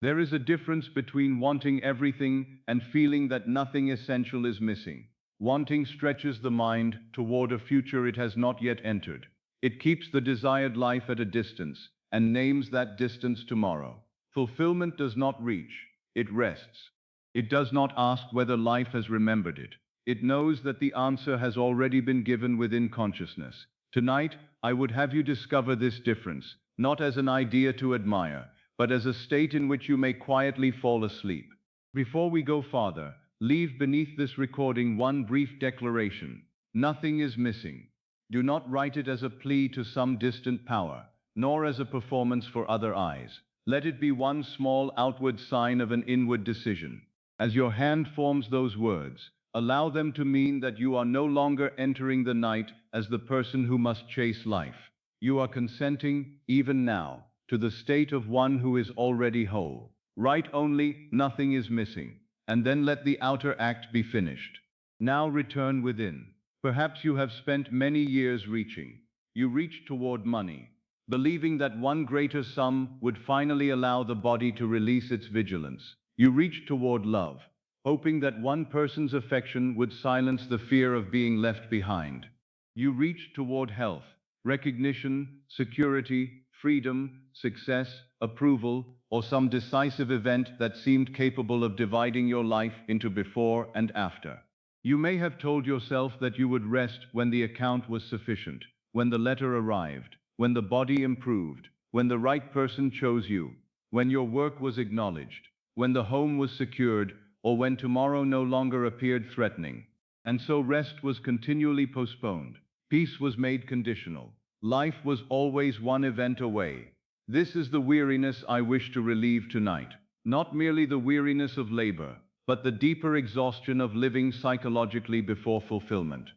There is a difference between wanting everything and feeling that nothing essential is missing. Wanting stretches the mind toward a future it has not yet entered. It keeps the desired life at a distance and names that distance tomorrow. Fulfillment does not reach, it rests. It does not ask whether life has remembered it. It knows that the answer has already been given within consciousness. Tonight, I would have you discover this difference, not as an idea to admire, but as a state in which you may quietly fall asleep. Before we go farther, leave beneath this recording one brief declaration. Nothing is missing. Do not write it as a plea to some distant power, nor as a performance for other eyes. Let it be one small outward sign of an inward decision. As your hand forms those words, allow them to mean that you are no longer entering the night as the person who must chase life. You are consenting, even now, to the state of one who is already whole. Write only, nothing is missing, and then let the outer act be finished. Now return within. Perhaps you have spent many years reaching. You reach toward money, believing that one greater sum would finally allow the body to release its vigilance. You reach toward love, hoping that one person's affection would silence the fear of being left behind. You reach toward health, recognition, security, freedom, success, approval, or some decisive event that seemed capable of dividing your life into before and after. You may have told yourself that you would rest when the account was sufficient, when the letter arrived, when the body improved, when the right person chose you, when your work was acknowledged, when the home was secured, or when tomorrow no longer appeared threatening. And so rest was continually postponed. Peace was made conditional. Life was always one event away. This is the weariness I wish to relieve tonight. Not merely the weariness of labor, but the deeper exhaustion of living psychologically before fulfillment.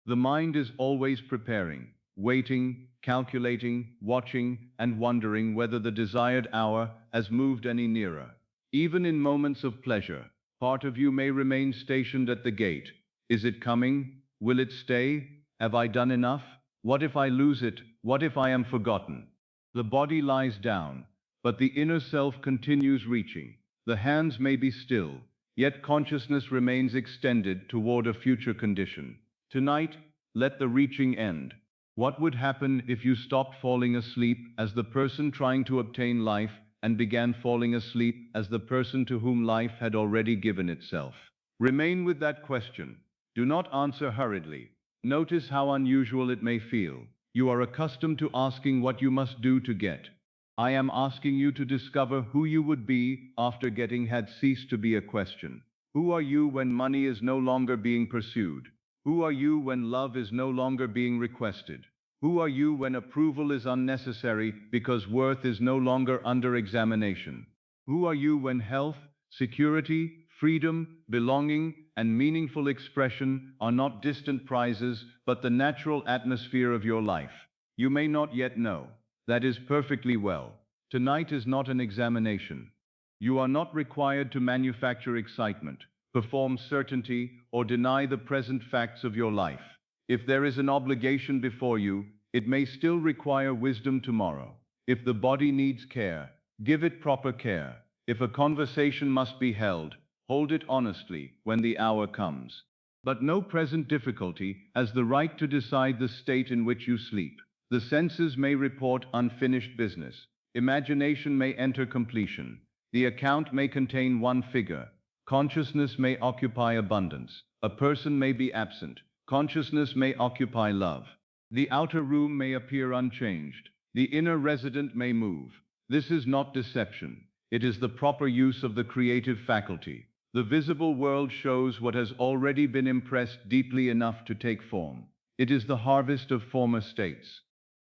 The mind is always preparing, waiting, calculating, watching, and wondering whether the desired hour has moved any nearer. Even in moments of pleasure, part of you may remain stationed at the gate. Is it coming? Will it stay? Have I done enough? What if I lose it? What if I am forgotten? The body lies down, but the inner self continues reaching. The hands may be still, yet consciousness remains extended toward a future condition. Tonight, let the reaching end. What would happen if you stopped falling asleep as the person trying to obtain life and began falling asleep as the person to whom life had already given itself? Remain with that question. Do not answer hurriedly. Notice how unusual it may feel. You are accustomed to asking what you must do to get. I am asking you to discover who you would be after getting had ceased to be a question. Who are you when money is no longer being pursued? Who are you when love is no longer being requested? Who are you when approval is unnecessary because worth is no longer under examination? Who are you when health, security, freedom, belonging, and meaningful expression are not distant prizes, but the natural atmosphere of your life? You may not yet know. That is perfectly well. Tonight is not an examination. You are not required to manufacture excitement, perform certainty, or deny the present facts of your life. If there is an obligation before you, it may still require wisdom tomorrow. If the body needs care, give it proper care. If a conversation must be held, hold it honestly when the hour comes. But no present difficulty has the right to decide the state in which you sleep. The senses may report unfinished business. Imagination may enter completion. The account may contain one figure. Consciousness may occupy abundance. A person may be absent. Consciousness may occupy love. The outer room may appear unchanged. The inner resident may move. This is not deception. It is the proper use of the creative faculty. The visible world shows what has already been impressed deeply enough to take form. It is the harvest of former states.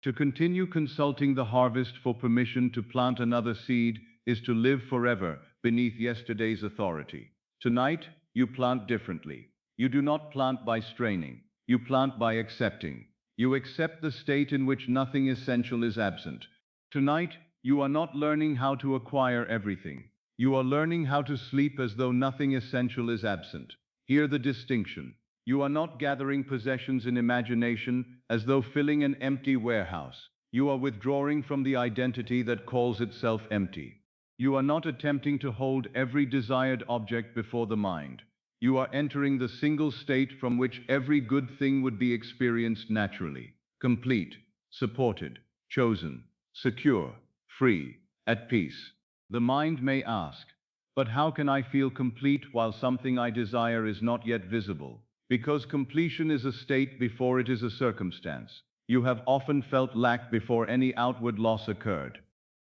To continue consulting the harvest for permission to plant another seed is to live forever beneath yesterday's authority. Tonight, you plant differently. You do not plant by straining. You plant by accepting. You accept the state in which nothing essential is absent. Tonight, you are not learning how to acquire everything. You are learning how to sleep as though nothing essential is absent. Hear the distinction. You are not gathering possessions in imagination as though filling an empty warehouse. You are withdrawing from the identity that calls itself empty. You are not attempting to hold every desired object before the mind. You are entering the single state from which every good thing would be experienced naturally, complete, supported, chosen, secure, free, at peace. The mind may ask, but how can I feel complete while something I desire is not yet visible? Because completion is a state before it is a circumstance. You have often felt lack before any outward loss occurred.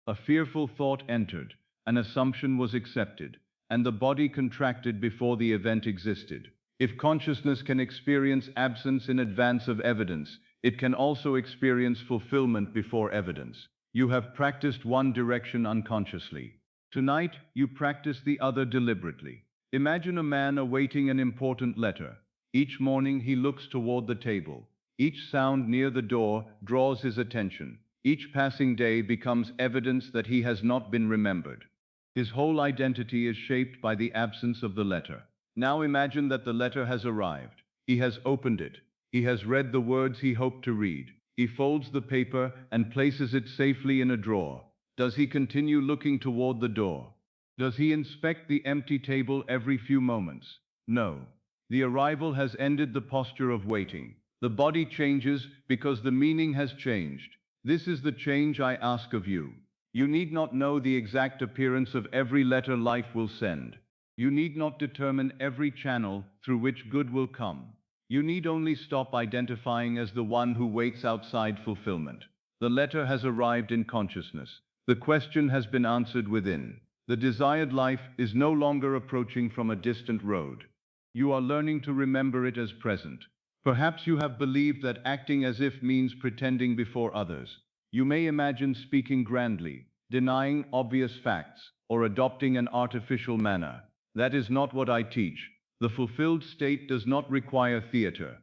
A fearful thought entered, an assumption was accepted, and the body contracted before the event existed. If consciousness can experience absence in advance of evidence, it can also experience fulfillment before evidence. You have practiced one direction unconsciously. Tonight, you practice the other deliberately. Imagine a man awaiting an important letter. Each morning he looks toward the table. Each sound near the door draws his attention. Each passing day becomes evidence that he has not been remembered. His whole identity is shaped by the absence of the letter. Now imagine that the letter has arrived. He has opened it. He has read the words he hoped to read. He folds the paper and places it safely in a drawer. Does he continue looking toward the door? Does he inspect the empty table every few moments? No. The arrival has ended the posture of waiting. The body changes because the meaning has changed. This is the change I ask of you. You need not know the exact appearance of every letter life will send. You need not determine every channel through which good will come. You need only stop identifying as the one who waits outside fulfillment. The letter has arrived in consciousness. The question has been answered within. The desired life is no longer approaching from a distant road. You are learning to remember it as present. Perhaps you have believed that acting as if means pretending before others. You may imagine speaking grandly, denying obvious facts, or adopting an artificial manner. That is not what I teach. The fulfilled state does not require theater.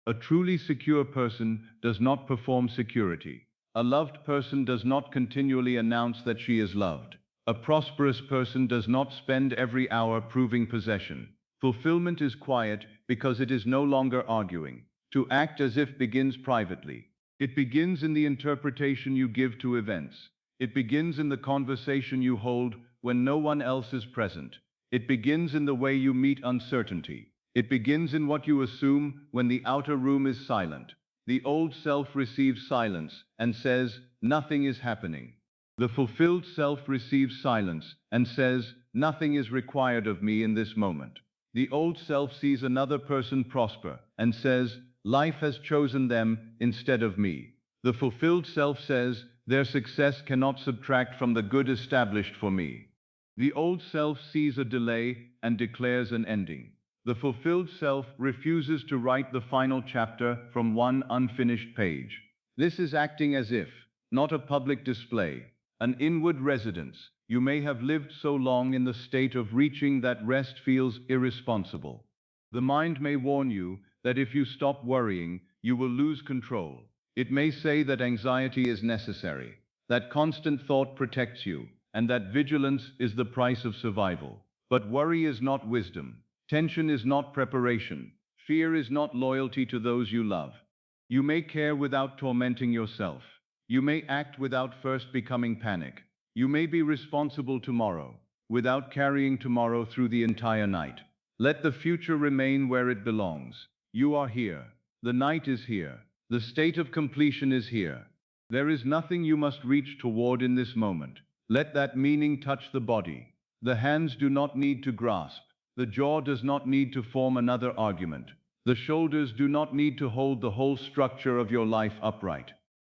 A truly secure person does not perform security. A loved person does not continually announce that she is loved. A prosperous person does not spend every hour proving possession. Fulfillment is quiet because it is no longer arguing. To act as if begins privately. It begins in the interpretation you give to events. It begins in the conversation you hold when no one else is present. It begins in the way you meet uncertainty. It begins in what you assume when the outer room is silent. The old self receives silence and says, nothing is happening. The fulfilled self receives silence and says, nothing is required of me in this moment. The old self sees another person prosper and says, life has chosen them instead of me. The fulfilled self says, their success cannot subtract from the good established for me. The old self sees a delay and declares an ending. The fulfilled self refuses to write the final chapter from one unfinished page. This is acting as if, not a public display, an inward residence. You may have lived so long in the state of reaching that rest feels irresponsible. The mind may warn you that if you stop worrying, you will lose control. It may say that anxiety is necessary, that constant thought protects you, and that vigilance is the price of survival. But worry is not wisdom. Tension is not preparation. Fear is not loyalty to those you love. You may care without tormenting yourself. You may act without first becoming panic. You may be responsible tomorrow, without carrying tomorrow through the entire night. Let the future remain where it belongs. You are here. The night is here. The state of completion is here. There is nothing you must reach toward in this moment. Let that meaning touch the body. The hands do not need to grasp. The jaw does not need to form another argument. The shoulders do not need to hold the whole structure of your life upright.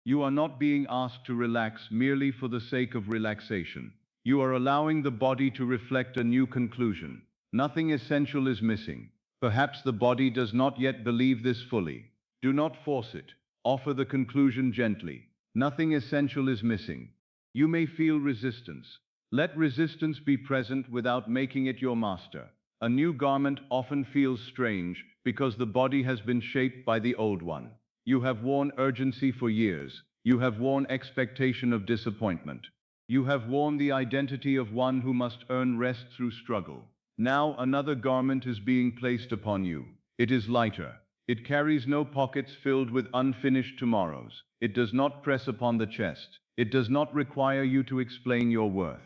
You are not being asked to relax merely for the sake of relaxation. You are allowing the body to reflect a new conclusion. Nothing essential is missing. Perhaps the body does not yet believe this fully. Do not force it. Offer the conclusion gently. Nothing essential is missing. You may feel resistance. Let resistance be present without making it your master. A new garment often feels strange because the body has been shaped by the old one. You have worn urgency for years. You have worn expectation of disappointment. You have worn the identity of one who must earn rest through struggle. Now another garment is being placed upon you. It is lighter. It carries no pockets filled with unfinished tomorrows. It does not press upon the chest. It does not require you to explain your worth.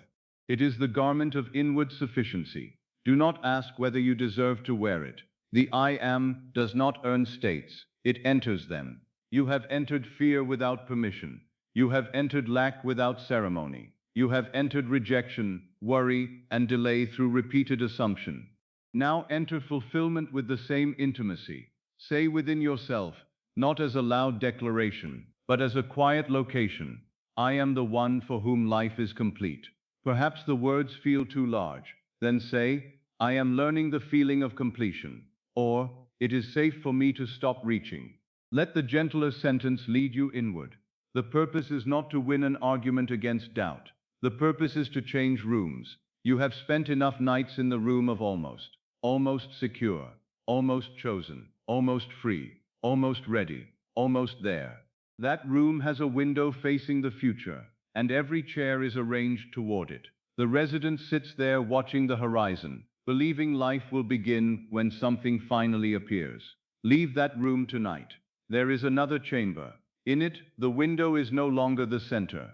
It is the garment of inward sufficiency. Do not ask whether you deserve to wear it. The I am does not earn states, it enters them. You have entered fear without permission. You have entered lack without ceremony. You have entered rejection, worry, and delay through repeated assumption. Now enter fulfillment with the same intimacy. Say within yourself, not as a loud declaration, but as a quiet location, I am the one for whom life is complete. Perhaps the words feel too large. Then say, I am learning the feeling of completion. Or, it is safe for me to stop reaching. Let the gentler sentence lead you inward. The purpose is not to win an argument against doubt. The purpose is to change rooms. You have spent enough nights in the room of almost. Almost secure. Almost chosen. Almost free. Almost ready. Almost there. That room has a window facing the future, and every chair is arranged toward it. The resident sits there watching the horizon, believing life will begin when something finally appears. Leave that room tonight. There is another chamber. In it, the window is no longer the center.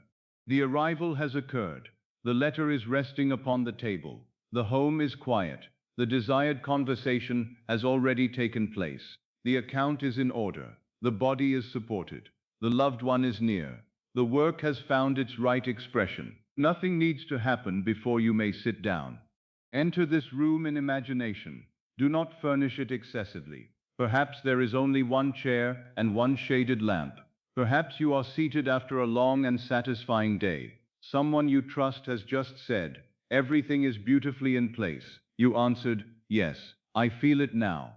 The arrival has occurred. The letter is resting upon the table. The home is quiet. The desired conversation has already taken place. The account is in order. The body is supported. The loved one is near. The work has found its right expression. Nothing needs to happen before you may sit down. Enter this room in imagination. Do not furnish it excessively. Perhaps there is only one chair and one shaded lamp. Perhaps you are seated after a long and satisfying day. Someone you trust has just said, everything is beautifully in place. You answered, yes, I feel it now.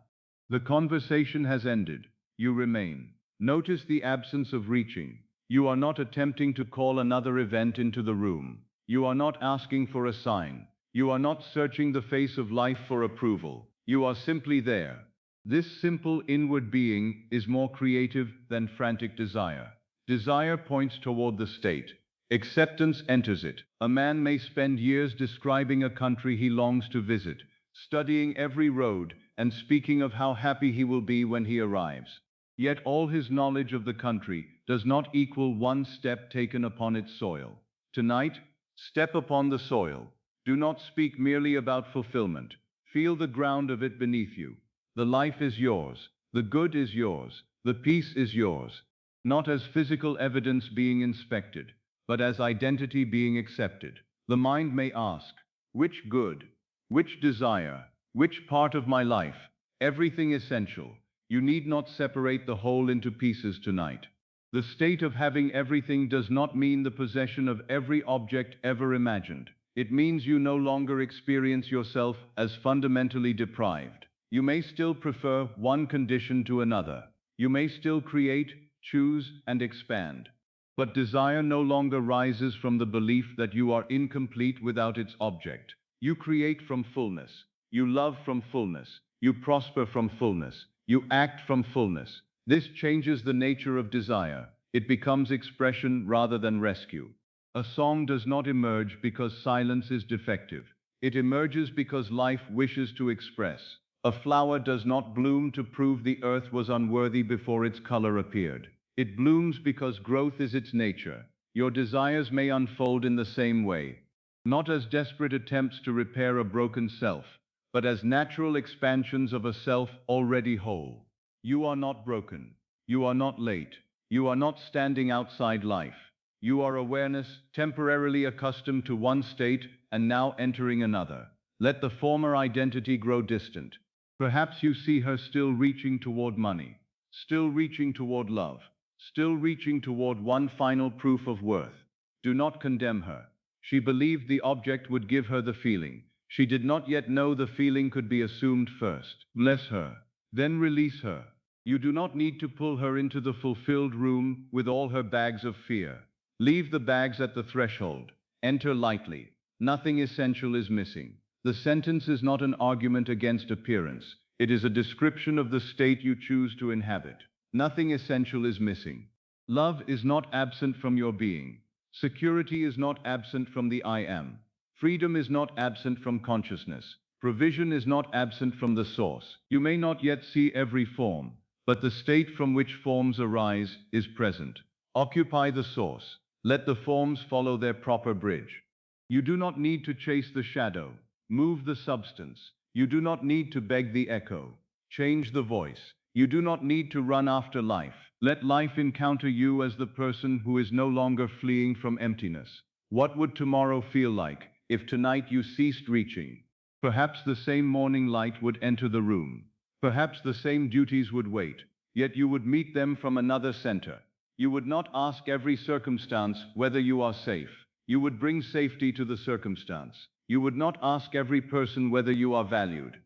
The conversation has ended. You remain. Notice the absence of reaching. You are not attempting to call another event into the room. You are not asking for a sign. You are not searching the face of life for approval. You are simply there. This simple inward being is more creative than frantic desire. Desire points toward the state. Acceptance enters it. A man may spend years describing a country he longs to visit, studying every road, and speaking of how happy he will be when he arrives. Yet all his knowledge of the country does not equal one step taken upon its soil. Tonight, step upon the soil. Do not speak merely about fulfillment. Feel the ground of it beneath you. The life is yours. The good is yours. The peace is yours. Not as physical evidence being inspected, but as identity being accepted. The mind may ask, which good? Which desire? Which part of my life? Everything essential. You need not separate the whole into pieces tonight. The state of having everything does not mean the possession of every object ever imagined. It means you no longer experience yourself as fundamentally deprived. You may still prefer one condition to another. You may still create, choose, and expand. But desire no longer rises from the belief that you are incomplete without its object. You create from fullness. You love from fullness. You prosper from fullness. You act from fullness. This changes the nature of desire. It becomes expression rather than rescue. A song does not emerge because silence is defective. It emerges because life wishes to express. A flower does not bloom to prove the earth was unworthy before its color appeared. It blooms because growth is its nature. Your desires may unfold in the same way, not as desperate attempts to repair a broken self, but as natural expansions of a self already whole. You are not broken. You are not late. You are not standing outside life. You are awareness, temporarily accustomed to one state and now entering another. Let the former identity grow distant. Perhaps you see her still reaching toward money, still reaching toward love, still reaching toward one final proof of worth. Do not condemn her. She believed the object would give her the feeling. She did not yet know the feeling could be assumed first. Bless her. Then release her. You do not need to pull her into the fulfilled room with all her bags of fear. Leave the bags at the threshold. Enter lightly. Nothing essential is missing. The sentence is not an argument against appearance. It is a description of the state you choose to inhabit. Nothing essential is missing. Love is not absent from your being. Security is not absent from the I am. Freedom is not absent from consciousness. Provision is not absent from the source. You may not yet see every form, but the state from which forms arise is present. Occupy the source. Let the forms follow their proper bridge. You do not need to chase the shadow. Move the substance. You do not need to beg the echo. Change the voice. You do not need to run after life. Let life encounter you as the person who is no longer fleeing from emptiness. What would tomorrow feel like if tonight you ceased reaching? Perhaps the same morning light would enter the room. Perhaps the same duties would wait, yet you would meet them from another center. You would not ask every circumstance whether you are safe. You would bring safety to the circumstance. You would not ask every person whether you are valued.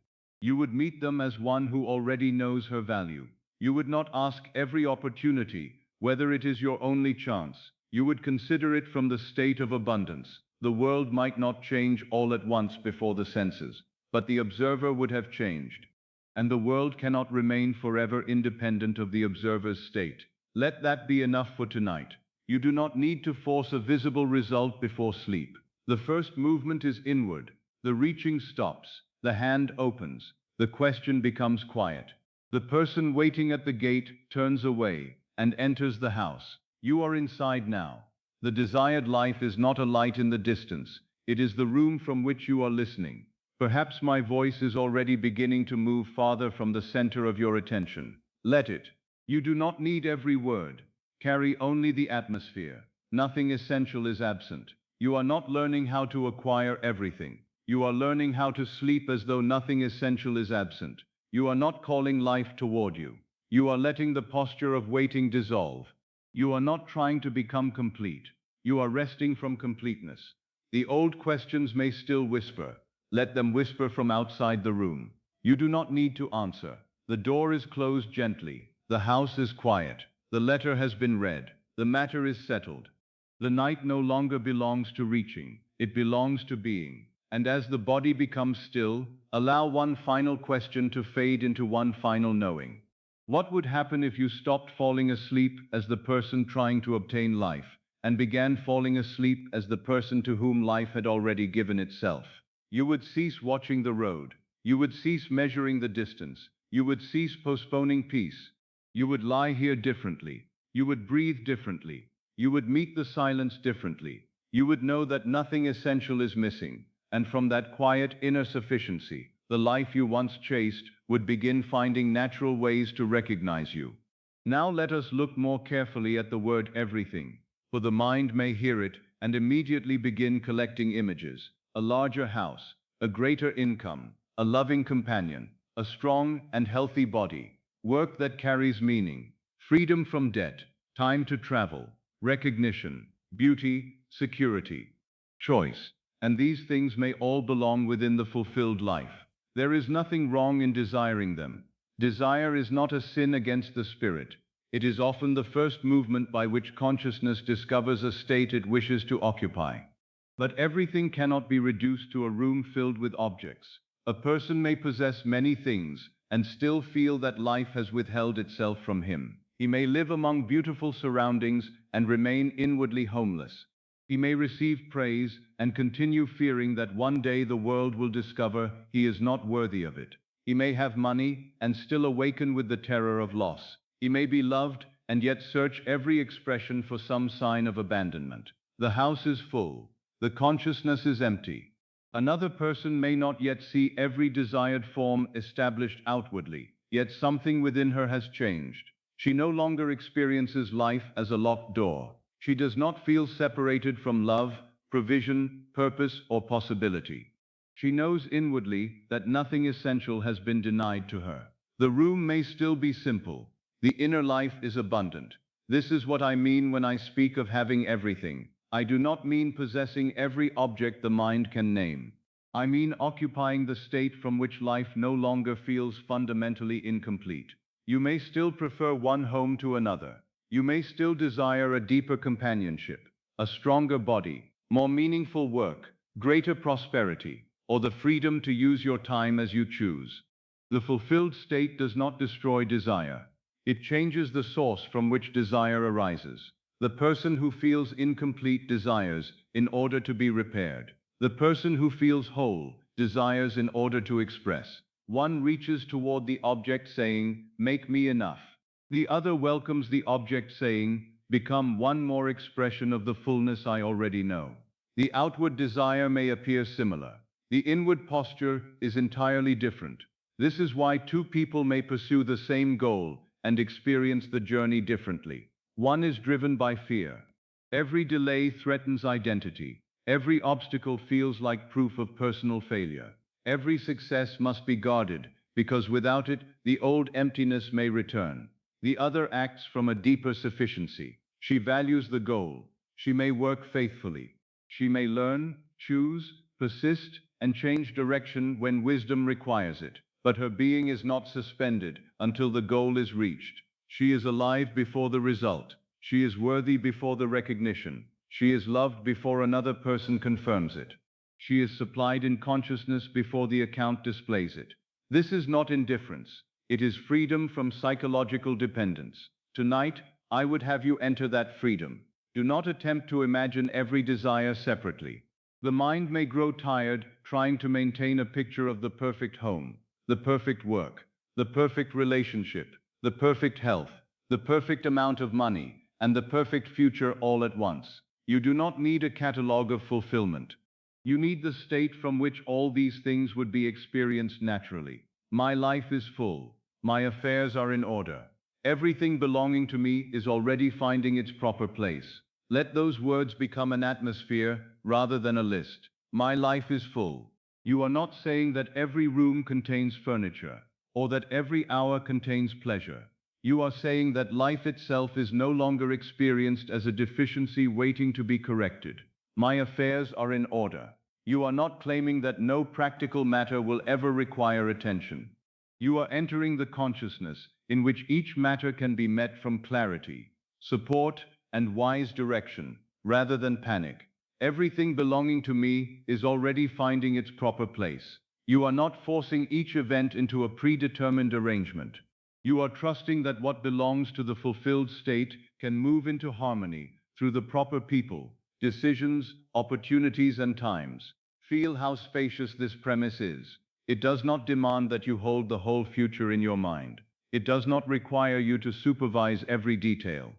You would meet them as one who already knows her value. You would not ask every opportunity whether it is your only chance. You would consider it from the state of abundance. The world might not change all at once before the senses, but the observer would have changed. And the world cannot remain forever independent of the observer's state. Let that be enough for tonight. You do not need to force a visible result before sleep. The first movement is inward. The reaching stops. The hand opens. The question becomes quiet. The person waiting at the gate turns away and enters the house. You are inside now. The desired life is not a light in the distance. It is the room from which you are listening. Perhaps my voice is already beginning to move farther from the center of your attention. Let it. You do not need every word. Carry only the atmosphere. Nothing essential is absent. You are not learning how to acquire everything. You are learning how to sleep as though nothing essential is absent. You are not calling life toward you. You are letting the posture of waiting dissolve. You are not trying to become complete. You are resting from completeness. The old questions may still whisper. Let them whisper from outside the room. You do not need to answer. The door is closed gently. The house is quiet. The letter has been read. The matter is settled. The night no longer belongs to reaching. It belongs to being. And as the body becomes still, allow one final question to fade into one final knowing. What would happen if you stopped falling asleep as the person trying to obtain life, and began falling asleep as the person to whom life had already given itself? You would cease watching the road. You would cease measuring the distance. You would cease postponing peace. You would lie here differently. You would breathe differently. You would meet the silence differently. You would know that nothing essential is missing. And from that quiet inner sufficiency, the life you once chased would begin finding natural ways to recognize you. Now let us look more carefully at the word everything, for the mind may hear it and immediately begin collecting images. A larger house, a greater income, a loving companion, a strong and healthy body, work that carries meaning, freedom from debt, time to travel, recognition, beauty, security, choice. And these things may all belong within the fulfilled life. There is nothing wrong in desiring them. Desire is not a sin against the spirit. It is often the first movement by which consciousness discovers a state it wishes to occupy. But everything cannot be reduced to a room filled with objects. A person may possess many things and still feel that life has withheld itself from him. He may live among beautiful surroundings and remain inwardly homeless. He may receive praise and continue fearing that one day the world will discover he is not worthy of it. He may have money and still awaken with the terror of loss. He may be loved and yet search every expression for some sign of abandonment. The house is full. The consciousness is empty. Another person may not yet see every desired form established outwardly, yet something within her has changed. She no longer experiences life as a locked door. She does not feel separated from love, provision, purpose, or possibility. She knows inwardly that nothing essential has been denied to her. The room may still be simple. The inner life is abundant. This is what I mean when I speak of having everything. I do not mean possessing every object the mind can name. I mean occupying the state from which life no longer feels fundamentally incomplete. You may still prefer one home to another. You may still desire a deeper companionship, a stronger body, more meaningful work, greater prosperity, or the freedom to use your time as you choose. The fulfilled state does not destroy desire. It changes the source from which desire arises. The person who feels incomplete desires in order to be repaired. The person who feels whole desires in order to express. One reaches toward the object saying, "Make me enough." The other welcomes the object saying, "Become one more expression of the fullness I already know." The outward desire may appear similar. The inward posture is entirely different. This is why two people may pursue the same goal and experience the journey differently. One is driven by fear. Every delay threatens identity. Every obstacle feels like proof of personal failure. Every success must be guarded, because without it, the old emptiness may return. The other acts from a deeper sufficiency. She values the goal. She may work faithfully. She may learn, choose, persist, and change direction when wisdom requires it. But her being is not suspended until the goal is reached. She is alive before the result. She is worthy before the recognition. She is loved before another person confirms it. She is supplied in consciousness before the account displays it. This is not indifference. It is freedom from psychological dependence. Tonight, I would have you enter that freedom. Do not attempt to imagine every desire separately. The mind may grow tired trying to maintain a picture of the perfect home, the perfect work, the perfect relationship, the perfect health, the perfect amount of money, and the perfect future all at once. You do not need a catalogue of fulfillment. You need the state from which all these things would be experienced naturally. My life is full. My affairs are in order. Everything belonging to me is already finding its proper place. Let those words become an atmosphere rather than a list. My life is full. You are not saying that every room contains furniture, or that every hour contains pleasure. You are saying that life itself is no longer experienced as a deficiency waiting to be corrected. My affairs are in order. You are not claiming that no practical matter will ever require attention. You are entering the consciousness in which each matter can be met from clarity, support, and wise direction, rather than panic. Everything belonging to me is already finding its proper place. You are not forcing each event into a predetermined arrangement. You are trusting that what belongs to the fulfilled state can move into harmony through the proper people, decisions, opportunities, and times. Feel how spacious this premise is. It does not demand that you hold the whole future in your mind. It does not require you to supervise every detail.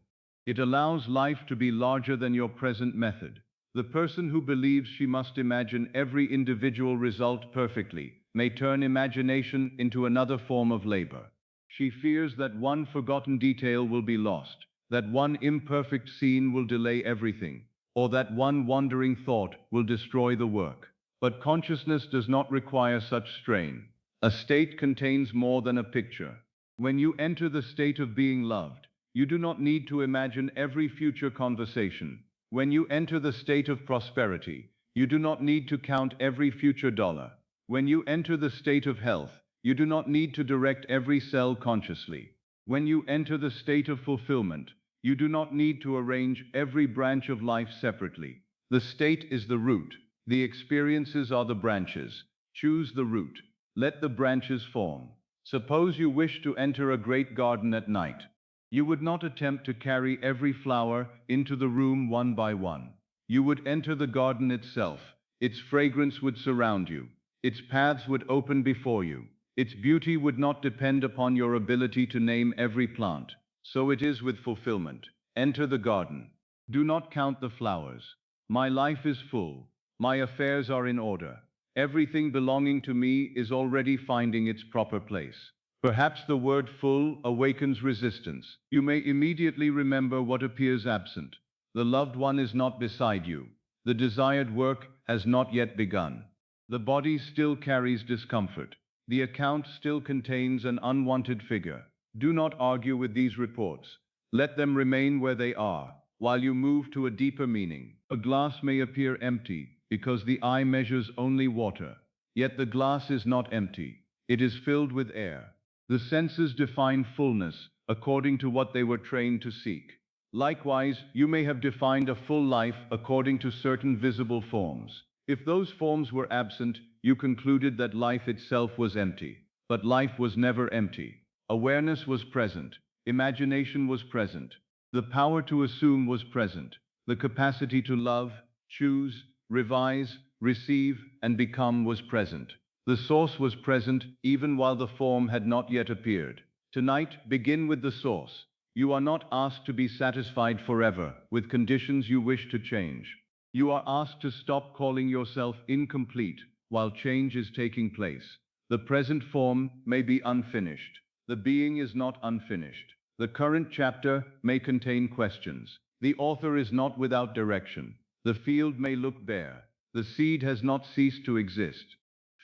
It allows life to be larger than your present method. The person who believes she must imagine every individual result perfectly may turn imagination into another form of labor. She fears that one forgotten detail will be lost, that one imperfect scene will delay everything, or that one wandering thought will destroy the work. But consciousness does not require such strain. A state contains more than a picture. When you enter the state of being loved, you do not need to imagine every future conversation. When you enter the state of prosperity, you do not need to count every future dollar. When you enter the state of health, you do not need to direct every cell consciously. When you enter the state of fulfillment, you do not need to arrange every branch of life separately. The state is the root. The experiences are the branches. Choose the root. Let the branches form. Suppose you wish to enter a great garden at night. You would not attempt to carry every flower into the room one by one. You would enter the garden itself. Its fragrance would surround you. Its paths would open before you. Its beauty would not depend upon your ability to name every plant. So it is with fulfillment. Enter the garden. Do not count the flowers. My life is full. My affairs are in order. Everything belonging to me is already finding its proper place. Perhaps the word full awakens resistance. You may immediately remember what appears absent. The loved one is not beside you. The desired work has not yet begun. The body still carries discomfort. The account still contains an unwanted figure. Do not argue with these reports. Let them remain where they are, while you move to a deeper meaning. A glass may appear empty because the eye measures only water. Yet the glass is not empty. It is filled with air. The senses define fullness according to what they were trained to seek. Likewise, you may have defined a full life according to certain visible forms. If those forms were absent, you concluded that life itself was empty. But life was never empty. Awareness was present. Imagination was present. The power to assume was present. The capacity to love, choose, revise, receive, and become was present. The source was present even while the form had not yet appeared. Tonight, begin with the source. You are not asked to be satisfied forever with conditions you wish to change. You are asked to stop calling yourself incomplete while change is taking place. The present form may be unfinished. The being is not unfinished. The current chapter may contain questions. The author is not without direction. The field may look bare. The seed has not ceased to exist.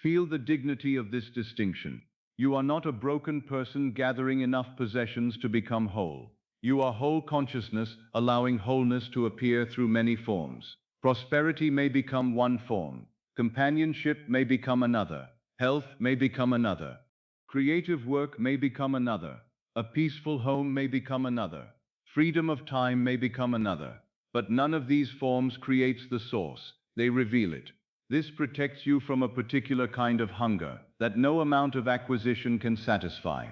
Feel the dignity of this distinction. You are not a broken person gathering enough possessions to become whole. You are whole consciousness, allowing wholeness to appear through many forms. Prosperity may become one form. Companionship may become another. Health may become another. Creative work may become another. A peaceful home may become another. Freedom of time may become another. But none of these forms creates the source. They reveal it. This protects you from a particular kind of hunger that no amount of acquisition can satisfy.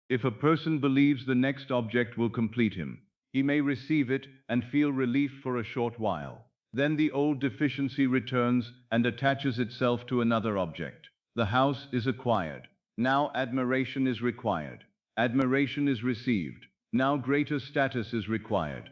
If a person believes the next object will complete him, he may receive it and feel relief for a short while. Then the old deficiency returns and attaches itself to another object. The house is acquired. Now admiration is required. Admiration is received. Now greater status is required.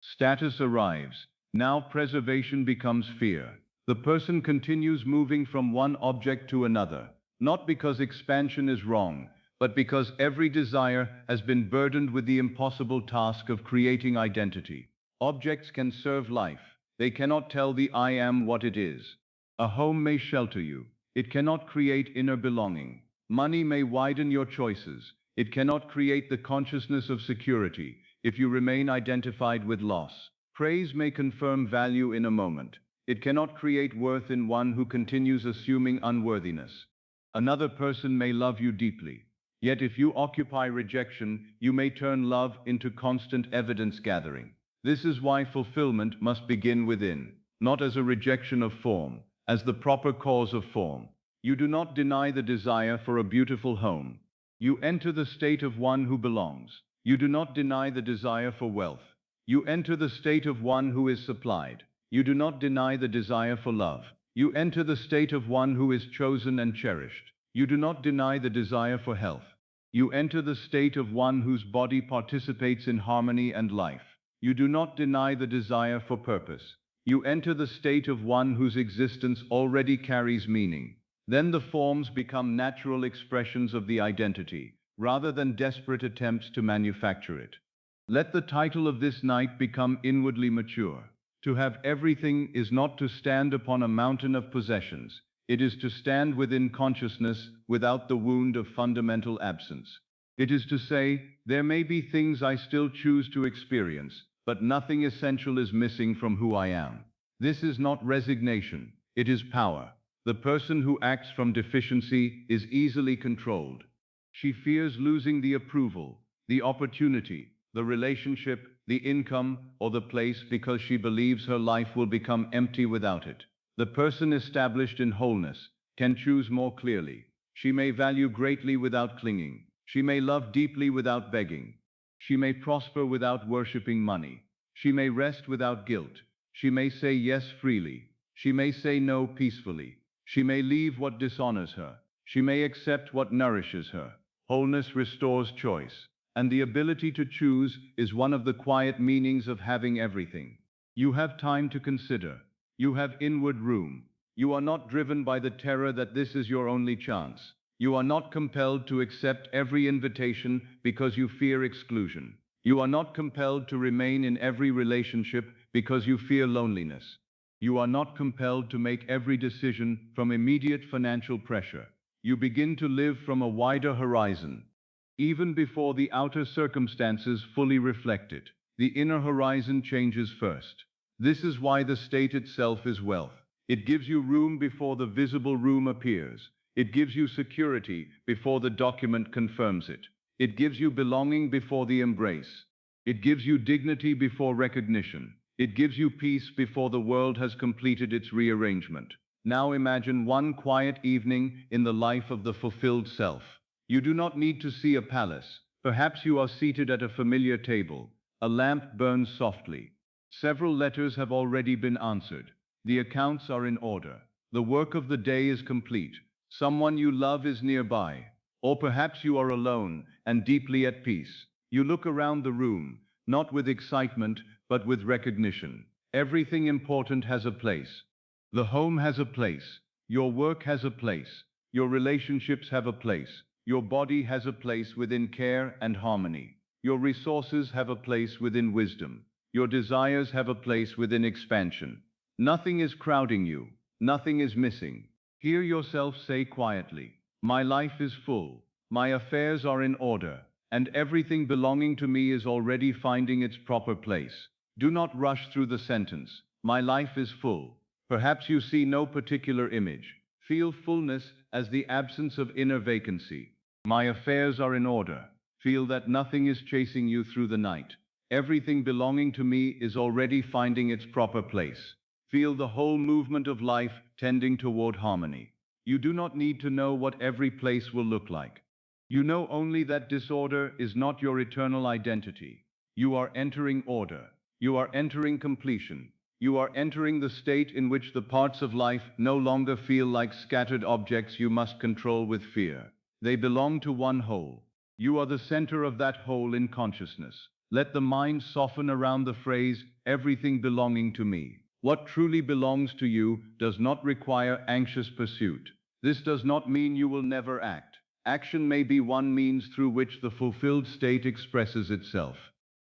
Status arrives. Now preservation becomes fear. The person continues moving from one object to another, not because expansion is wrong, but because every desire has been burdened with the impossible task of creating identity. Objects can serve life. They cannot tell the I am what it is. A home may shelter you. It cannot create inner belonging. Money may widen your choices. It cannot create the consciousness of security if you remain identified with loss. Praise may confirm value in a moment. It cannot create worth in one who continues assuming unworthiness. Another person may love you deeply. Yet if you occupy rejection, you may turn love into constant evidence gathering. This is why fulfillment must begin within, not as a rejection of form, as the proper cause of form. You do not deny the desire for a beautiful home. You enter the state of one who belongs. You do not deny the desire for wealth. You enter the state of one who is supplied. You do not deny the desire for love. You enter the state of one who is chosen and cherished. You do not deny the desire for health. You enter the state of one whose body participates in harmony and life. You do not deny the desire for purpose. You enter the state of one whose existence already carries meaning. Then the forms become natural expressions of the identity, rather than desperate attempts to manufacture it. Let the title of this night become inwardly mature. To have everything is not to stand upon a mountain of possessions. It is to stand within consciousness without the wound of fundamental absence. It is to say, there may be things I still choose to experience, but nothing essential is missing from who I am. This is not resignation, it is power. The person who acts from deficiency is easily controlled. She fears losing the approval, the opportunity, the relationship, the income, or the place because she believes her life will become empty without it. The person established in wholeness can choose more clearly. She may value greatly without clinging. She may love deeply without begging. She may prosper without worshipping money. She may rest without guilt. She may say yes freely. She may say no peacefully. She may leave what dishonors her. She may accept what nourishes her. Wholeness restores choice. And the ability to choose is one of the quiet meanings of having everything. You have time to consider. You have inward room. You are not driven by the terror that this is your only chance. You are not compelled to accept every invitation because you fear exclusion. You are not compelled to remain in every relationship because you fear loneliness. You are not compelled to make every decision from immediate financial pressure. You begin to live from a wider horizon. Even before the outer circumstances fully reflect it, the inner horizon changes first. This is why the state itself is wealth. It gives you room before the visible room appears. It gives you security before the document confirms it. It gives you belonging before the embrace. It gives you dignity before recognition. It gives you peace before the world has completed its rearrangement. Now imagine one quiet evening in the life of the fulfilled self. You do not need to see a palace. Perhaps you are seated at a familiar table. A lamp burns softly. Several letters have already been answered. The accounts are in order. The work of the day is complete. Someone you love is nearby. Or perhaps you are alone and deeply at peace. You look around the room, not with excitement, but with recognition. Everything important has a place. The home has a place. Your work has a place. Your relationships have a place. Your body has a place within care and harmony. Your resources have a place within wisdom. Your desires have a place within expansion. Nothing is crowding you. Nothing is missing. Hear yourself say quietly, "My life is full. My affairs are in order. And everything belonging to me is already finding its proper place." Do not rush through the sentence, "My life is full." Perhaps you see no particular image. Feel fullness as the absence of inner vacancy. "My affairs are in order." Feel that nothing is chasing you through the night. Everything belonging to me is already finding its proper place. Feel the whole movement of life tending toward harmony. You do not need to know what every place will look like. You know only that disorder is not your eternal identity. You are entering order. You are entering completion. You are entering the state in which the parts of life no longer feel like scattered objects you must control with fear. They belong to one whole. You are the center of that whole in consciousness. Let the mind soften around the phrase, "everything belonging to me." What truly belongs to you does not require anxious pursuit. This does not mean you will never act. Action may be one means through which the fulfilled state expresses itself.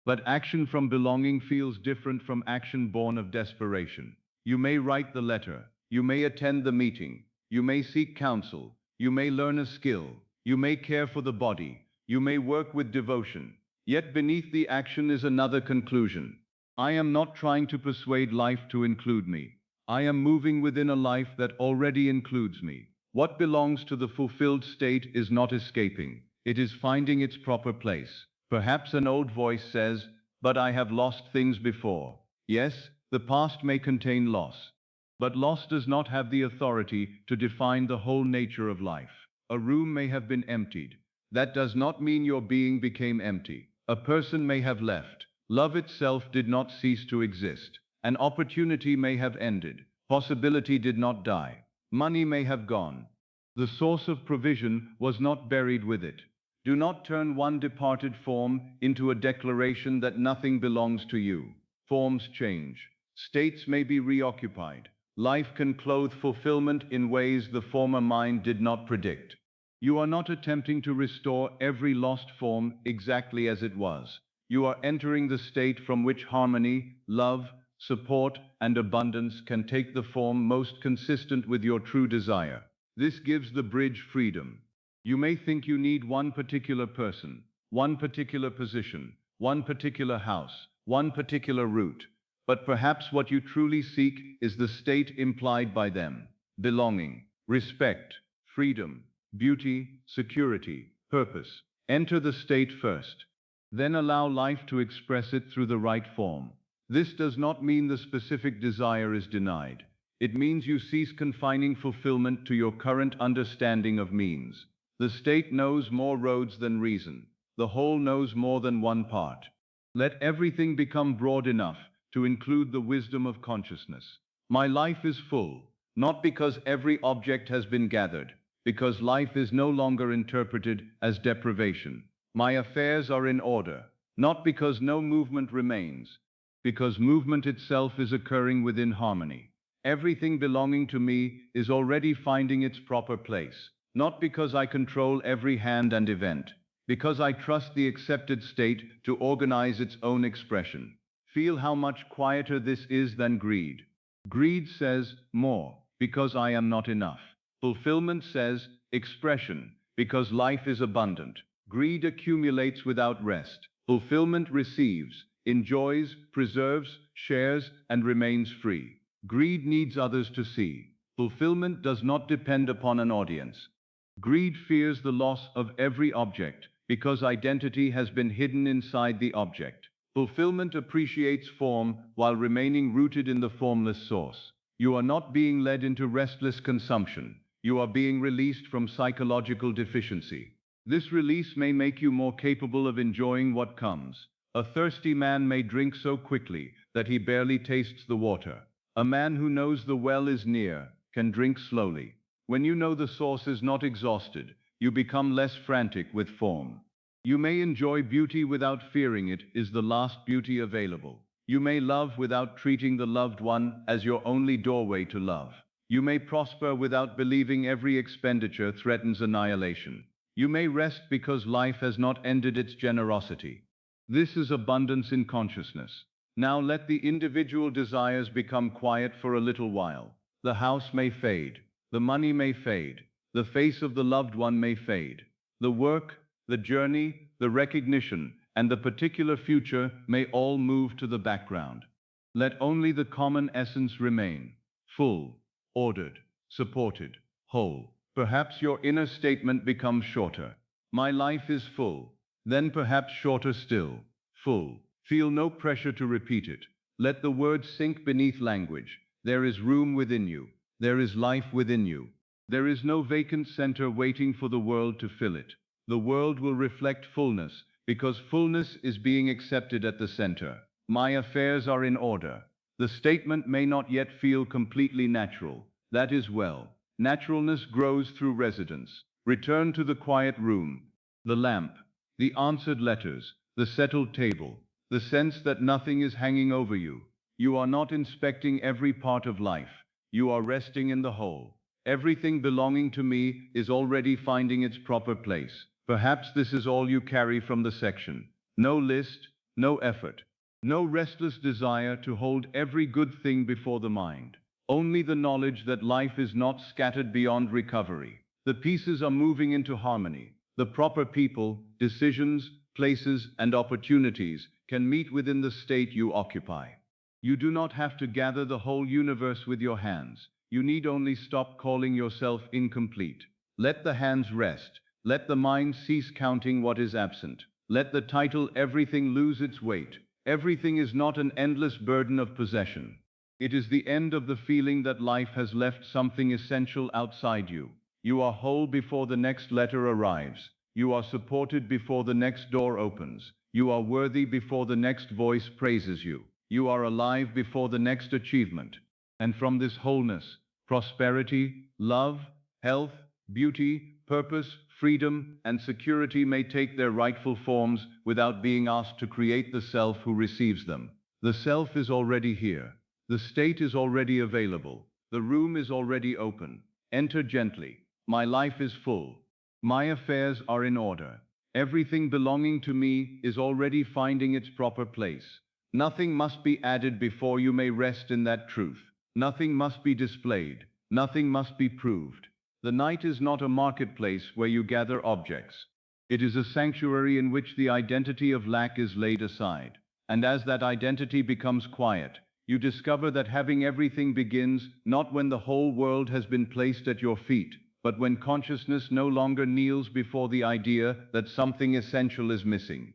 But action from belonging feels different from action born of desperation. You may write the letter. You may attend the meeting. You may seek counsel. You may learn a skill. You may care for the body. You may work with devotion. Yet beneath the action is another conclusion. I am not trying to persuade life to include me. I am moving within a life that already includes me. What belongs to the fulfilled state is not escaping. It is finding its proper place. Perhaps an old voice says, "But I have lost things before." Yes, the past may contain loss. But loss does not have the authority to define the whole nature of life. A room may have been emptied. That does not mean your being became empty. A person may have left. Love itself did not cease to exist. An opportunity may have ended. Possibility did not die. Money may have gone. The source of provision was not buried with it. Do not turn one departed form into a declaration that nothing belongs to you. Forms change. States may be reoccupied. Life can clothe fulfillment in ways the former mind did not predict. You are not attempting to restore every lost form exactly as it was. You are entering the state from which harmony, love, support, and abundance can take the form most consistent with your true desire. This gives the bridge freedom. You may think you need one particular person, one particular position, one particular house, one particular route, but perhaps what you truly seek is the state implied by them: belonging, respect, freedom, beauty, security, purpose. Enter the state first. Then allow life to express it through the right form. This does not mean the specific desire is denied. It means you cease confining fulfillment to your current understanding of means. The state knows more roads than reason. The whole knows more than one part. Let everything become broad enough to include the wisdom of consciousness. My life is full, not because every object has been gathered, because life is no longer interpreted as deprivation. My affairs are in order, not because no movement remains, because movement itself is occurring within harmony. Everything belonging to me is already finding its proper place. Not because I control every hand and event, because I trust the accepted state to organize its own expression. Feel how much quieter this is than greed. Greed says, "more," because I am not enough. Fulfillment says, "expression," because life is abundant. Greed accumulates without rest. Fulfillment receives, enjoys, preserves, shares, and remains free. Greed needs others to see. Fulfillment does not depend upon an audience. Greed fears the loss of every object because identity has been hidden inside the object. Fulfillment appreciates form while remaining rooted in the formless source. You are not being led into restless consumption. You are being released from psychological deficiency. This release may make you more capable of enjoying what comes. A thirsty man may drink so quickly that he barely tastes the water. A man who knows the well is near can drink slowly. When you know the source is not exhausted, you become less frantic with form. You may enjoy beauty without fearing it is the last beauty available. You may love without treating the loved one as your only doorway to love. You may prosper without believing every expenditure threatens annihilation. You may rest because life has not ended its generosity. This is abundance in consciousness. Now let the individual desires become quiet for a little while. The house may fade. The money may fade. The face of the loved one may fade. The work, the journey, the recognition, and the particular future may all move to the background. Let only the common essence remain, full, ordered, supported, whole. Perhaps your inner statement becomes shorter. My life is full. Then perhaps shorter still. Full. Feel no pressure to repeat it. Let the words sink beneath language. There is room within you. There is life within you. There is no vacant center waiting for the world to fill it. The world will reflect fullness, because fullness is being accepted at the center. My affairs are in order. The statement may not yet feel completely natural. That is well. Naturalness grows through residence. Return to the quiet room, the lamp, the answered letters, the settled table, the sense that nothing is hanging over you. You are not inspecting every part of life. You are resting in the whole. Everything belonging to me is already finding its proper place. Perhaps this is all you carry from the section. No list, no effort, no restless desire to hold every good thing before the mind. Only the knowledge that life is not scattered beyond recovery. The pieces are moving into harmony. The proper people, decisions, places, and opportunities can meet within the state you occupy. You do not have to gather the whole universe with your hands. You need only stop calling yourself incomplete. Let the hands rest. Let the mind cease counting what is absent. Let the title everything lose its weight. Everything is not an endless burden of possession. It is the end of the feeling that life has left something essential outside you. You are whole before the next letter arrives. You are supported before the next door opens. You are worthy before the next voice praises you. You are alive before the next achievement. And from this wholeness, prosperity, love, health, beauty, purpose, freedom, and security may take their rightful forms without being asked to create the self who receives them. The self is already here. The state is already available. The room is already open. Enter gently. My life is full. My affairs are in order. Everything belonging to me is already finding its proper place. Nothing must be added before you may rest in that truth. Nothing must be displayed. Nothing must be proved. The night is not a marketplace where you gather objects. It is a sanctuary in which the identity of lack is laid aside. And as that identity becomes quiet, you discover that having everything begins not when the whole world has been placed at your feet, but when consciousness no longer kneels before the idea that something essential is missing.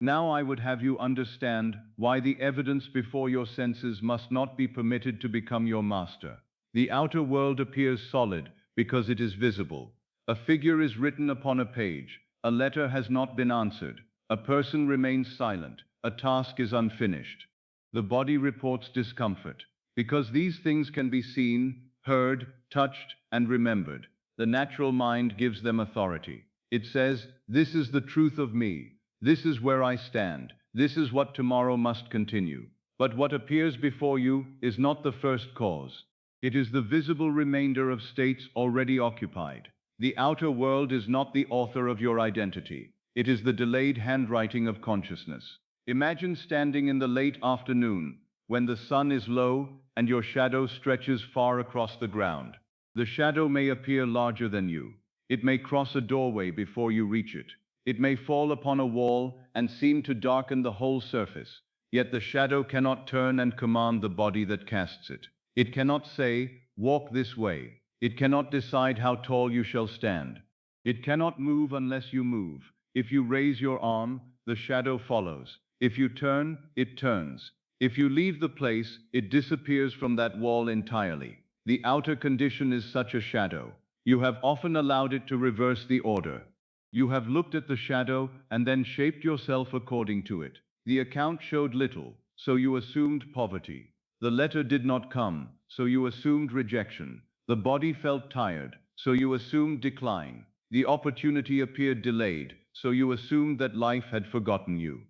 Now I would have you understand why the evidence before your senses must not be permitted to become your master. The outer world appears solid because it is visible. A figure is written upon a page. A letter has not been answered. A person remains silent. A task is unfinished. The body reports discomfort. Because these things can be seen, heard, touched, and remembered, the natural mind gives them authority. It says, "This is the truth of me. This is where I stand. This is what tomorrow must continue." But what appears before you is not the first cause. It is the visible remainder of states already occupied. The outer world is not the author of your identity. It is the delayed handwriting of consciousness. Imagine standing in the late afternoon, when the sun is low and your shadow stretches far across the ground. The shadow may appear larger than you. It may cross a doorway before you reach it. It may fall upon a wall and seem to darken the whole surface. Yet the shadow cannot turn and command the body that casts it. It cannot say, "Walk this way." It cannot decide how tall you shall stand. It cannot move unless you move. If you raise your arm, the shadow follows. If you turn, it turns. If you leave the place, it disappears from that wall entirely. The outer condition is such a shadow. You have often allowed it to reverse the order. You have looked at the shadow and then shaped yourself according to it. The account showed little, so you assumed poverty. The letter did not come, so you assumed rejection. The body felt tired, so you assumed decline. The opportunity appeared delayed, so you assumed that life had forgotten you.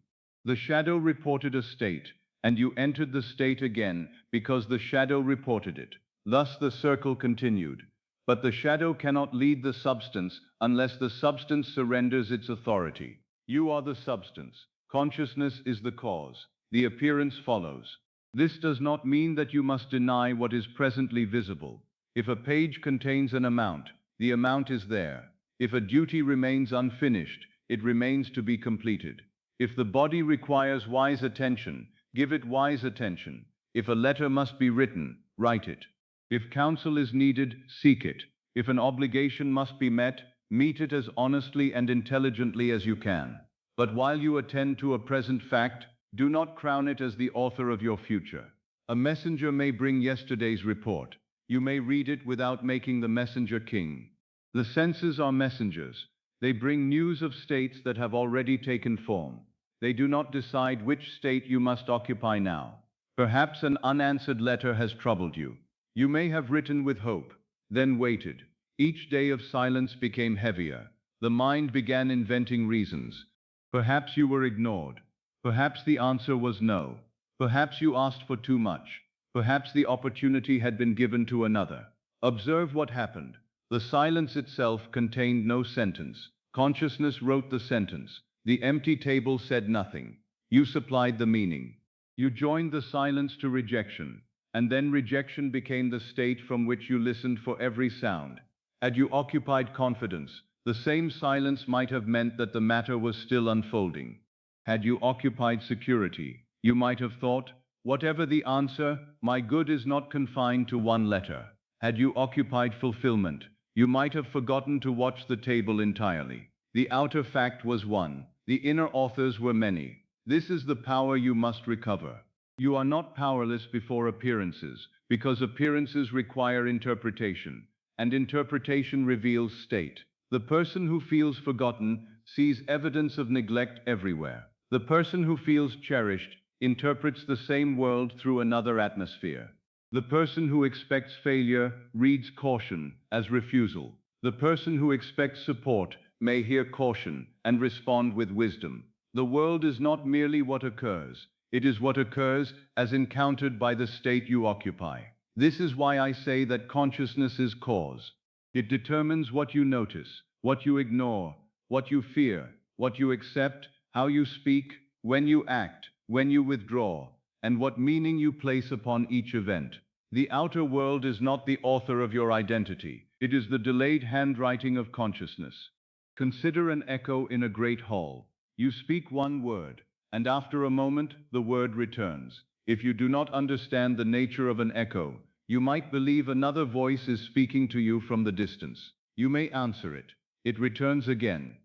The shadow reported a state, and you entered the state again because the shadow reported it. Thus the circle continued. But the shadow cannot lead the substance unless the substance surrenders its authority. You are the substance. Consciousness is the cause. The appearance follows. This does not mean that you must deny what is presently visible. If a page contains an amount, the amount is there. If a duty remains unfinished, it remains to be completed. If the body requires wise attention, give it wise attention. If a letter must be written, write it. If counsel is needed, seek it. If an obligation must be met, meet it as honestly and intelligently as you can. But while you attend to a present fact, do not crown it as the author of your future. A messenger may bring yesterday's report. You may read it without making the messenger king. The senses are messengers. They bring news of states that have already taken form. They do not decide which state you must occupy now. Perhaps an unanswered letter has troubled you. You may have written with hope, then waited. Each day of silence became heavier. The mind began inventing reasons. Perhaps you were ignored. Perhaps the answer was no. Perhaps you asked for too much. Perhaps the opportunity had been given to another. Observe what happened. The silence itself contained no sentence. Consciousness wrote the sentence. The empty table said nothing. You supplied the meaning. You joined the silence to rejection, and then rejection became the state from which you listened for every sound. Had you occupied confidence, the same silence might have meant that the matter was still unfolding. Had you occupied security, you might have thought, whatever the answer, my good is not confined to one letter. Had you occupied fulfillment, you might have forgotten to watch the table entirely. The outer fact was one. The inner authors were many. This is the power you must recover. You are not powerless before appearances, because appearances require interpretation, and interpretation reveals state. The person who feels forgotten sees evidence of neglect everywhere. The person who feels cherished interprets the same world through another atmosphere. The person who expects failure reads caution as refusal. The person who expects support may hear caution and respond with wisdom. The world is not merely what occurs, it is what occurs as encountered by the state you occupy. This is why I say that consciousness is cause. It determines what you notice, what you ignore, what you fear, what you accept, how you speak, when you act, when you withdraw, and what meaning you place upon each event. The outer world is not the author of your identity. It is the delayed handwriting of consciousness. Consider an echo in a great hall. You speak one word, and after a moment, the word returns. If you do not understand the nature of an echo, you might believe another voice is speaking to you from the distance. You may answer it. It returns again.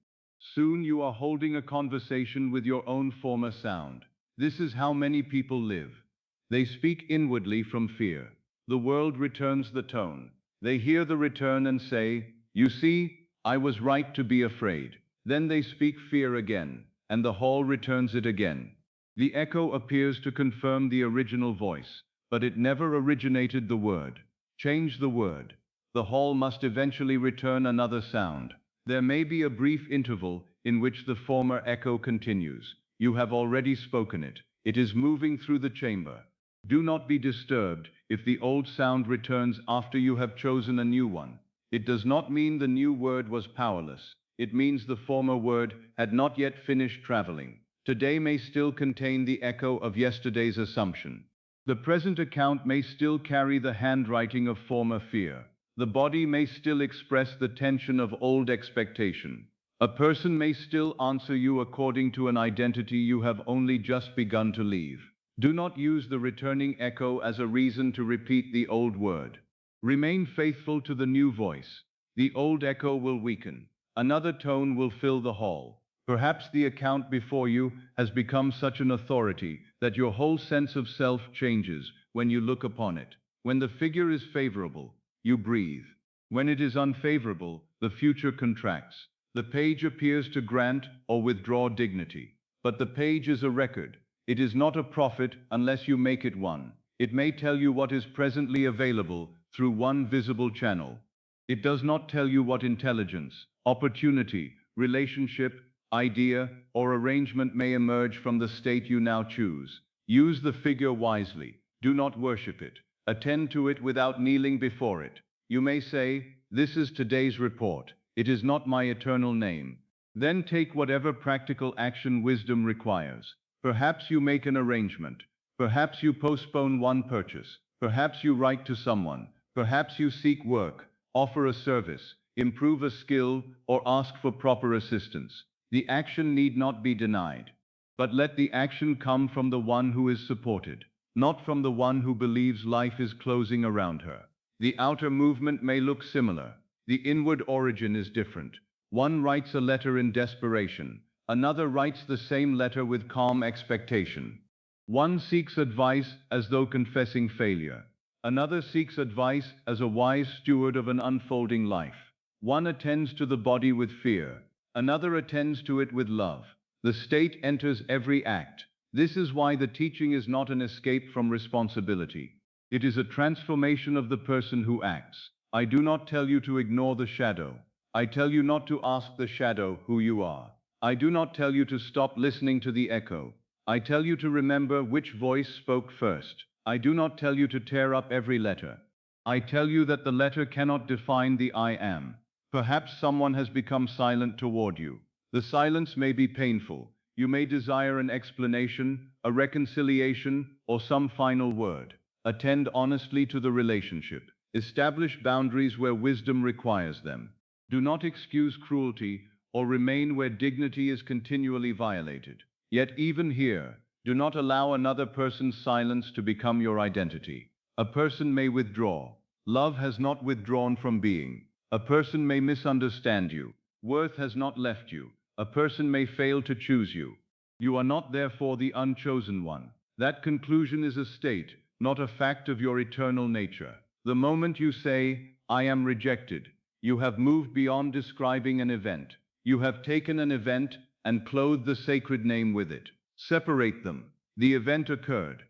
Soon you are holding a conversation with your own former sound. This is how many people live. They speak inwardly from fear. The world returns the tone. They hear the return and say, "You see, I was right to be afraid." Then they speak fear again, and the hall returns it again. The echo appears to confirm the original voice, but it never originated the word. Change the word. The hall must eventually return another sound. There may be a brief interval in which the former echo continues. You have already spoken it. It is moving through the chamber. Do not be disturbed if the old sound returns after you have chosen a new one. It does not mean the new word was powerless. It means the former word had not yet finished traveling. Today may still contain the echo of yesterday's assumption. The present account may still carry the handwriting of former fear. The body may still express the tension of old expectation. A person may still answer you according to an identity you have only just begun to leave. Do not use the returning echo as a reason to repeat the old word. Remain faithful to the new voice. The old echo will weaken. Another tone will fill the hall. Perhaps the account before you has become such an authority that your whole sense of self changes when you look upon it. When the figure is favorable, you breathe. When it is unfavorable, the future contracts. The page appears to grant or withdraw dignity. But the page is a record. It is not a prophet unless you make it one. It may tell you what is presently available through one visible channel. It does not tell you what intelligence, opportunity, relationship, idea, or arrangement may emerge from the state you now choose. Use the figure wisely. Do not worship it. Attend to it without kneeling before it. You may say, "This is today's report. It is not my eternal name." Then take whatever practical action wisdom requires. Perhaps you make an arrangement. Perhaps you postpone one purchase. Perhaps you write to someone. Perhaps you seek work, offer a service, improve a skill, or ask for proper assistance. The action need not be denied. But let the action come from the one who is supported, not from the one who believes life is closing around her. The outer movement may look similar. The inward origin is different. One writes a letter in desperation. Another writes the same letter with calm expectation. One seeks advice as though confessing failure. Another seeks advice as a wise steward of an unfolding life. One attends to the body with fear. Another attends to it with love. The state enters every act. This is why the teaching is not an escape from responsibility. It is a transformation of the person who acts. I do not tell you to ignore the shadow. I tell you not to ask the shadow who you are. I do not tell you to stop listening to the echo. I tell you to remember which voice spoke first. I do not tell you to tear up every letter. I tell you that the letter cannot define the I am. Perhaps someone has become silent toward you. The silence may be painful. You may desire an explanation, a reconciliation, or some final word. Attend honestly to the relationship. Establish boundaries where wisdom requires them. Do not excuse cruelty or remain where dignity is continually violated. Yet even here, do not allow another person's silence to become your identity. A person may withdraw. Love has not withdrawn from being. A person may misunderstand you. Worth has not left you. A person may fail to choose you. You are not therefore the unchosen one. That conclusion is a state, not a fact of your eternal nature. The moment you say, "I am rejected," you have moved beyond describing an event. You have taken an event and clothed the sacred name with it. Separate them. The event occurred.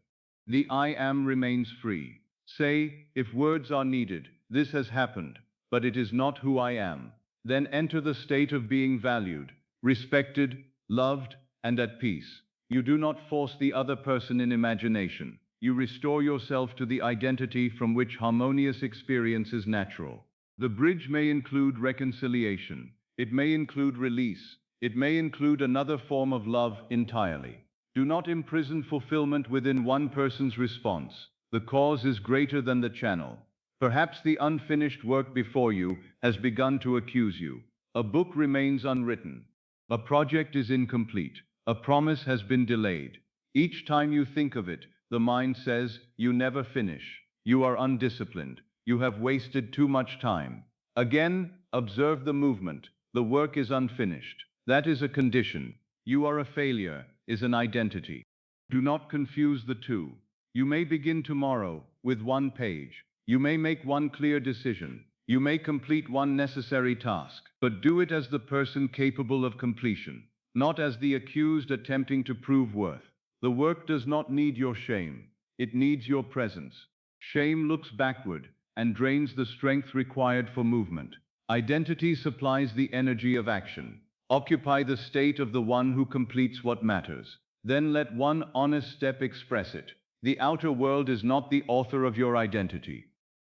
The I am remains free. Say, if words are needed, "This has happened, but it is not who I am." Then enter the state of being valued, respected, loved, and at peace. You do not force the other person in imagination. You restore yourself to the identity from which harmonious experience is natural. The bridge may include reconciliation. It may include release. It may include another form of love entirely. Do not imprison fulfillment within one person's response. The cause is greater than the channel. Perhaps the unfinished work before you has begun to accuse you. A book remains unwritten. A project is incomplete. A promise has been delayed. Each time you think of it, the mind says, "You never finish. You are undisciplined. You have wasted too much time." Again, observe the movement. The work is unfinished. That is a condition. You are a failure is an identity. Do not confuse the two. You may begin tomorrow with one page. You may make one clear decision. You may complete one necessary task, but do it as the person capable of completion, not as the accused attempting to prove worth. The work does not need your shame. It needs your presence. Shame looks backward and drains the strength required for movement. Identity supplies the energy of action. Occupy the state of the one who completes what matters. Then let one honest step express it. The outer world is not the author of your identity.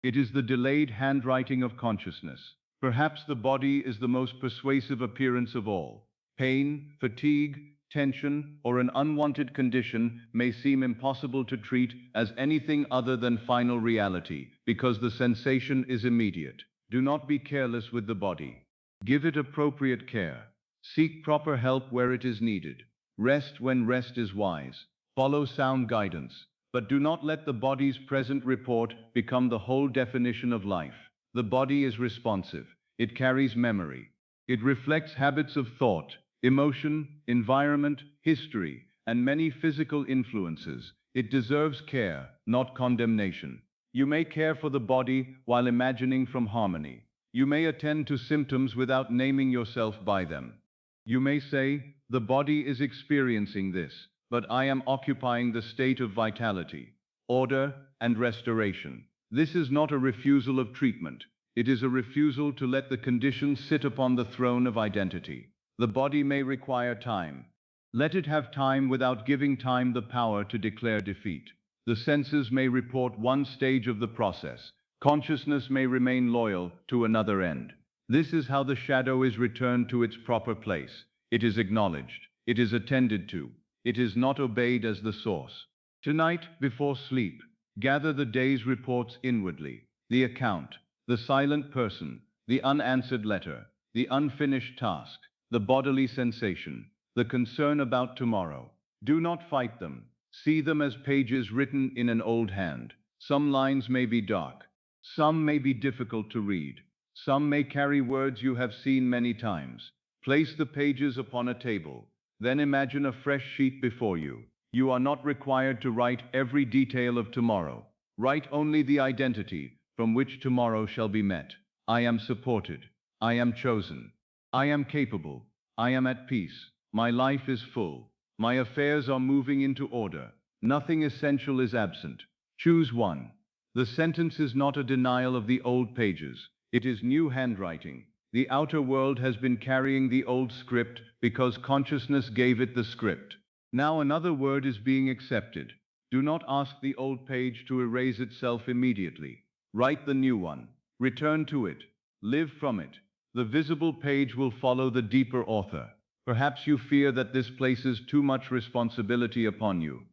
It is the delayed handwriting of consciousness. Perhaps the body is the most persuasive appearance of all. Pain, fatigue, tension, or an unwanted condition may seem impossible to treat as anything other than final reality, because the sensation is immediate. Do not be careless with the body. Give it appropriate care. Seek proper help where it is needed. Rest when rest is wise. Follow sound guidance. But do not let the body's present report become the whole definition of life. The body is responsive. It carries memory. It reflects habits of thought, emotion, environment, history, and many physical influences. It deserves care, not condemnation. You may care for the body while imagining from harmony. You may attend to symptoms without naming yourself by them. You may say, "The body is experiencing this, but I am occupying the state of vitality, order, and restoration." This is not a refusal of treatment. It is a refusal to let the conditions sit upon the throne of identity. The body may require time. Let it have time without giving time the power to declare defeat. The senses may report one stage of the process. Consciousness may remain loyal to another end. This is how the shadow is returned to its proper place. It is acknowledged. It is attended to. It is not obeyed as the source. Tonight, before sleep, gather the day's reports inwardly. The account, the silent person, the unanswered letter, the unfinished task, the bodily sensation, the concern about tomorrow. Do not fight them. See them as pages written in an old hand. Some lines may be dark. Some may be difficult to read. Some may carry words you have seen many times. Place the pages upon a table. Then imagine a fresh sheet before you. You are not required to write every detail of tomorrow. Write only the identity from which tomorrow shall be met. I am supported. I am chosen. I am capable. I am at peace. My life is full. My affairs are moving into order. Nothing essential is absent. Choose one. The sentence is not a denial of the old pages. It is new handwriting. The outer world has been carrying the old script because consciousness gave it the script. Now another word is being accepted. Do not ask the old page to erase itself immediately. Write the new one. Return to it. Live from it. The visible page will follow the deeper author. Perhaps you fear that this places too much responsibility upon you.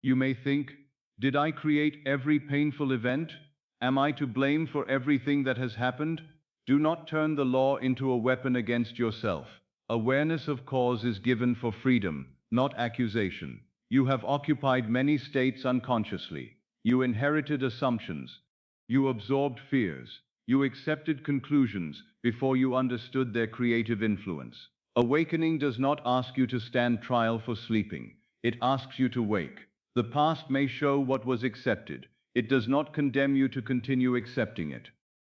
You may think, did I create every painful event? Am I to blame for everything that has happened? Do not turn the law into a weapon against yourself. Awareness of cause is given for freedom, not accusation. You have occupied many states unconsciously. You inherited assumptions. You absorbed fears. You accepted conclusions before you understood their creative influence. Awakening does not ask you to stand trial for sleeping. It asks you to wake. The past may show what was accepted. It does not condemn you to continue accepting it.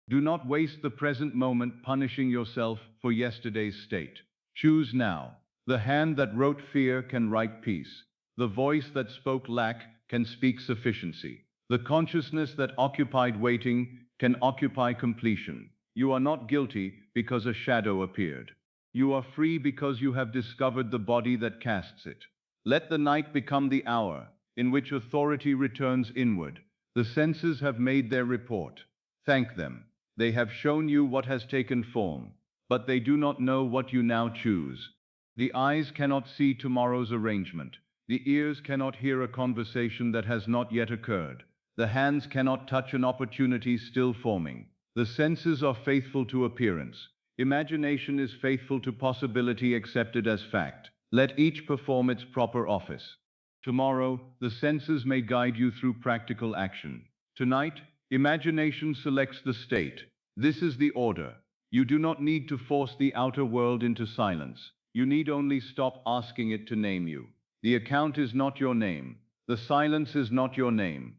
Do not waste the present moment punishing yourself for yesterday's state. Choose now. The hand that wrote fear can write peace. The voice that spoke lack can speak sufficiency. The consciousness that occupied waiting can occupy completion. You are not guilty because a shadow appeared. You are free because you have discovered the body that casts it. Let the night become the hour in which authority returns inward. The senses have made their report. Thank them. They have shown you what has taken form, but they do not know what you now choose. The eyes cannot see tomorrow's arrangement. The ears cannot hear a conversation that has not yet occurred. The hands cannot touch an opportunity still forming. The senses are faithful to appearance. Imagination is faithful to possibility accepted as fact. Let each perform its proper office. Tomorrow, the senses may guide you through practical action. Tonight, imagination selects the state. This is the order. You do not need to force the outer world into silence. You need only stop asking it to name you. The account is not your name. The silence is not your name.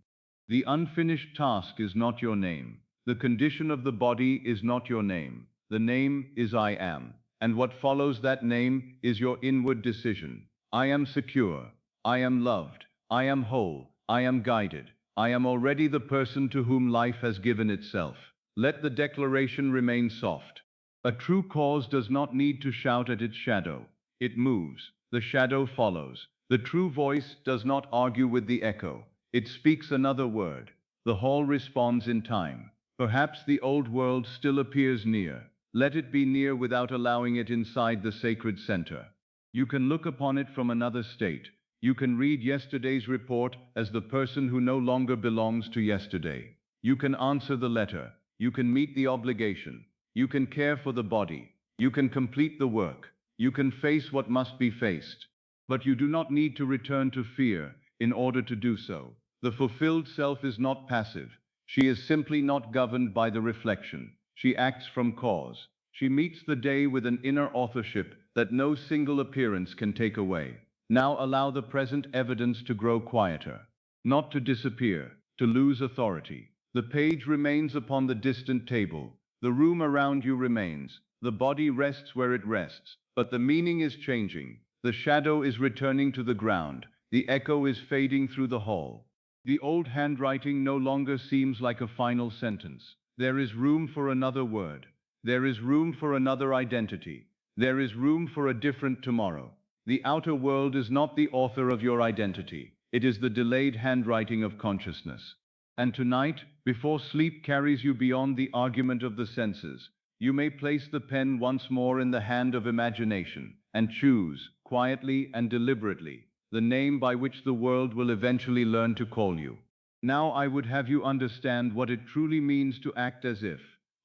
The unfinished task is not your name. The condition of the body is not your name. The name is I am. And what follows that name is your inward decision. I am secure. I am loved. I am whole. I am guided. I am already the person to whom life has given itself. Let the declaration remain soft. A true cause does not need to shout at its shadow. It moves. The shadow follows. The true voice does not argue with the echo. It speaks another word. The hall responds in time. Perhaps the old world still appears near. Let it be near without allowing it inside the sacred center. You can look upon it from another state. You can read yesterday's report as the person who no longer belongs to yesterday. You can answer the letter. You can meet the obligation. You can care for the body. You can complete the work. You can face what must be faced. But you do not need to return to fear in order to do so. The fulfilled self is not passive. She is simply not governed by the reflection. She acts from cause. She meets the day with an inner authorship that no single appearance can take away. Now allow the present evidence to grow quieter, not to disappear, to lose authority. The page remains upon the distant table. The room around you remains. The body rests where it rests. But the meaning is changing. The shadow is returning to the ground. The echo is fading through the hall. The old handwriting no longer seems like a final sentence. There is room for another word. There is room for another identity. There is room for a different tomorrow. The outer world is not the author of your identity. It is the delayed handwriting of consciousness. And tonight, before sleep carries you beyond the argument of the senses, you may place the pen once more in the hand of imagination and choose, quietly and deliberately, the name by which the world will eventually learn to call you. Now I would have you understand what it truly means to act as if,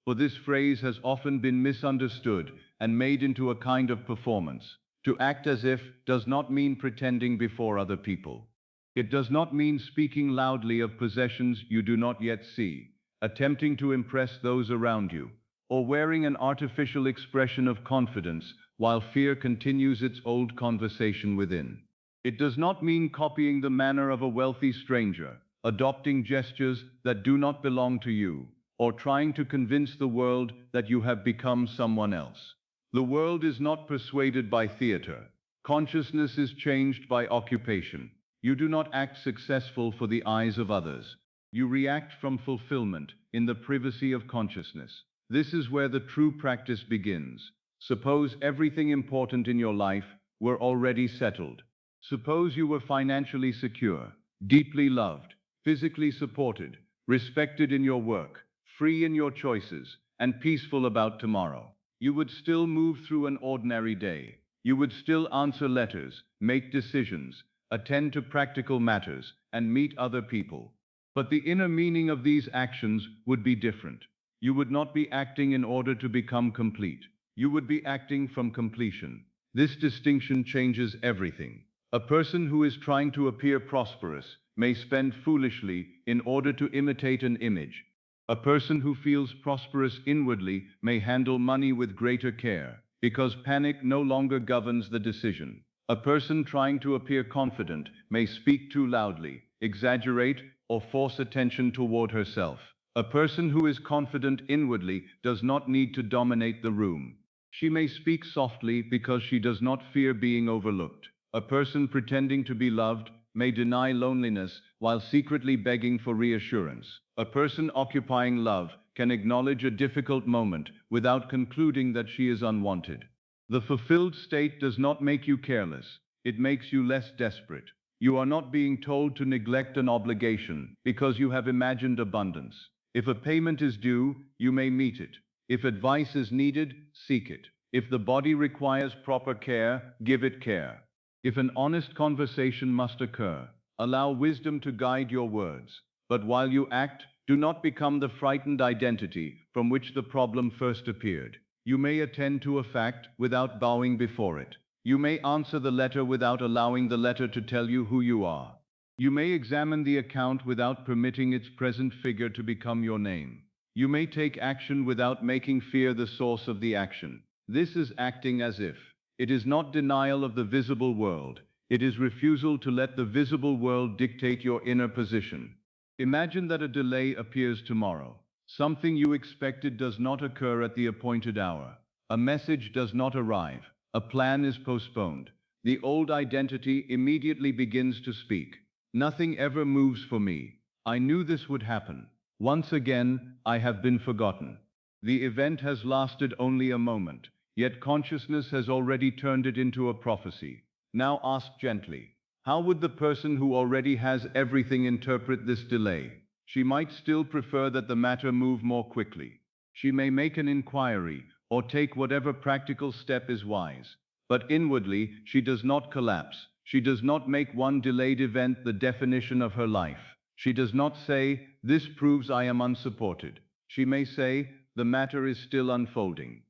for this phrase has often been misunderstood and made into a kind of performance. To act as if does not mean pretending before other people. It does not mean speaking loudly of possessions you do not yet see, attempting to impress those around you, or wearing an artificial expression of confidence while fear continues its old conversation within. It does not mean copying the manner of a wealthy stranger, adopting gestures that do not belong to you, or trying to convince the world that you have become someone else. The world is not persuaded by theater. Consciousness is changed by occupation. You do not act successful for the eyes of others. You react from fulfillment in the privacy of consciousness. This is where the true practice begins. Suppose everything important in your life were already settled. Suppose you were financially secure, deeply loved, physically supported, respected in your work, free in your choices, and peaceful about tomorrow. You would still move through an ordinary day. You would still answer letters, make decisions, attend to practical matters, and meet other people. But the inner meaning of these actions would be different. You would not be acting in order to become complete. You would be acting from completion. This distinction changes everything. A person who is trying to appear prosperous may spend foolishly in order to imitate an image. A person who feels prosperous inwardly may handle money with greater care, because panic no longer governs the decision. A person trying to appear confident may speak too loudly, exaggerate, or force attention toward herself. A person who is confident inwardly does not need to dominate the room. She may speak softly because she does not fear being overlooked. A person pretending to be loved may deny loneliness while secretly begging for reassurance. A person occupying love can acknowledge a difficult moment without concluding that she is unwanted. The fulfilled state does not make you careless, it makes you less desperate. You are not being told to neglect an obligation because you have imagined abundance. If a payment is due, you may meet it. If advice is needed, seek it. If the body requires proper care, give it care. If an honest conversation must occur, allow wisdom to guide your words. But while you act, do not become the frightened identity from which the problem first appeared. You may attend to a fact without bowing before it. You may answer the letter without allowing the letter to tell you who you are. You may examine the account without permitting its present figure to become your name. You may take action without making fear the source of the action. This is acting as if. It is not denial of the visible world. It is refusal to let the visible world dictate your inner position. Imagine that a delay appears tomorrow. Something you expected does not occur at the appointed hour. A message does not arrive. A plan is postponed. The old identity immediately begins to speak. Nothing ever moves for me. I knew this would happen. Once again, I have been forgotten. The event has lasted only a moment, yet consciousness has already turned it into a prophecy. Now ask gently, how would the person who already has everything interpret this delay? She might still prefer that the matter move more quickly. She may make an inquiry or take whatever practical step is wise. But inwardly, she does not collapse. She does not make one delayed event the definition of her life. She does not say, "This proves I am unsupported." She may say, "The matter is still unfolding."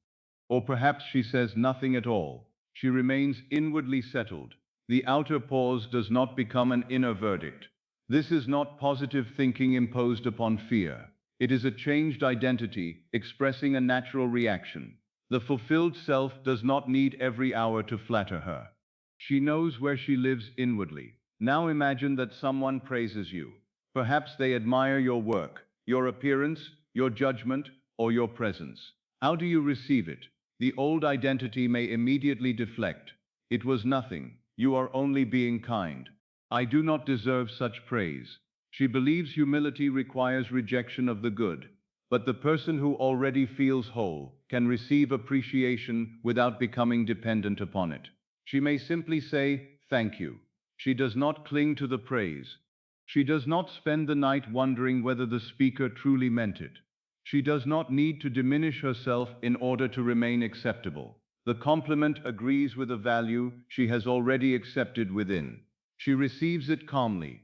Or perhaps she says nothing at all. She remains inwardly settled. The outer pause does not become an inner verdict. This is not positive thinking imposed upon fear. It is a changed identity expressing a natural reaction. The fulfilled self does not need every hour to flatter her. She knows where she lives inwardly. Now imagine that someone praises you. Perhaps they admire your work, your appearance, your judgment, or your presence. How do you receive it? The old identity may immediately deflect. It was nothing. You are only being kind. I do not deserve such praise. She believes humility requires rejection of the good. But the person who already feels whole can receive appreciation without becoming dependent upon it. She may simply say, "Thank you." She does not cling to the praise. She does not spend the night wondering whether the speaker truly meant it. She does not need to diminish herself in order to remain acceptable. The compliment agrees with a value she has already accepted within. She receives it calmly,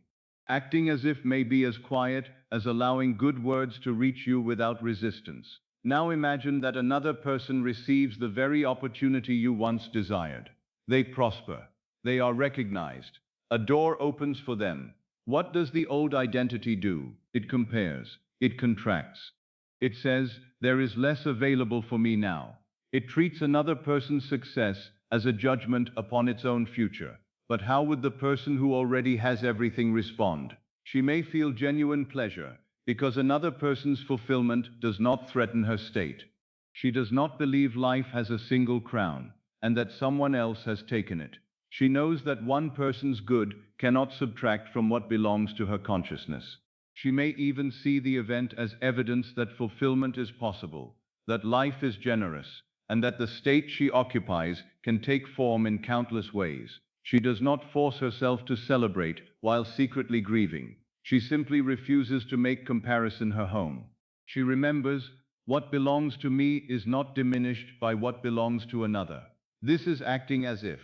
acting as if may be as quiet as allowing good words to reach you without resistance. Now imagine that another person receives the very opportunity you once desired. They prosper. They are recognized. A door opens for them. What does the old identity do? It compares. It contracts. It says, there is less available for me now. It treats another person's success as a judgment upon its own future. But how would the person who already has everything respond? She may feel genuine pleasure, because another person's fulfillment does not threaten her state. She does not believe life has a single crown, and that someone else has taken it. She knows that one person's good cannot subtract from what belongs to her consciousness. She may even see the event as evidence that fulfillment is possible, that life is generous, and that the state she occupies can take form in countless ways. She does not force herself to celebrate while secretly grieving. She simply refuses to make comparison her home. She remembers, what belongs to me is not diminished by what belongs to another. This is acting as if,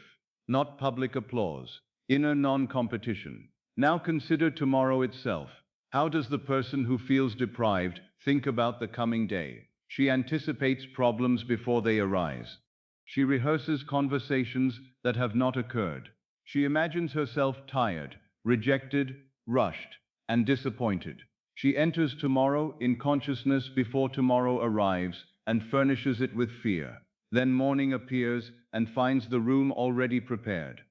not public applause, inner non-competition. Now consider tomorrow itself. How does the person who feels deprived think about the coming day? She anticipates problems before they arise. She rehearses conversations that have not occurred. She imagines herself tired, rejected, rushed, and disappointed. She enters tomorrow in consciousness before tomorrow arrives and furnishes it with fear. Then morning appears and finds the room already prepared.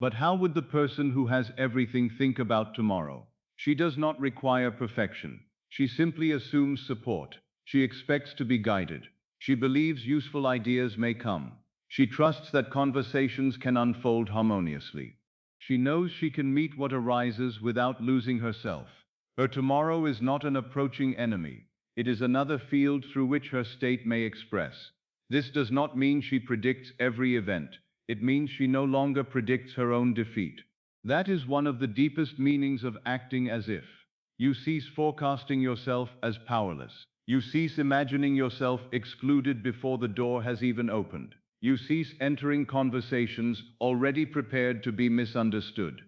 But how would the person who has everything think about tomorrow? She does not require perfection. She simply assumes support. She expects to be guided. She believes useful ideas may come. She trusts that conversations can unfold harmoniously. She knows she can meet what arises without losing herself. Her tomorrow is not an approaching enemy. It is another field through which her state may express. This does not mean she predicts every event. It means she no longer predicts her own defeat. That is one of the deepest meanings of acting as if. You cease forecasting yourself as powerless. You cease imagining yourself excluded before the door has even opened. You cease entering conversations already prepared to be misunderstood.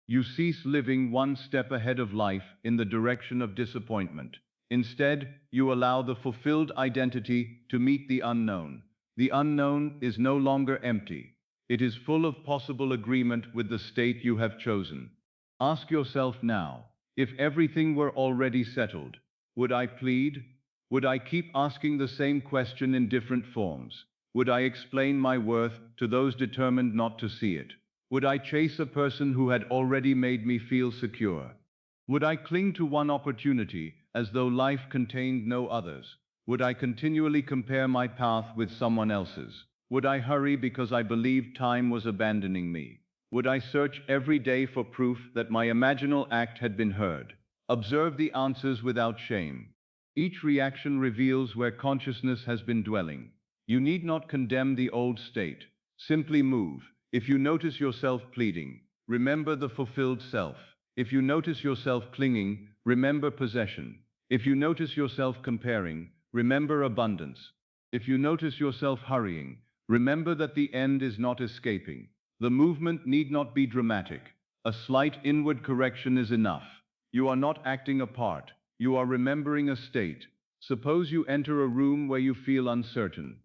You cease living one step ahead of life in the direction of disappointment. Instead, you allow the fulfilled identity to meet the unknown. The unknown is no longer empty. It is full of possible agreement with the state you have chosen. Ask yourself now, if everything were already settled, would I plead? Would I keep asking the same question in different forms? Would I explain my worth to those determined not to see it? Would I chase a person who had already made me feel secure? Would I cling to one opportunity as though life contained no others? Would I continually compare my path with someone else's? Would I hurry because I believed time was abandoning me? Would I search every day for proof that my imaginal act had been heard? Observe the answers without shame. Each reaction reveals where consciousness has been dwelling. You need not condemn the old state. Simply move. If you notice yourself pleading, remember the fulfilled self. If you notice yourself clinging, remember possession. If you notice yourself comparing, remember abundance. If you notice yourself hurrying, remember that the end is not escaping. The movement need not be dramatic. A slight inward correction is enough. You are not acting a part. You are remembering a state. Suppose you enter a room where you feel uncertain.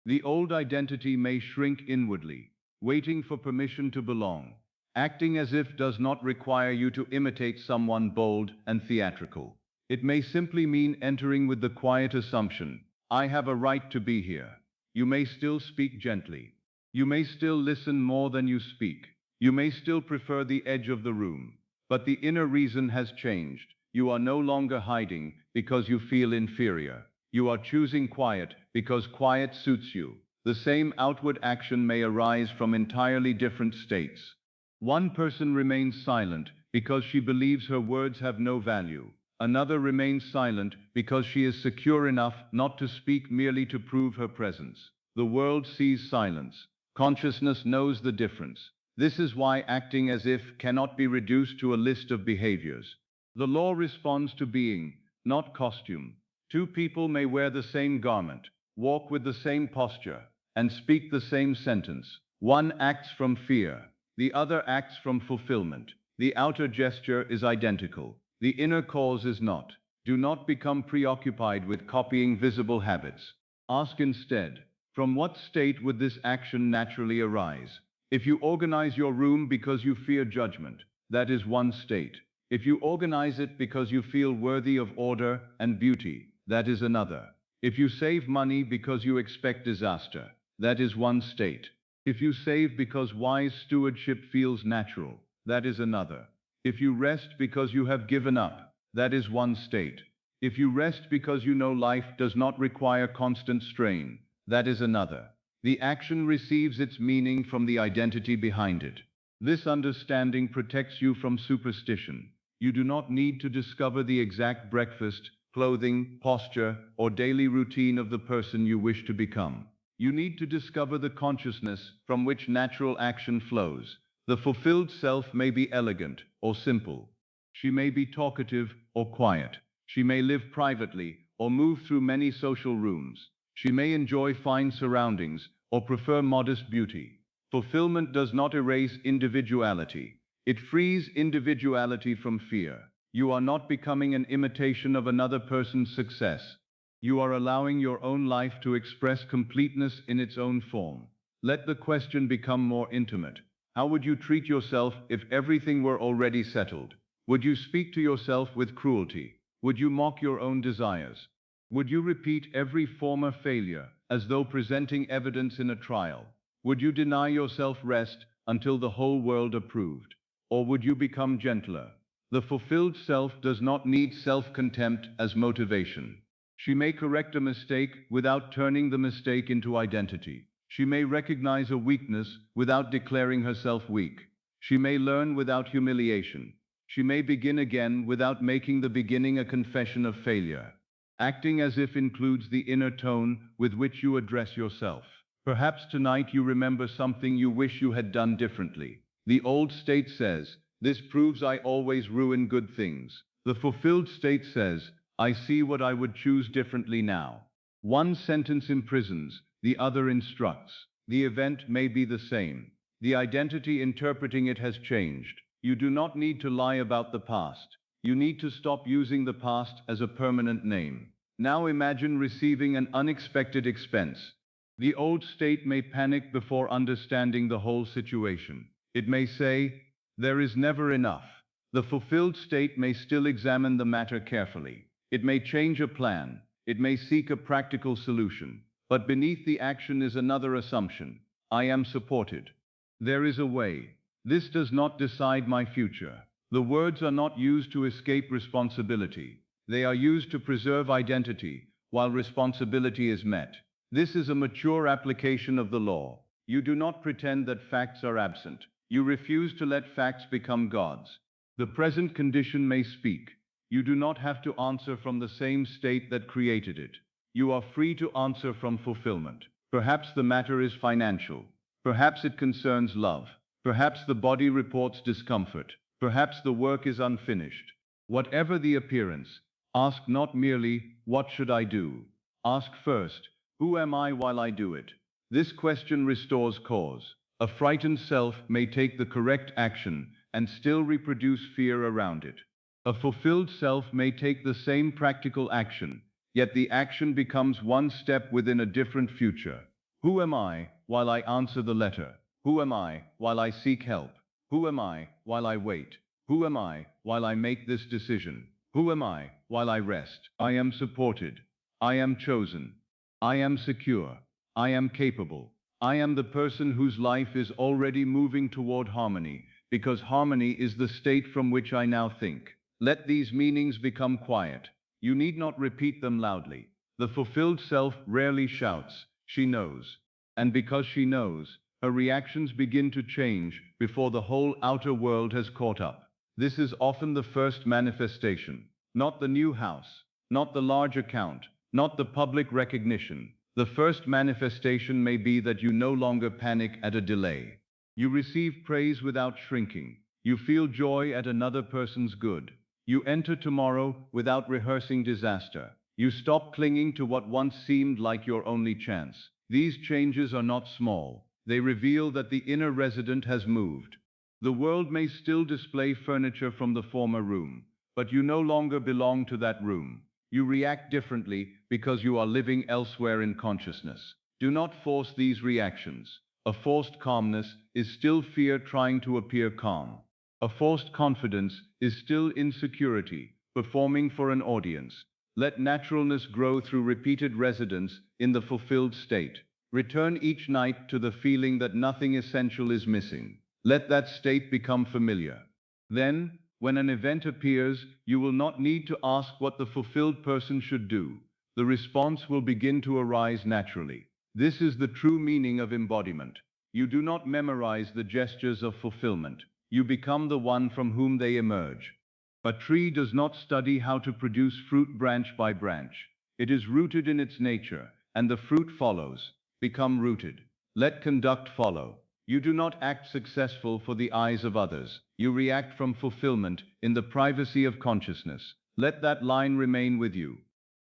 The old identity may shrink inwardly, waiting for permission to belong. Acting as if does not require you to imitate someone bold and theatrical. It may simply mean entering with the quiet assumption, I have a right to be here. You may still speak gently. You may still listen more than you speak. You may still prefer the edge of the room. But the inner reason has changed. You are no longer hiding because you feel inferior. You are choosing quiet because quiet suits you. The same outward action may arise from entirely different states. One person remains silent because she believes her words have no value. Another remains silent because she is secure enough not to speak merely to prove her presence. The world sees silence. Consciousness knows the difference. This is why acting as if cannot be reduced to a list of behaviors. The law responds to being, not costume. Two people may wear the same garment, walk with the same posture, and speak the same sentence. One acts from fear, the other acts from fulfillment. The outer gesture is identical, the inner cause is not. Do not become preoccupied with copying visible habits. Ask instead, from what state would this action naturally arise? If you organize your room because you fear judgment, that is one state. If you organize it because you feel worthy of order and beauty, that is another. If you save money because you expect disaster, that is one state. If you save because wise stewardship feels natural, that is another. If you rest because you have given up, that is one state. If you rest because you know life does not require constant strain, that is another. The action receives its meaning from the identity behind it. This understanding protects you from superstition. You do not need to discover the exact breakfast, clothing, posture, or daily routine of the person you wish to become. You need to discover the consciousness from which natural action flows. The fulfilled self may be elegant or simple. She may be talkative or quiet. She may live privately or move through many social rooms. She may enjoy fine surroundings or prefer modest beauty. Fulfillment does not erase individuality. It frees individuality from fear. You are not becoming an imitation of another person's success. You are allowing your own life to express completeness in its own form. Let the question become more intimate. How would you treat yourself if everything were already settled? Would you speak to yourself with cruelty? Would you mock your own desires? Would you repeat every former failure as though presenting evidence in a trial? Would you deny yourself rest until the whole world approved? Or would you become gentler? The fulfilled self does not need self-contempt as motivation. She may correct a mistake without turning the mistake into identity. She may recognize a weakness without declaring herself weak. She may learn without humiliation. She may begin again without making the beginning a confession of failure. Acting as if includes the inner tone with which you address yourself. Perhaps tonight you remember something you wish you had done differently. The old state says, "This proves I always ruin good things." The fulfilled state says, "I see what I would choose differently now." One sentence imprisons, the other instructs. The event may be the same. The identity interpreting it has changed. You do not need to lie about the past. You need to stop using the past as a permanent name. Now imagine receiving an unexpected expense. The old state may panic before understanding the whole situation. It may say, "There is never enough." The fulfilled state may still examine the matter carefully. It may change a plan. It may seek a practical solution. But beneath the action is another assumption. I am supported. There is a way. This does not decide my future. The words are not used to escape responsibility. They are used to preserve identity while responsibility is met. This is a mature application of the law. You do not pretend that facts are absent. You refuse to let facts become gods. The present condition may speak. You do not have to answer from the same state that created it. You are free to answer from fulfillment. Perhaps the matter is financial. Perhaps it concerns love. Perhaps the body reports discomfort. Perhaps the work is unfinished. Whatever the appearance, ask not merely, "What should I do?" Ask first, "Who am I while I do it?" This question restores cause. A frightened self may take the correct action and still reproduce fear around it. A fulfilled self may take the same practical action, yet the action becomes one step within a different future. Who am I while I answer the letter? Who am I while I seek help? Who am I while I wait? Who am I while I make this decision? Who am I while I rest? I am supported. I am chosen. I am secure. I am capable. I am the person whose life is already moving toward harmony, because harmony is the state from which I now think. Let these meanings become quiet. You need not repeat them loudly. The fulfilled self rarely shouts. She knows. And because she knows, her reactions begin to change before the whole outer world has caught up. This is often the first manifestation. Not the new house, not the large account, not the public recognition. The first manifestation may be that you no longer panic at a delay. You receive praise without shrinking. You feel joy at another person's good. You enter tomorrow without rehearsing disaster. You stop clinging to what once seemed like your only chance. These changes are not small. They reveal that the inner resident has moved. The world may still display furniture from the former room, but you no longer belong to that room. You react differently because you are living elsewhere in consciousness. Do not force these reactions. A forced calmness is still fear trying to appear calm. A forced confidence is still insecurity, performing for an audience. Let naturalness grow through repeated residence in the fulfilled state. Return each night to the feeling that nothing essential is missing. Let that state become familiar. Then, when an event appears, you will not need to ask what the fulfilled person should do. The response will begin to arise naturally. This is the true meaning of embodiment. You do not memorize the gestures of fulfillment. You become the one from whom they emerge. A tree does not study how to produce fruit branch by branch. It is rooted in its nature, and the fruit follows. Become rooted. Let conduct follow. You do not act successful for the eyes of others. You react from fulfillment in the privacy of consciousness. Let that line remain with you.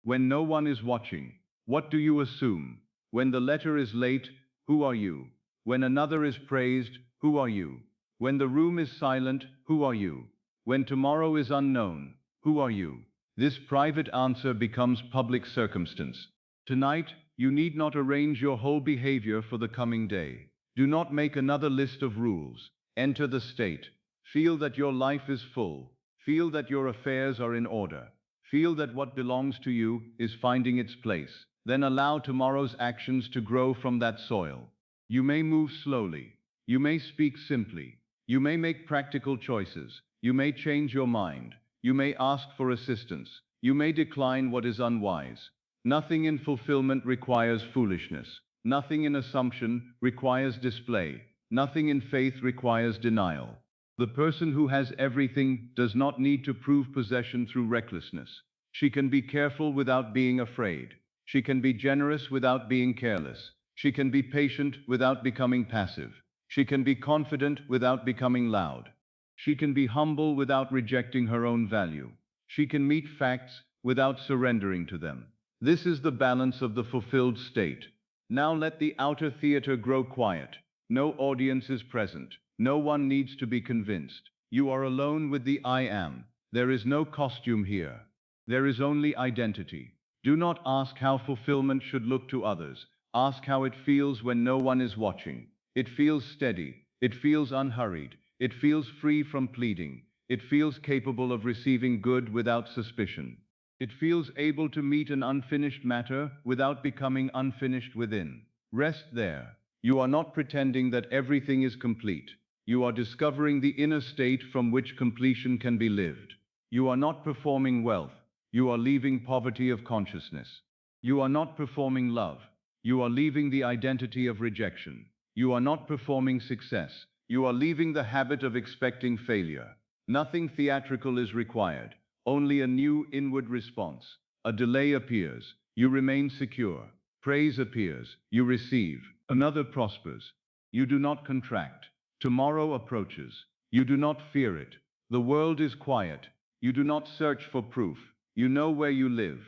When no one is watching, what do you assume? When the letter is late, who are you? When another is praised, who are you? When the room is silent, who are you? When tomorrow is unknown, who are you? This private answer becomes public circumstance. Tonight, you need not arrange your whole behavior for the coming day. Do not make another list of rules. Enter the state. Feel that your life is full. Feel that your affairs are in order. Feel that what belongs to you is finding its place. Then allow tomorrow's actions to grow from that soil. You may move slowly. You may speak simply. You may make practical choices. You may change your mind. You may ask for assistance. You may decline what is unwise. Nothing in fulfillment requires foolishness. Nothing in assumption requires display. Nothing in faith requires denial. The person who has everything does not need to prove possession through recklessness. She can be careful without being afraid. She can be generous without being careless. She can be patient without becoming passive. She can be confident without becoming loud. She can be humble without rejecting her own value. She can meet facts without surrendering to them. This is the balance of the fulfilled state. Now let the outer theater grow quiet. No audience is present. No one needs to be convinced. You are alone with the I am. There is no costume here. There is only identity. Do not ask how fulfillment should look to others. Ask how it feels when no one is watching. It feels steady. It feels unhurried. It feels free from pleading. It feels capable of receiving good without suspicion. It feels able to meet an unfinished matter without becoming unfinished within. Rest there. You are not pretending that everything is complete. You are discovering the inner state from which completion can be lived. You are not performing wealth. You are leaving poverty of consciousness. You are not performing love. You are leaving the identity of rejection. You are not performing success. You are leaving the habit of expecting failure. Nothing theatrical is required. Only a new inward response. A delay appears. You remain secure. Praise appears. You receive. Another prospers. You do not contract. Tomorrow approaches. You do not fear it. The world is quiet. You do not search for proof. You know where you live.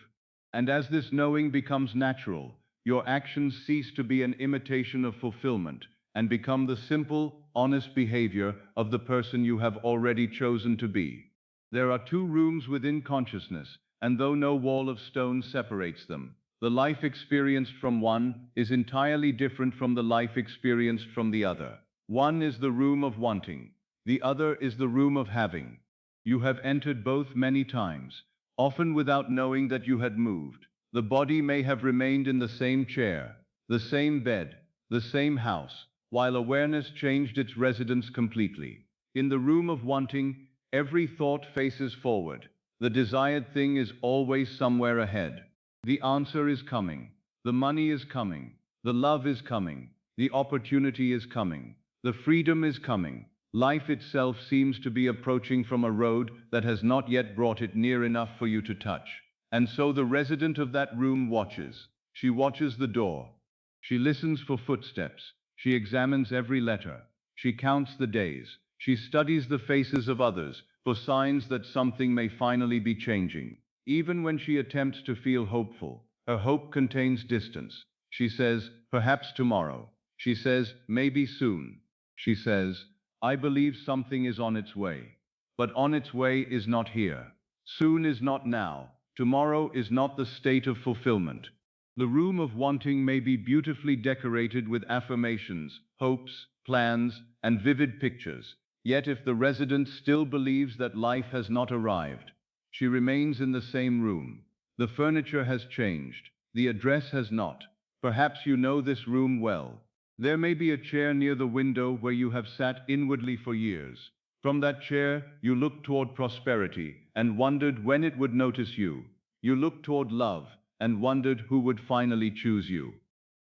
And as this knowing becomes natural, your actions cease to be an imitation of fulfillment and become the simple, honest behavior of the person you have already chosen to be. There are two rooms within consciousness, and though no wall of stone separates them, the life experienced from one is entirely different from the life experienced from the other. One is the room of wanting. The other is the room of having. You have entered both many times, often without knowing that you had moved. The body may have remained in the same chair, the same bed, the same house, while awareness changed its residence completely. In the room of wanting, every thought faces forward. The desired thing is always somewhere ahead. The answer is coming. The money is coming. The love is coming. The opportunity is coming. The freedom is coming. Life itself seems to be approaching from a road that has not yet brought it near enough for you to touch. And so the resident of that room watches. She watches the door. She listens for footsteps. She examines every letter. She counts the days. She studies the faces of others for signs that something may finally be changing. Even when she attempts to feel hopeful, her hope contains distance. She says, perhaps tomorrow. She says, maybe soon. She says, I believe something is on its way. But on its way is not here. Soon is not now. Tomorrow is not the state of fulfillment. The room of wanting may be beautifully decorated with affirmations, hopes, plans, and vivid pictures. Yet if the resident still believes that life has not arrived, she remains in the same room. The furniture has changed. The address has not. Perhaps you know this room well. There may be a chair near the window where you have sat inwardly for years. From that chair, you looked toward prosperity and wondered when it would notice you. You looked toward love and wondered who would finally choose you.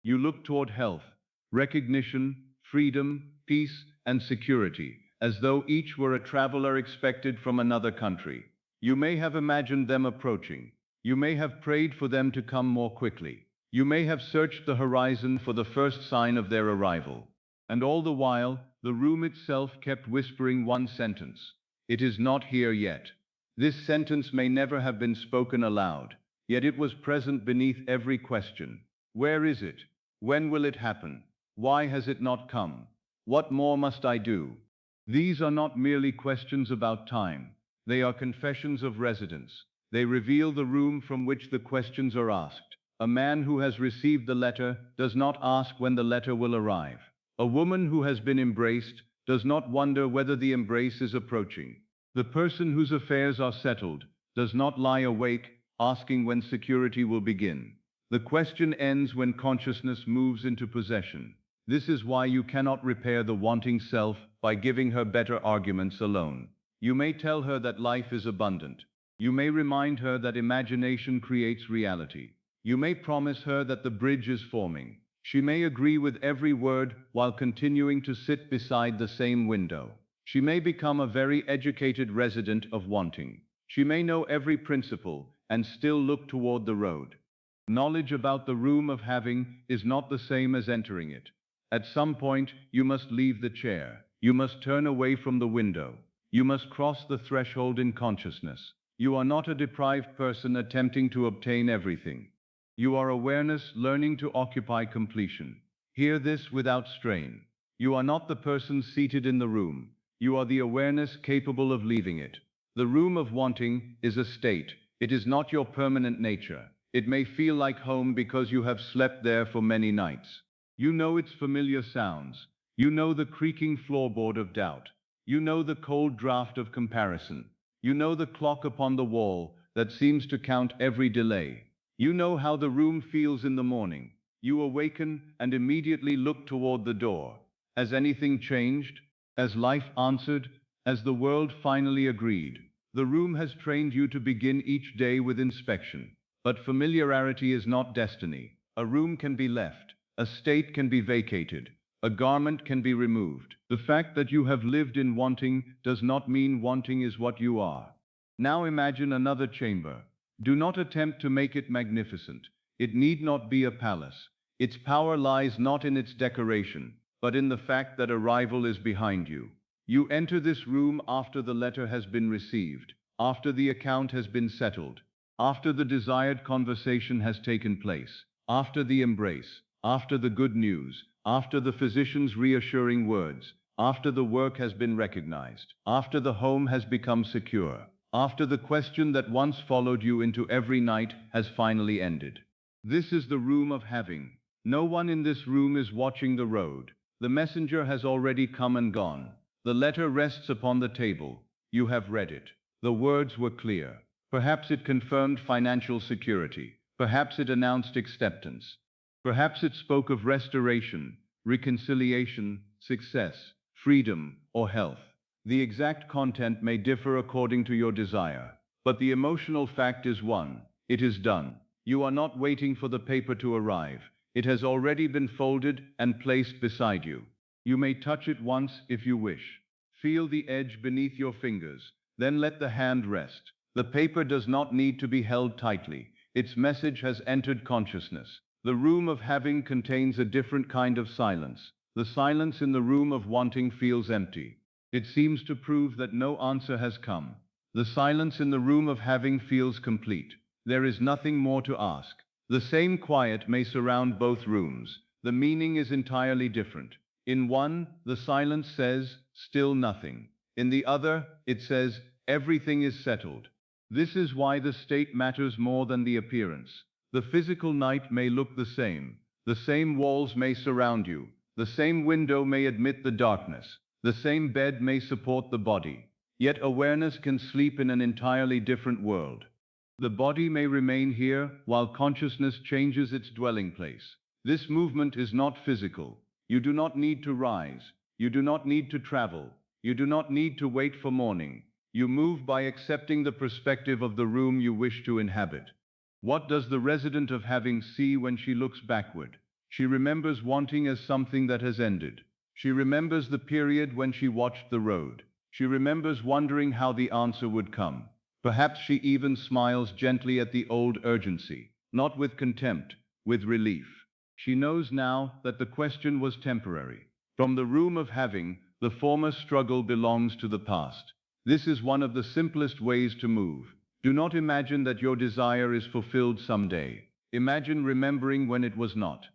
You looked toward health, recognition, freedom, peace, and security, as though each were a traveler expected from another country. You may have imagined them approaching. You may have prayed for them to come more quickly. You may have searched the horizon for the first sign of their arrival. And all the while, the room itself kept whispering one sentence. It is not here yet. This sentence may never have been spoken aloud, yet it was present beneath every question. Where is it? When will it happen? Why has it not come? What more must I do? These are not merely questions about time. They are confessions of residence. They reveal the room from which the questions are asked. A man who has received the letter does not ask when the letter will arrive. A woman who has been embraced does not wonder whether the embrace is approaching. The person whose affairs are settled does not lie awake asking when security will begin. The question ends when consciousness moves into possession. This is why you cannot repair the wanting self by giving her better arguments alone. You may tell her that life is abundant. You may remind her that imagination creates reality. You may promise her that the bridge is forming. She may agree with every word while continuing to sit beside the same window. She may become a very educated resident of wanting. She may know every principle and still look toward the road. Knowledge about the room of having is not the same as entering it. At some point, you must leave the chair. You must turn away from the window. You must cross the threshold in consciousness. You are not a deprived person attempting to obtain everything. You are awareness learning to occupy completion. Hear this without strain. You are not the person seated in the room. You are the awareness capable of leaving it. The room of wanting is a state. It is not your permanent nature. It may feel like home because you have slept there for many nights. You know its familiar sounds. You know the creaking floorboard of doubt. You know the cold draft of comparison. You know the clock upon the wall that seems to count every delay. You know how the room feels in the morning. You awaken and immediately look toward the door. Has anything changed? Has life answered? Has the world finally agreed? The room has trained you to begin each day with inspection. But familiarity is not destiny. A room can be left. A state can be vacated. A garment can be removed. The fact that you have lived in wanting does not mean wanting is what you are. Now imagine another chamber. Do not attempt to make it magnificent. It need not be a palace. Its power lies not in its decoration, but in the fact that arrival is behind you. You enter this room after the letter has been received, after the account has been settled, after the desired conversation has taken place, after the embrace, after the good news, after the physician's reassuring words, after the work has been recognized, after the home has become secure, after the question that once followed you into every night has finally ended. This is the room of having. No one in this room is watching the road. The messenger has already come and gone. The letter rests upon the table. You have read it. The words were clear. Perhaps it confirmed financial security. Perhaps it announced acceptance. Perhaps it spoke of restoration, reconciliation, success, freedom, or health. The exact content may differ according to your desire, but the emotional fact is one. It is done. You are not waiting for the paper to arrive. It has already been folded and placed beside you. You may touch it once if you wish. Feel the edge beneath your fingers, then let the hand rest. The paper does not need to be held tightly. Its message has entered consciousness. The room of having contains a different kind of silence. The silence in the room of wanting feels empty. It seems to prove that no answer has come. The silence in the room of having feels complete. There is nothing more to ask. The same quiet may surround both rooms. The meaning is entirely different. In one, the silence says, still nothing. In the other, it says, everything is settled. This is why the state matters more than the appearance. The physical night may look the same walls may surround you, the same window may admit the darkness, the same bed may support the body. Yet awareness can sleep in an entirely different world. The body may remain here while consciousness changes its dwelling place. This movement is not physical. You do not need to rise. You do not need to travel. You do not need to wait for morning. You move by accepting the perspective of the room you wish to inhabit. What does the resident of having see when she looks backward? She remembers wanting as something that has ended. She remembers the period when she watched the road. She remembers wondering how the answer would come. Perhaps she even smiles gently at the old urgency, not with contempt, with relief. She knows now that the question was temporary. From the room of having, the former struggle belongs to the past. This is one of the simplest ways to move. Do not imagine that your desire is fulfilled someday. Imagine remembering when it was not.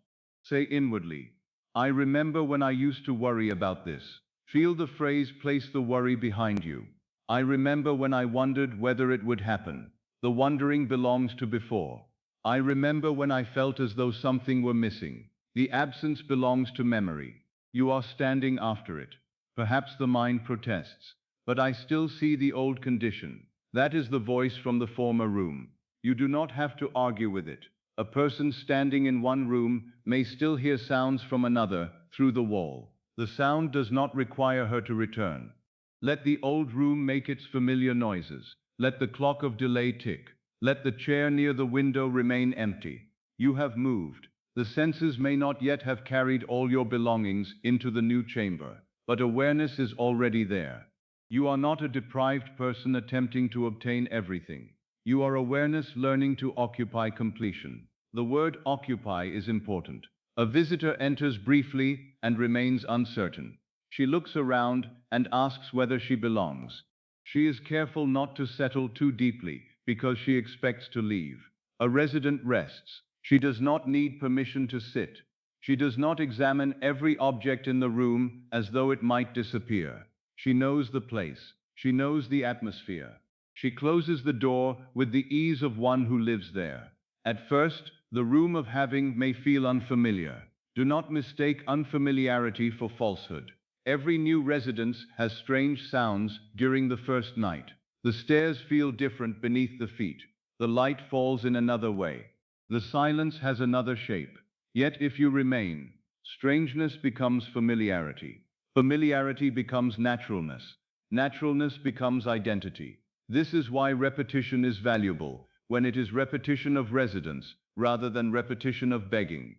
Say inwardly, I remember when I used to worry about this. Feel the phrase, place the worry behind you. I remember when I wondered whether it would happen. The wondering belongs to before. I remember when I felt as though something were missing. The absence belongs to memory. You are standing after it. Perhaps the mind protests. But I still see the old condition. That is the voice from the former room. You do not have to argue with it. A person standing in one room may still hear sounds from another through the wall. The sound does not require her to return. Let the old room make its familiar noises. Let the clock of delay tick. Let the chair near the window remain empty. You have moved. The senses may not yet have carried all your belongings into the new chamber, but awareness is already there. You are not a deprived person attempting to obtain everything. You are awareness learning to occupy completion. The word occupy is important. A visitor enters briefly and remains uncertain. She looks around and asks whether she belongs. She is careful not to settle too deeply because she expects to leave. A resident rests. She does not need permission to sit. She does not examine every object in the room as though it might disappear. She knows the place. She knows the atmosphere. She closes the door with the ease of one who lives there. At first, the room of having may feel unfamiliar. Do not mistake unfamiliarity for falsehood. Every new residence has strange sounds during the first night. The stairs feel different beneath the feet. The light falls in another way. The silence has another shape. Yet if you remain, strangeness becomes familiarity. Familiarity becomes naturalness. Naturalness becomes identity. This is why repetition is valuable, when it is repetition of residence, rather than repetition of begging.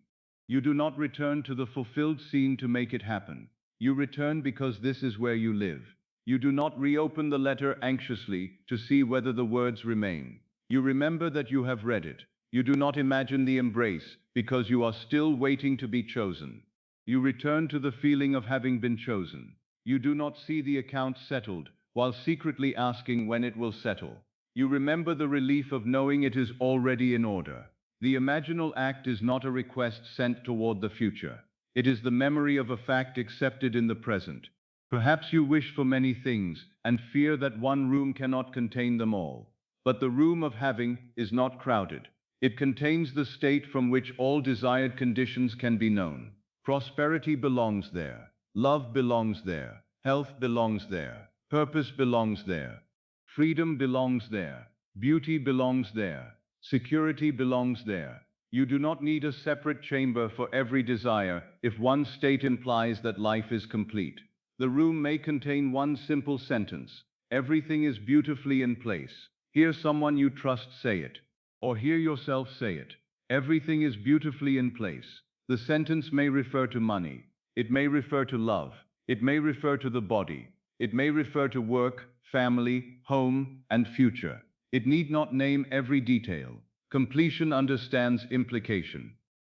You do not return to the fulfilled scene to make it happen. You return because this is where you live. You do not reopen the letter anxiously to see whether the words remain. You remember that you have read it. You do not imagine the embrace because you are still waiting to be chosen. You return to the feeling of having been chosen. You do not see the account settled while secretly asking when it will settle. You remember the relief of knowing it is already in order. The imaginal act is not a request sent toward the future. It is the memory of a fact accepted in the present. Perhaps you wish for many things and fear that one room cannot contain them all. But the room of having is not crowded. It contains the state from which all desired conditions can be known. Prosperity belongs there. Love belongs there. Health belongs there. Purpose belongs there. Freedom belongs there. Beauty belongs there. Security belongs there. You do not need a separate chamber for every desire if one state implies that life is complete. The room may contain one simple sentence. Everything is beautifully in place. Hear someone you trust say it. Or hear yourself say it. Everything is beautifully in place. The sentence may refer to money. It may refer to love. It may refer to the body. It may refer to work, family, home, and future. It need not name every detail. Completion understands implication.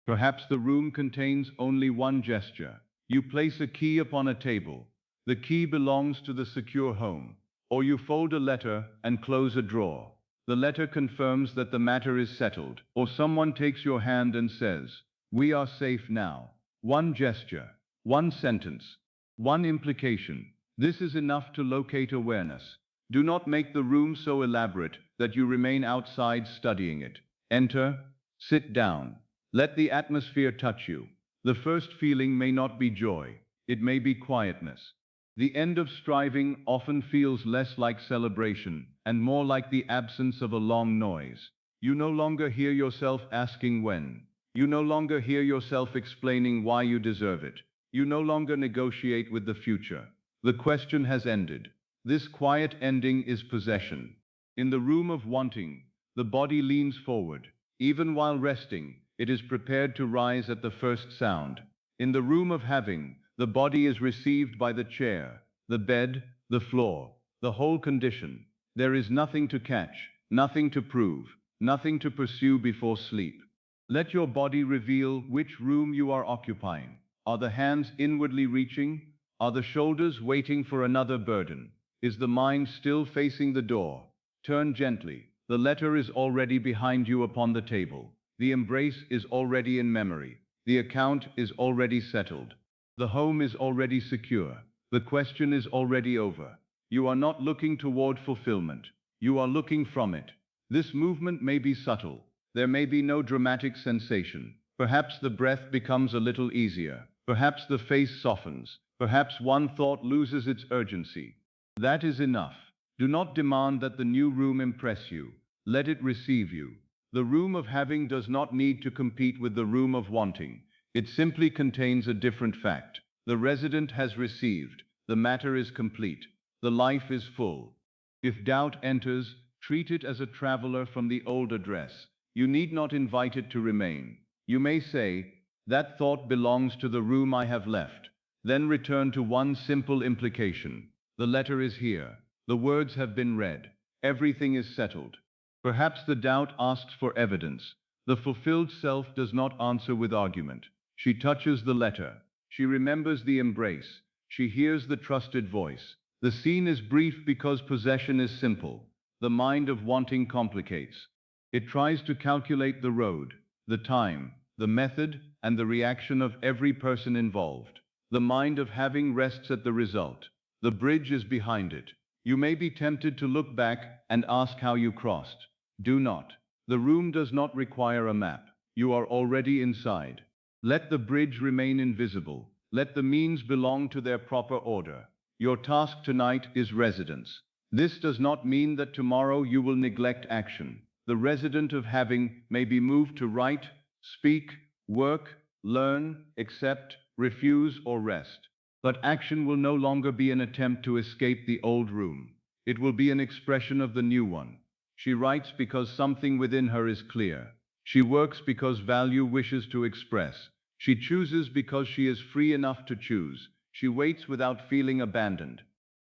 Perhaps the room contains only one gesture. You place a key upon a table. The key belongs to the secure home. Or you fold a letter and close a drawer. The letter confirms that the matter is settled. Or someone takes your hand and says, "We are safe now." One gesture, one sentence, one implication. This is enough to locate awareness. Do not make the room so elaborate that you remain outside studying it. Enter, sit down. Let the atmosphere touch you. The first feeling may not be joy, it may be quietness. The end of striving often feels less like celebration and more like the absence of a long noise. You no longer hear yourself asking when. You no longer hear yourself explaining why you deserve it. You no longer negotiate with the future. The question has ended. This quiet ending is possession. In the room of wanting, the body leans forward. Even while resting, it is prepared to rise at the first sound. In the room of having, the body is received by the chair, the bed, the floor, the whole condition. There is nothing to catch, nothing to prove, nothing to pursue before sleep. Let your body reveal which room you are occupying. Are the hands inwardly reaching? Are the shoulders waiting for another burden? Is the mind still facing the door? Turn gently. The letter is already behind you upon the table. The embrace is already in memory. The account is already settled. The home is already secure. The question is already over. You are not looking toward fulfillment. You are looking from it. This movement may be subtle. There may be no dramatic sensation. Perhaps the breath becomes a little easier. Perhaps the face softens. Perhaps one thought loses its urgency. That is enough. Do not demand that the new room impress you. Let it receive you. The room of having does not need to compete with the room of wanting. It simply contains a different fact. The resident has received. The matter is complete. The life is full. If doubt enters, treat it as a traveler from the old address. You need not invite it to remain. You may say, "That thought belongs to the room I have left." Then return to one simple implication. The letter is here. The words have been read. Everything is settled. Perhaps the doubt asks for evidence. The fulfilled self does not answer with argument. She touches the letter. She remembers the embrace. She hears the trusted voice. The scene is brief because possession is simple. The mind of wanting complicates. It tries to calculate the road, the time, the method, and the reaction of every person involved. The mind of having rests at the result. The bridge is behind it. You may be tempted to look back and ask how you crossed. Do not. The room does not require a map. You are already inside. Let the bridge remain invisible. Let the means belong to their proper order. Your task tonight is residence. This does not mean that tomorrow you will neglect action. The resident of having may be moved to write, speak, work, learn, accept, refuse, or rest. But action will no longer be an attempt to escape the old room. It will be an expression of the new one. She writes because something within her is clear. She works because value wishes to express. She chooses because she is free enough to choose. She waits without feeling abandoned.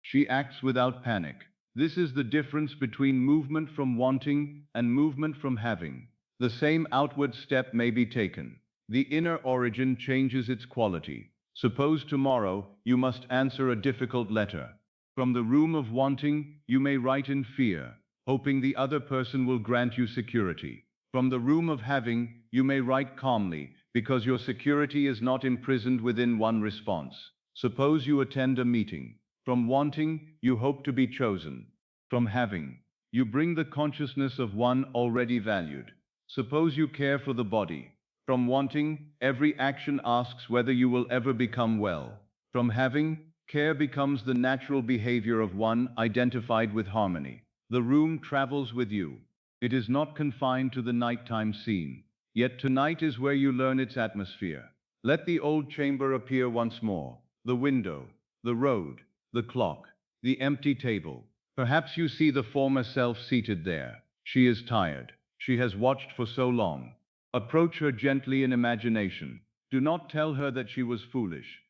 She acts without panic. This is the difference between movement from wanting and movement from having. The same outward step may be taken. The inner origin changes its quality. Suppose tomorrow you must answer a difficult letter. From the room of wanting, you may write in fear, hoping the other person will grant you security. From the room of having, you may write calmly, because your security is not imprisoned within one response. Suppose you attend a meeting. From wanting, you hope to be chosen. From having, you bring the consciousness of one already valued. Suppose you care for the body. From wanting, every action asks whether you will ever become well. From having, care becomes the natural behavior of one identified with harmony. The room travels with you. It is not confined to the nighttime scene. Yet tonight is where you learn its atmosphere. Let the old chamber appear once more. The window, the road, the clock, the empty table. Perhaps you see the former self seated there. She is tired. She has watched for so long. Approach her gently in imagination. Do not tell her that she was foolish.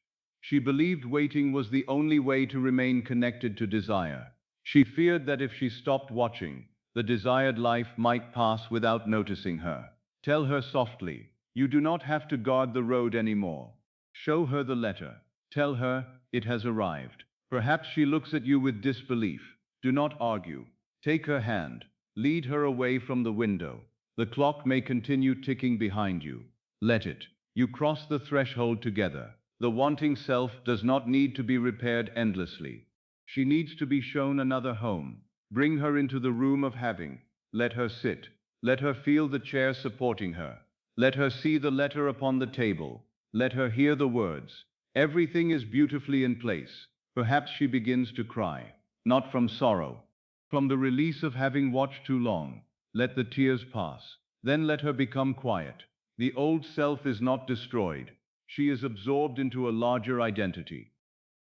She believed waiting was the only way to remain connected to desire. She feared that if she stopped watching, the desired life might pass without noticing her. Tell her softly, You do not have to guard the road anymore. Show her the letter. Tell her it has arrived. Perhaps she looks at you with disbelief. Do not argue. Take her hand. Lead her away from the window. The clock may continue ticking behind you. Let it. You cross the threshold together. The wanting self does not need to be repaired endlessly. She needs to be shown another home. Bring her into the room of having. Let her sit. Let her feel the chair supporting her. Let her see the letter upon the table. Let her hear the words. Everything is beautifully in place. Perhaps she begins to cry. Not from sorrow. From the release of having watched too long. Let the tears pass. Then let her become quiet. The old self is not destroyed. She is absorbed into a larger identity.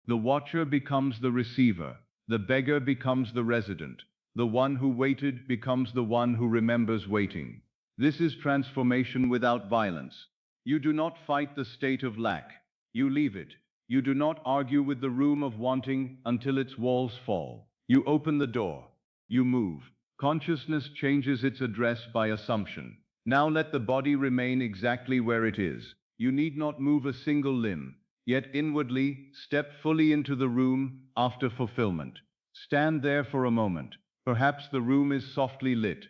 The watcher becomes the receiver. The beggar becomes the resident. The one who waited becomes the one who remembers waiting. This is transformation without violence. You do not fight the state of lack. You leave it. You do not argue with the room of wanting until its walls fall. You open the door. You move. Consciousness changes its address by assumption. Now let the body remain exactly where it is. You need not move a single limb. Yet inwardly, step fully into the room after fulfillment. Stand there for a moment. Perhaps the room is softly lit.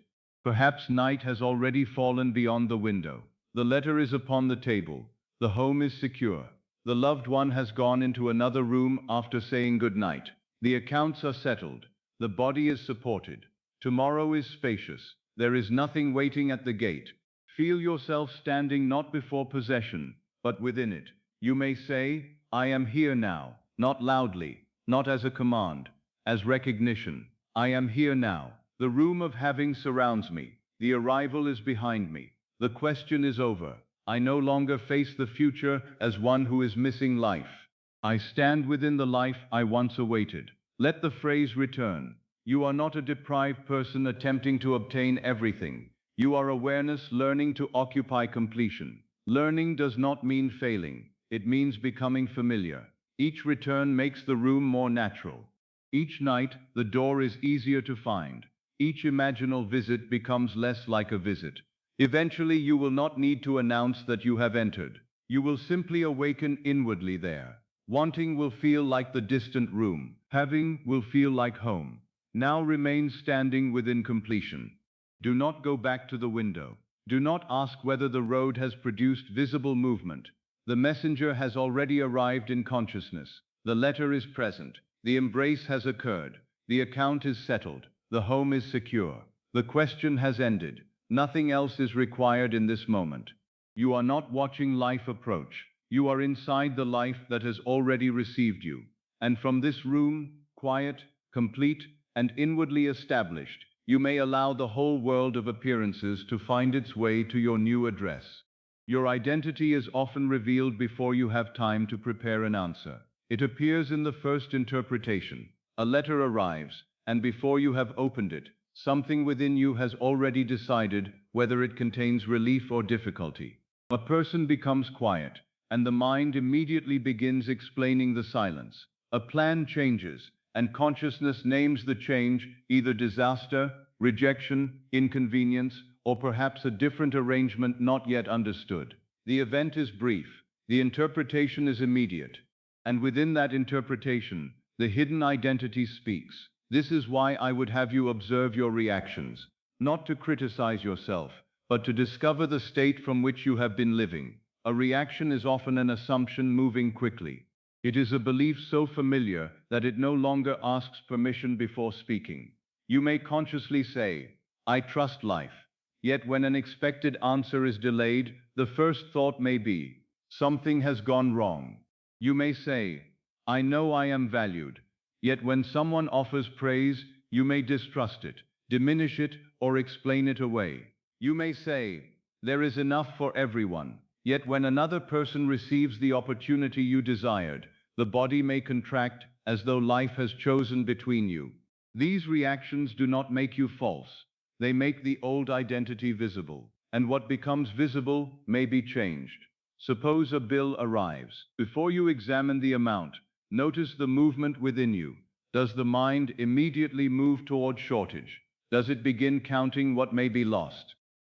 Perhaps night has already fallen beyond the window. The letter is upon the table. The home is secure. The loved one has gone into another room after saying good night. The accounts are settled. The body is supported. Tomorrow is spacious. There is nothing waiting at the gate. Feel yourself standing not before possession, but within it. You may say, I am here now, not loudly, not as a command, as recognition. I am here now. The room of having surrounds me. The arrival is behind me. The question is over. I no longer face the future as one who is missing life. I stand within the life I once awaited. Let the phrase return. You are not a deprived person attempting to obtain everything. You are awareness learning to occupy completion. Learning does not mean failing. It means becoming familiar. Each return makes the room more natural. Each night, the door is easier to find. Each imaginal visit becomes less like a visit. Eventually, you will not need to announce that you have entered. You will simply awaken inwardly there. Wanting will feel like the distant room. Having will feel like home. Now remain standing within completion. Do not go back to the window. Do not ask whether the road has produced visible movement. The messenger has already arrived in consciousness. The letter is present. The embrace has occurred. The account is settled. The home is secure. The question has ended. Nothing else is required in this moment. You are not watching life approach. You are inside the life that has already received you. And from this room, quiet, complete, and inwardly established, you may allow the whole world of appearances to find its way to your new address. Your identity is often revealed before you have time to prepare an answer. It appears in the first interpretation. A letter arrives, and before you have opened it, something within you has already decided whether it contains relief or difficulty. A person becomes quiet, and the mind immediately begins explaining the silence. A plan changes, and consciousness names the change either disaster, rejection, inconvenience, or perhaps a different arrangement not yet understood. The event is brief, the interpretation is immediate, and within that interpretation, the hidden identity speaks. This is why I would have you observe your reactions, not to criticize yourself, but to discover the state from which you have been living. A reaction is often an assumption moving quickly. It is a belief so familiar that it no longer asks permission before speaking. You may consciously say, I trust life. Yet when an expected answer is delayed, the first thought may be, something has gone wrong. You may say, I know I am valued. Yet when someone offers praise, you may distrust it, diminish it, or explain it away. You may say, there is enough for everyone. Yet when another person receives the opportunity you desired, the body may contract as though life has chosen between you. These reactions do not make you false. They make the old identity visible, and what becomes visible may be changed. Suppose a bill arrives. Before you examine the amount, notice the movement within you. Does the mind immediately move toward shortage? Does it begin counting what may be lost?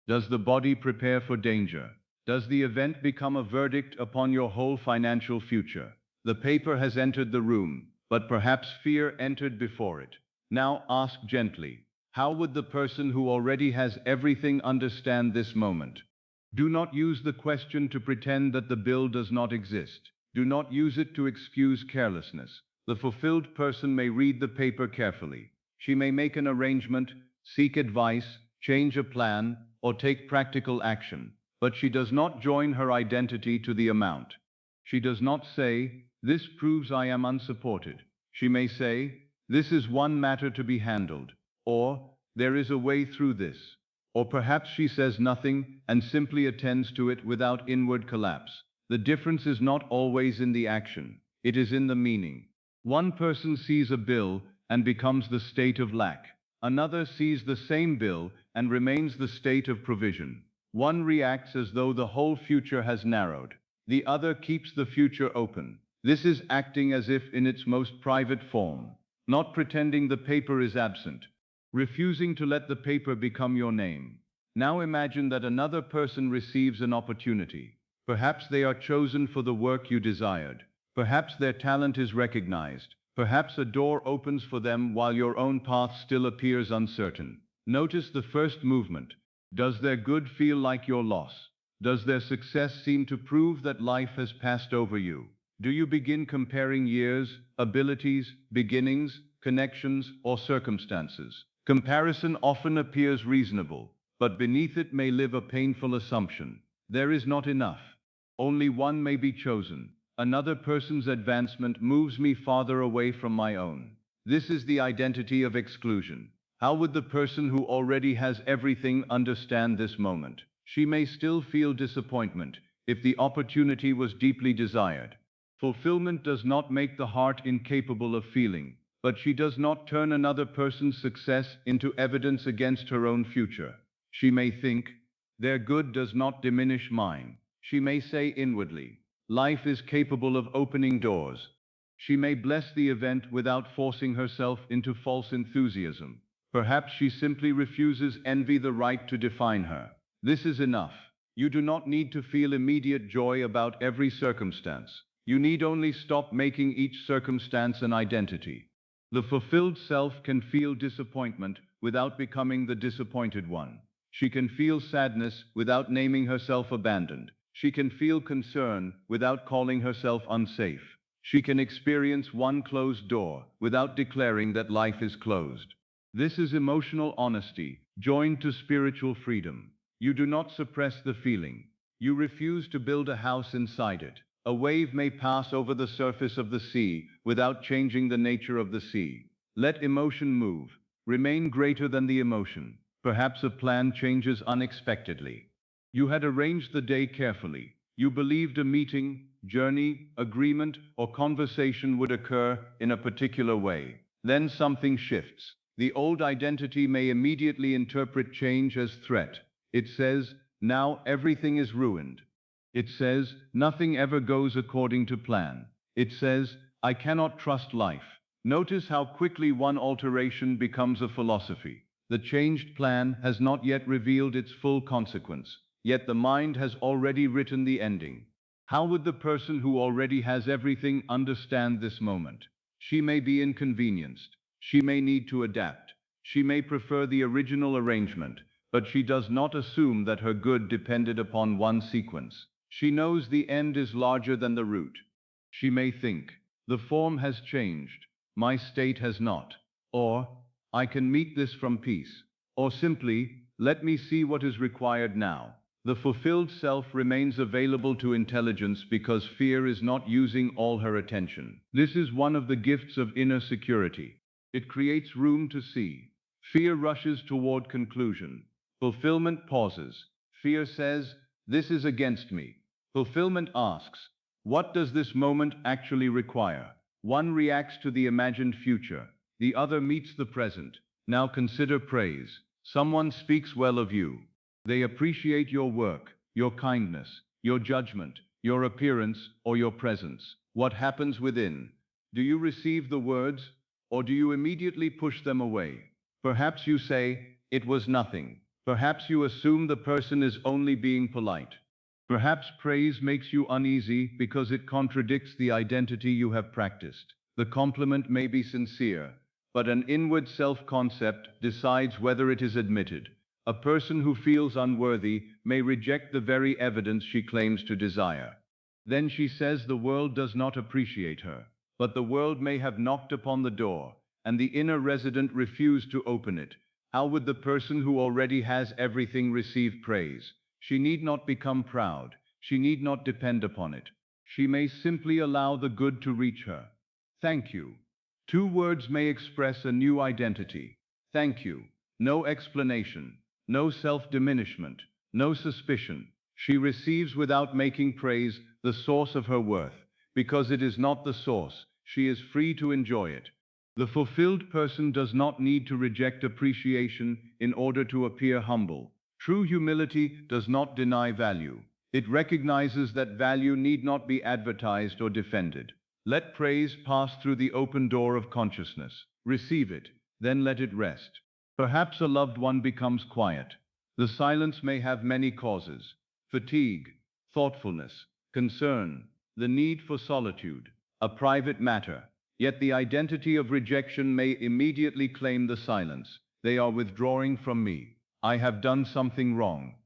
Does the body prepare for danger? Does the event become a verdict upon your whole financial future? The paper has entered the room, but perhaps fear entered before it. Now ask gently, how would the person who already has everything understand this moment? Do not use the question to pretend that the bill does not exist. Do not use it to excuse carelessness. The fulfilled person may read the paper carefully. She may make an arrangement, seek advice, change a plan, or take practical action. But she does not join her identity to the amount. She does not say, "This proves I am unsupported." She may say, "This is one matter to be handled," or "There is a way through this." Or perhaps she says nothing and simply attends to it without inward collapse. The difference is not always in the action, it is in the meaning. One person sees a bill and becomes the state of lack. Another sees the same bill and remains the state of provision. One reacts as though the whole future has narrowed. The other keeps the future open. This is acting as if in its most private form, not pretending the paper is absent, refusing to let the paper become your name. Now imagine that another person receives an opportunity. Perhaps they are chosen for the work you desired. Perhaps their talent is recognized. Perhaps a door opens for them while your own path still appears uncertain. Notice the first movement. Does their good feel like your loss? Does their success seem to prove that life has passed over you? Do you begin comparing years, abilities, beginnings, connections, or circumstances? Comparison often appears reasonable, but beneath it may live a painful assumption. There is not enough. Only one may be chosen. Another person's advancement moves me farther away from my own. This is the identity of exclusion. How would the person who already has everything understand this moment? She may still feel disappointment if the opportunity was deeply desired. Fulfillment does not make the heart incapable of feeling, but she does not turn another person's success into evidence against her own future. She may think, "Their good does not diminish mine." She may say inwardly, "Life is capable of opening doors." She may bless the event without forcing herself into false enthusiasm. Perhaps she simply refuses envy the right to define her. This is enough. You do not need to feel immediate joy about every circumstance. You need only stop making each circumstance an identity. The fulfilled self can feel disappointment without becoming the disappointed one. She can feel sadness without naming herself abandoned. She can feel concern without calling herself unsafe. She can experience one closed door without declaring that life is closed. This is emotional honesty, joined to spiritual freedom. You do not suppress the feeling. You refuse to build a house inside it. A wave may pass over the surface of the sea without changing the nature of the sea. Let emotion move. Remain greater than the emotion. Perhaps a plan changes unexpectedly. You had arranged the day carefully. You believed a meeting, journey, agreement, or conversation would occur in a particular way. Then something shifts. The old identity may immediately interpret change as threat. It says, "Now everything is ruined." It says, "Nothing ever goes according to plan." It says, "I cannot trust life." Notice how quickly one alteration becomes a philosophy. The changed plan has not yet revealed its full consequence, yet the mind has already written the ending. How would the person who already has everything understand this moment? She may be inconvenienced. She may need to adapt. She may prefer the original arrangement, but she does not assume that her good depended upon one sequence. She knows the end is larger than the root. She may think, "The form has changed, my state has not." Or, "I can meet this from peace." Or simply, "Let me see what is required now." The fulfilled self remains available to intelligence because fear is not using all her attention. This is one of the gifts of inner security. It creates room to see. Fear rushes toward conclusion. Fulfillment pauses. Fear says, "This is against me." Fulfillment asks, "What does this moment actually require?" One reacts to the imagined future. The other meets the present. Now consider praise. Someone speaks well of you. They appreciate your work, your kindness, your judgment, your appearance, or your presence. What happens within? Do you receive the words, or do you immediately push them away? Perhaps you say, "It was nothing." Perhaps you assume the person is only being polite. Perhaps praise makes you uneasy because it contradicts the identity you have practiced. The compliment may be sincere, but an inward self-concept decides whether it is admitted. A person who feels unworthy may reject the very evidence she claims to desire. Then she says the world does not appreciate her, but the world may have knocked upon the door, and the inner resident refused to open it. How would the person who already has everything receive praise? She need not become proud. She need not depend upon it. She may simply allow the good to reach her. Thank you. Two words may express a new identity. Thank you. No explanation. No self-diminishment. No suspicion. She receives without making praise the source of her worth. Because it is not the source, she is free to enjoy it. The fulfilled person does not need to reject appreciation in order to appear humble. True humility does not deny value. It recognizes that value need not be advertised or defended. Let praise pass through the open door of consciousness. Receive it, then let it rest. Perhaps a loved one becomes quiet. The silence may have many causes: fatigue, thoughtfulness, concern, the need for solitude, a private matter. Yet the identity of rejection may immediately claim the silence. They are withdrawing from me. I have done something wrong.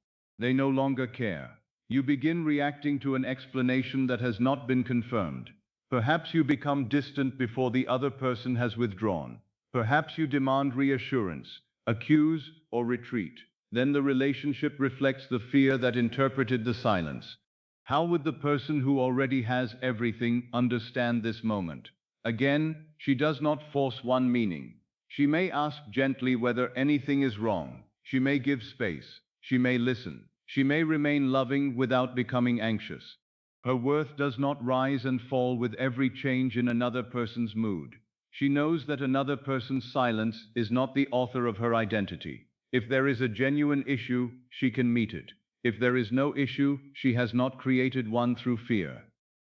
They no longer care. You begin reacting to an explanation that has not been confirmed. Perhaps you become distant before the other person has withdrawn. Perhaps you demand reassurance, accuse, or retreat. Then the relationship reflects the fear that interpreted the silence. How would the person who already has everything understand this moment? Again, she does not force one meaning. She may ask gently whether anything is wrong. She may give space. She may listen. She may remain loving without becoming anxious. Her worth does not rise and fall with every change in another person's mood. She knows that another person's silence is not the author of her identity. If there is a genuine issue, she can meet it. If there is no issue, she has not created one through fear.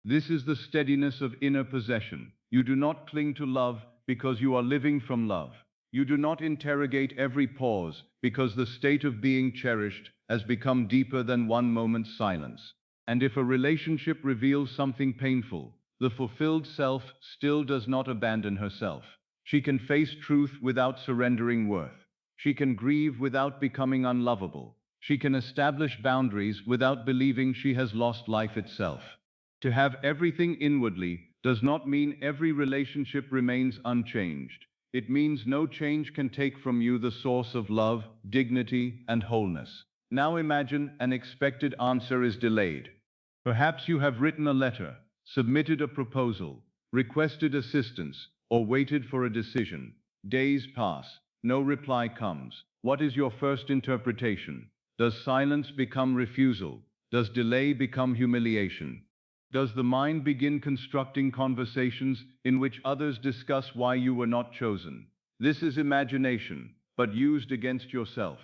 This is the steadiness of inner possession. You do not cling to love because you are living from love. You do not interrogate every pause because the state of being cherished has become deeper than one moment's silence. And if a relationship reveals something painful, the fulfilled self still does not abandon herself. She can face truth without surrendering worth. She can grieve without becoming unlovable. She can establish boundaries without believing she has lost life itself. To have everything inwardly does not mean every relationship remains unchanged. It means no change can take from you the source of love, dignity, and wholeness. Now imagine an expected answer is delayed. Perhaps you have written a letter, submitted a proposal, requested assistance, or waited for a decision. Days pass. No reply comes. What is your first interpretation? Does silence become refusal? Does delay become humiliation? Does the mind begin constructing conversations in which others discuss why you were not chosen? This is imagination, but used against yourself.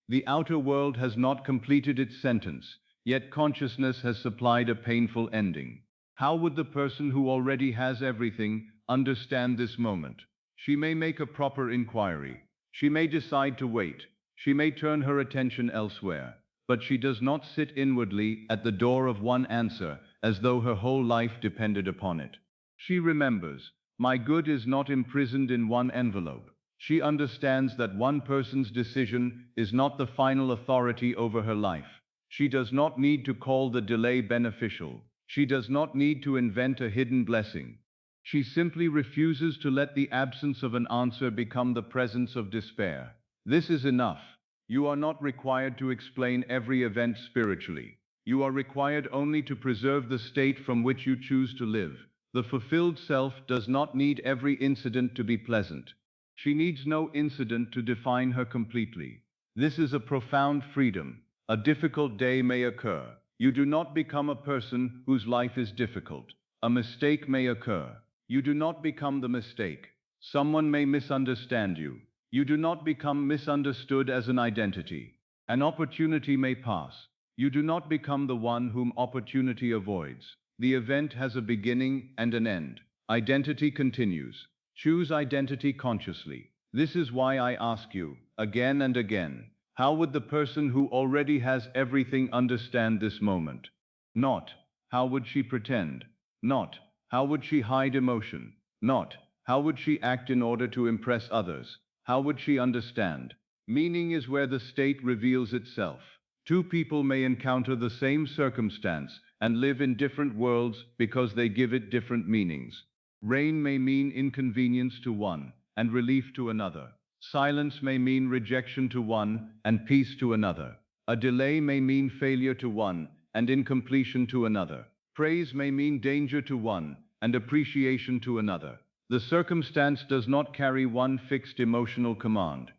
The outer world has not completed its sentence, yet consciousness has supplied a painful ending. How would the person who already has everything understand this moment? She may make a proper inquiry. She may decide to wait. She may turn her attention elsewhere. But she does not sit inwardly at the door of one answer as though her whole life depended upon it. She remembers, my good is not imprisoned in one envelope. She understands that one person's decision is not the final authority over her life. She does not need to call the delay beneficial. She does not need to invent a hidden blessing. She simply refuses to let the absence of an answer become the presence of despair. This is enough. You are not required to explain every event spiritually. You are required only to preserve the state from which you choose to live. The fulfilled self does not need every incident to be pleasant. She needs no incident to define her completely. This is a profound freedom. A difficult day may occur. You do not become a person whose life is difficult. A mistake may occur. You do not become the mistake. Someone may misunderstand you. You do not become misunderstood as an identity. An opportunity may pass. You do not become the one whom opportunity avoids. The event has a beginning and an end. Identity continues. Choose identity consciously. This is why I ask you, again and again, how would the person who already has everything understand this moment? Not, how would she pretend? Not, how would she hide emotion? Not, how would she act in order to impress others? How would she understand? Meaning is where the state reveals itself. Two people may encounter the same circumstance and live in different worlds because they give it different meanings. Rain may mean inconvenience to one and relief to another. Silence may mean rejection to one and peace to another. A delay may mean failure to one and incompletion to another. Praise may mean danger to one and appreciation to another. The circumstance does not carry one fixed emotional command.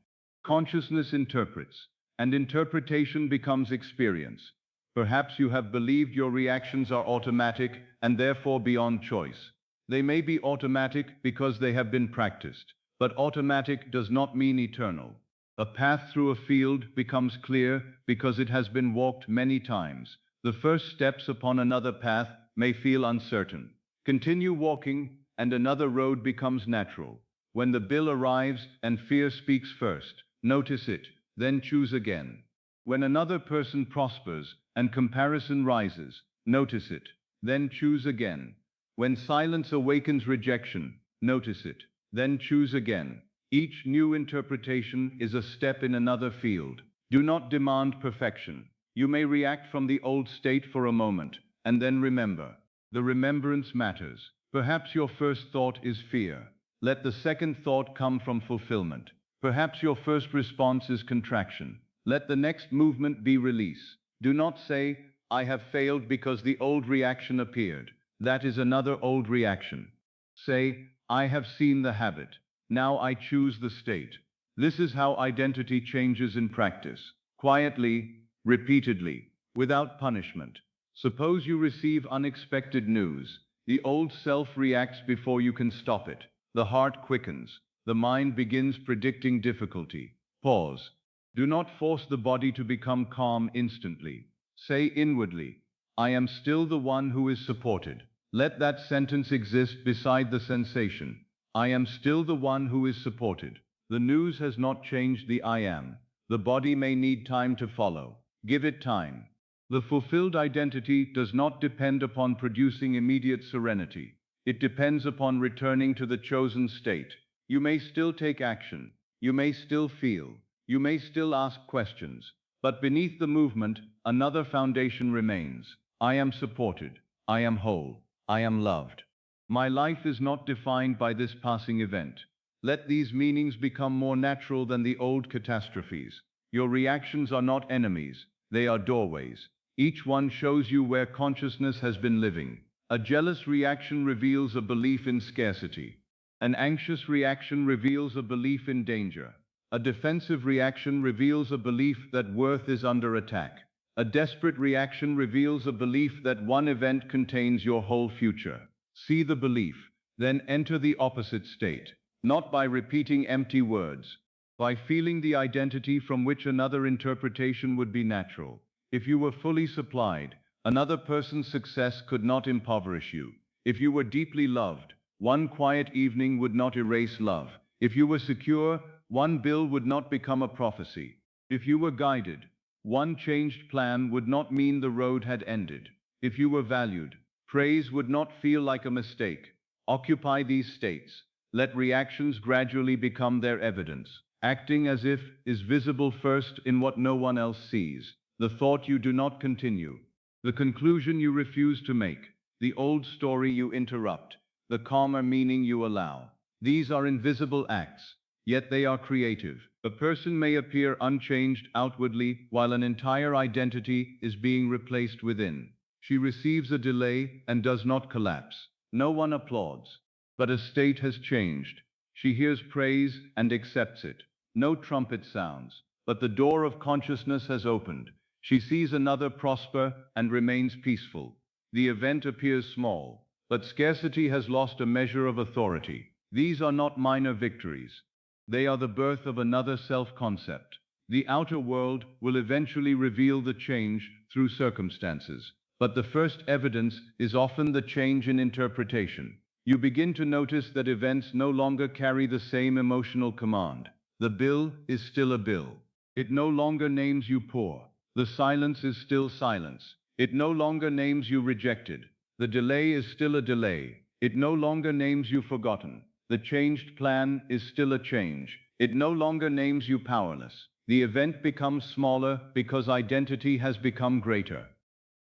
Consciousness interprets, and interpretation becomes experience. Perhaps you have believed your reactions are automatic and therefore beyond choice. They may be automatic because they have been practiced, but automatic does not mean eternal. A path through a field becomes clear because it has been walked many times. The first steps upon another path may feel uncertain. Continue walking, and another road becomes natural. When the bill arrives and fear speaks first, notice it, then choose again. When another person prospers and comparison rises, notice it, then choose again. When silence awakens rejection, notice it, then choose again. Each new interpretation is a step in another field. Do not demand perfection. You may react from the old state for a moment, and then remember. The remembrance matters. Perhaps your first thought is fear. Let the second thought come from fulfillment. Perhaps your first response is contraction. Let the next movement be release. Do not say, I have failed because the old reaction appeared. That is another old reaction. Say, I have seen the habit. Now I choose the state. This is how identity changes in practice. Quietly, repeatedly, without punishment. Suppose you receive unexpected news. The old self reacts before you can stop it. The heart quickens. The mind begins predicting difficulty. Pause. Do not force the body to become calm instantly. Say inwardly, I am still the one who is supported. Let that sentence exist beside the sensation. I am still the one who is supported. The news has not changed the I am. The body may need time to follow. Give it time. The fulfilled identity does not depend upon producing immediate serenity. It depends upon returning to the chosen state. You may still take action. You may still feel. You may still ask questions. But beneath the movement, another foundation remains. I am supported. I am whole. I am loved. My life is not defined by this passing event. Let these meanings become more natural than the old catastrophes. Your reactions are not enemies. They are doorways. Each one shows you where consciousness has been living. A jealous reaction reveals a belief in scarcity. An anxious reaction reveals a belief in danger. A defensive reaction reveals a belief that worth is under attack. A desperate reaction reveals a belief that one event contains your whole future. See the belief, then enter the opposite state, not by repeating empty words, by feeling the identity from which another interpretation would be natural. If you were fully supplied, another person's success could not impoverish you. If you were deeply loved, one quiet evening would not erase love. If you were secure, one bill would not become a prophecy. If you were guided, one changed plan would not mean the road had ended. If you were valued, praise would not feel like a mistake. Occupy these states. Let reactions gradually become their evidence. Acting as if is visible first in what no one else sees. The thought you do not continue. The conclusion you refuse to make. The old story you interrupt. The calmer meaning you allow. These are invisible acts, yet they are creative. A person may appear unchanged outwardly while an entire identity is being replaced within. She receives a delay and does not collapse. No one applauds. But a state has changed. She hears praise and accepts it. No trumpet sounds. But the door of consciousness has opened. She sees another prosper and remains peaceful. The event appears small, but scarcity has lost a measure of authority. These are not minor victories. They are the birth of another self-concept. The outer world will eventually reveal the change through circumstances. But the first evidence is often the change in interpretation. You begin to notice that events no longer carry the same emotional command. The bill is still a bill. It no longer names you poor. The silence is still silence. It no longer names you rejected. The delay is still a delay. It no longer names you forgotten. The changed plan is still a change. It no longer names you powerless. The event becomes smaller because identity has become greater.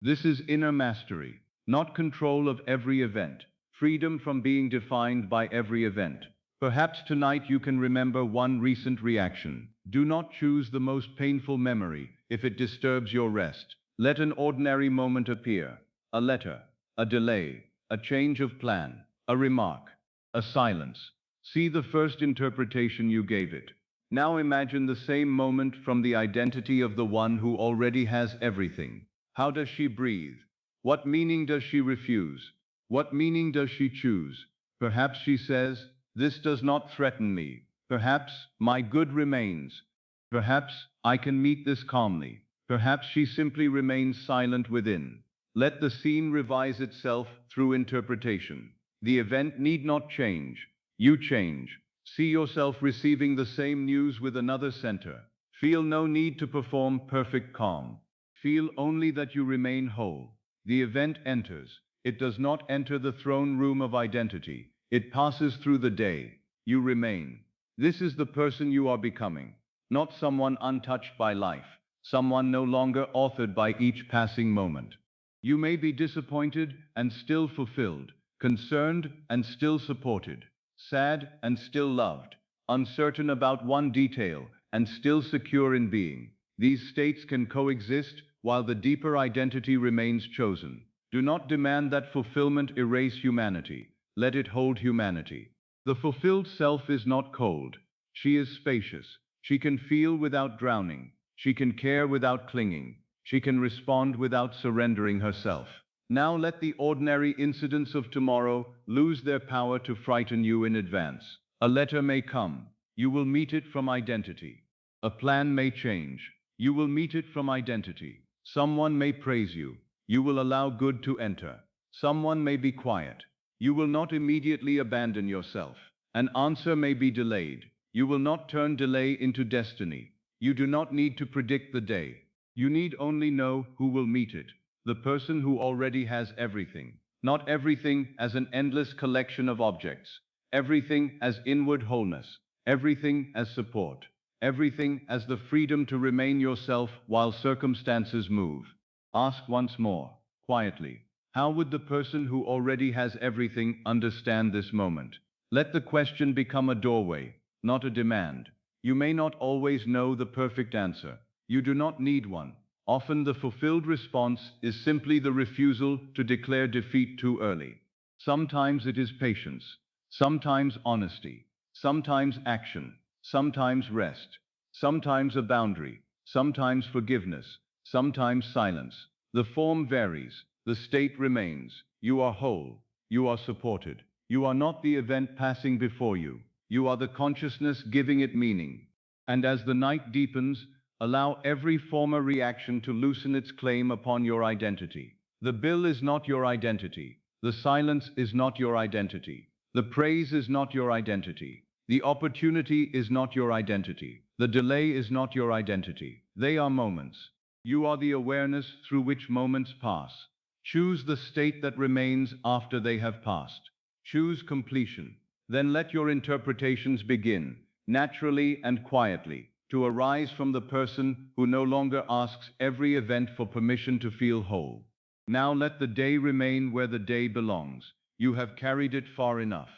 This is inner mastery, not control of every event, freedom from being defined by every event. Perhaps tonight you can remember one recent reaction. Do not choose the most painful memory if it disturbs your rest. Let an ordinary moment appear. A letter, a delay, a change of plan, a remark, a silence. See the first interpretation you gave it. Now imagine the same moment from the identity of the one who already has everything. How does she breathe? What meaning does she refuse? What meaning does she choose? Perhaps she says, "This does not threaten me." Perhaps, "My good remains." Perhaps, "I can meet this calmly." Perhaps she simply remains silent within. Let the scene revise itself through interpretation. The event need not change. You change. See yourself receiving the same news with another center. Feel no need to perform perfect calm. Feel only that you remain whole. The event enters. It does not enter the throne room of identity. It passes through the day. You remain. This is the person you are becoming. Not someone untouched by life. Someone no longer authored by each passing moment. You may be disappointed and still fulfilled, concerned and still supported, sad and still loved, uncertain about one detail and still secure in being. These states can coexist while the deeper identity remains chosen. Do not demand that fulfillment erase humanity. Let it hold humanity. The fulfilled self is not cold. She is spacious. She can feel without drowning. She can care without clinging. She can respond without surrendering herself. Now let the ordinary incidents of tomorrow lose their power to frighten you in advance. A letter may come. You will meet it from identity. A plan may change. You will meet it from identity. Someone may praise you. You will allow good to enter. Someone may be quiet. You will not immediately abandon yourself. An answer may be delayed. You will not turn delay into destiny. You do not need to predict the day. You need only know who will meet it. The person who already has everything. Not everything as an endless collection of objects. Everything as inward wholeness. Everything as support. Everything as the freedom to remain yourself while circumstances move. Ask once more, quietly, how would the person who already has everything understand this moment? Let the question become a doorway, not a demand. You may not always know the perfect answer. You do not need one. Often the fulfilled response is simply the refusal to declare defeat too early. Sometimes it is patience, sometimes honesty, sometimes action, sometimes rest, sometimes a boundary, sometimes forgiveness, sometimes silence. The form varies, the state remains. You are whole, you are supported. You are not the event passing before you. You are the consciousness giving it meaning. And as the night deepens, allow every former reaction to loosen its claim upon your identity. The bill is not your identity. The silence is not your identity. The praise is not your identity. The opportunity is not your identity. The delay is not your identity. They are moments. You are the awareness through which moments pass. Choose the state that remains after they have passed. Choose completion. Then let your interpretations begin, naturally and quietly, to arise from the person who no longer asks every event for permission to feel whole. Now let the day remain where the day belongs. You have carried it far enough.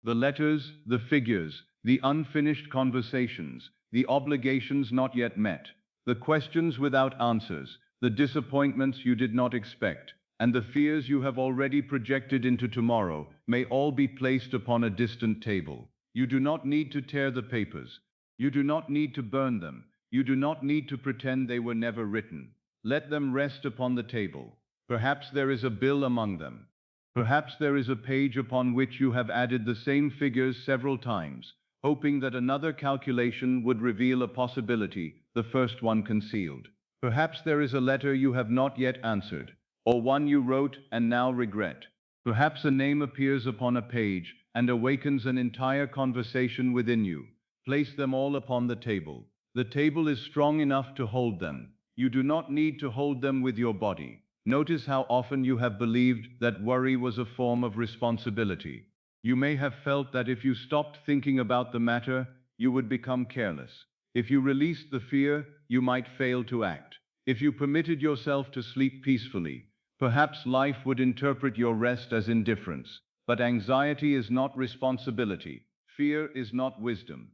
The letters, the figures, the unfinished conversations, the obligations not yet met, the questions without answers, the disappointments you did not expect, and the fears you have already projected into tomorrow may all be placed upon a distant table. You do not need to tear the papers. You do not need to burn them. You do not need to pretend they were never written. Let them rest upon the table. Perhaps there is a bill among them. Perhaps there is a page upon which you have added the same figures several times, hoping that another calculation would reveal a possibility the first one concealed. Perhaps there is a letter you have not yet answered, or one you wrote and now regret. Perhaps a name appears upon a page and awakens an entire conversation within you. Place them all upon the table. The table is strong enough to hold them. You do not need to hold them with your body. Notice how often you have believed that worry was a form of responsibility. You may have felt that if you stopped thinking about the matter, you would become careless. If you released the fear, you might fail to act. If you permitted yourself to sleep peacefully, perhaps life would interpret your rest as indifference. But anxiety is not responsibility. Fear is not wisdom.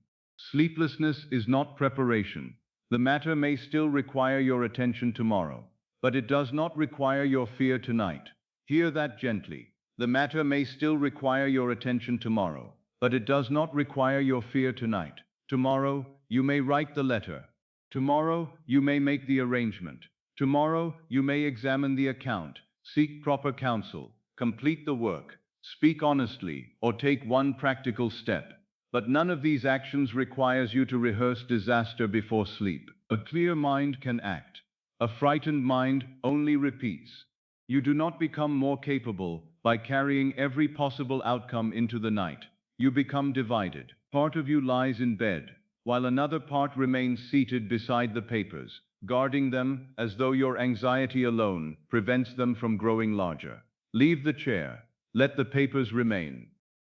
Sleeplessness is not preparation. The matter may still require your attention tomorrow, but it does not require your fear tonight. Hear that gently. The matter may still require your attention tomorrow, but it does not require your fear tonight. Tomorrow, you may write the letter. Tomorrow, you may make the arrangement. Tomorrow, you may examine the account, seek proper counsel, complete the work, speak honestly, or take one practical step. But none of these actions requires you to rehearse disaster before sleep. A clear mind can act. A frightened mind only repeats. You do not become more capable by carrying every possible outcome into the night. You become divided. Part of you lies in bed, while another part remains seated beside the papers, guarding them as though your anxiety alone prevents them from growing larger. Leave the chair. Let the papers remain.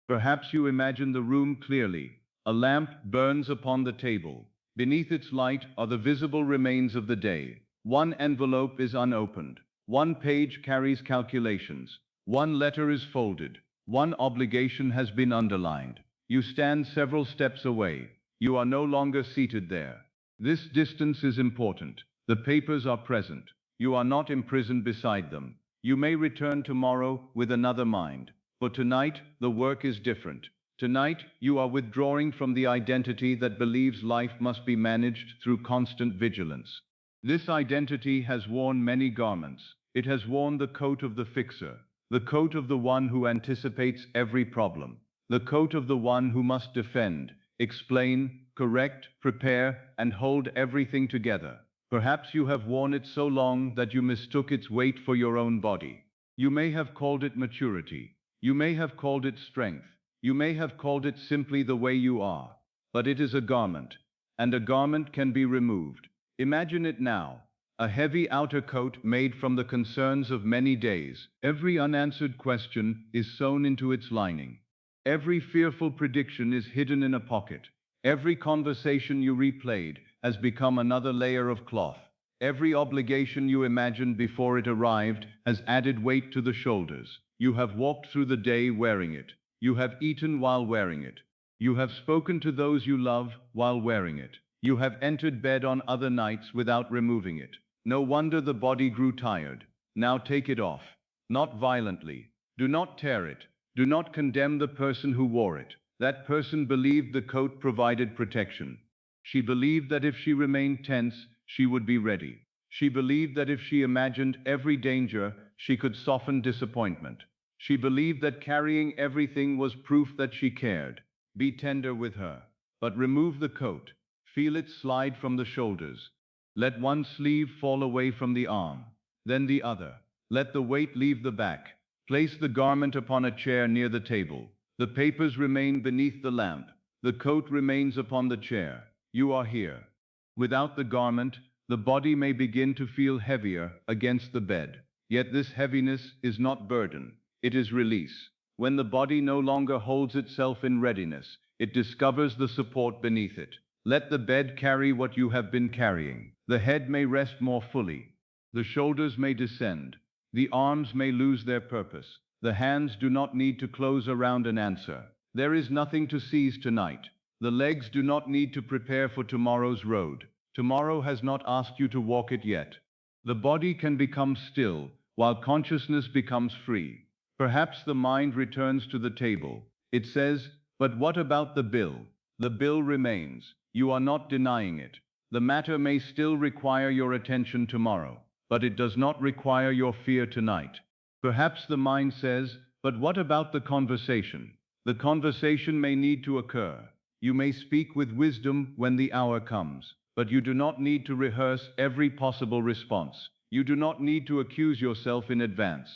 Perhaps you imagine the room clearly. A lamp burns upon the table. Beneath its light are the visible remains of the day. One envelope is unopened. One page carries calculations. One letter is folded. One obligation has been underlined. You stand several steps away. You are no longer seated there. This distance is important. The papers are present. You are not imprisoned beside them. You may return tomorrow with another mind. For tonight, the work is different. Tonight, you are withdrawing from the identity that believes life must be managed through constant vigilance. This identity has worn many garments. It has worn the coat of the fixer, the coat of the one who anticipates every problem, the coat of the one who must defend, explain, correct, prepare, and hold everything together. Perhaps you have worn it so long that you mistook its weight for your own body. You may have called it maturity. You may have called it strength. You may have called it simply the way you are. But it is a garment, and a garment can be removed. Imagine it now. A heavy outer coat made from the concerns of many days. Every unanswered question is sewn into its lining. Every fearful prediction is hidden in a pocket. Every conversation you replayed has become another layer of cloth. Every obligation you imagined before it arrived has added weight to the shoulders. You have walked through the day wearing it. You have eaten while wearing it. You have spoken to those you love while wearing it. You have entered bed on other nights without removing it. No wonder the body grew tired. Now take it off. Not violently. Do not tear it. Do not condemn the person who wore it. That person believed the coat provided protection. She believed that if she remained tense, she would be ready. She believed that if she imagined every danger, she could soften disappointment. She believed that carrying everything was proof that she cared. Be tender with her. But remove the coat. Feel it slide from the shoulders. Let one sleeve fall away from the arm. Then the other. Let the weight leave the back. Place the garment upon a chair near the table. The papers remain beneath the lamp. The coat remains upon the chair. You are here. Without the garment, the body may begin to feel heavier against the bed. Yet this heaviness is not burden. It is release. When the body no longer holds itself in readiness, it discovers the support beneath it. Let the bed carry what you have been carrying. The head may rest more fully. The shoulders may descend. The arms may lose their purpose. The hands do not need to close around an answer. There is nothing to seize tonight. The legs do not need to prepare for tomorrow's road. Tomorrow has not asked you to walk it yet. The body can become still, while consciousness becomes free. Perhaps the mind returns to the table. It says, but what about the bill? The bill remains. You are not denying it. The matter may still require your attention tomorrow, but it does not require your fear tonight. Perhaps the mind says, but what about the conversation? The conversation may need to occur. You may speak with wisdom when the hour comes, but you do not need to rehearse every possible response. You do not need to accuse yourself in advance.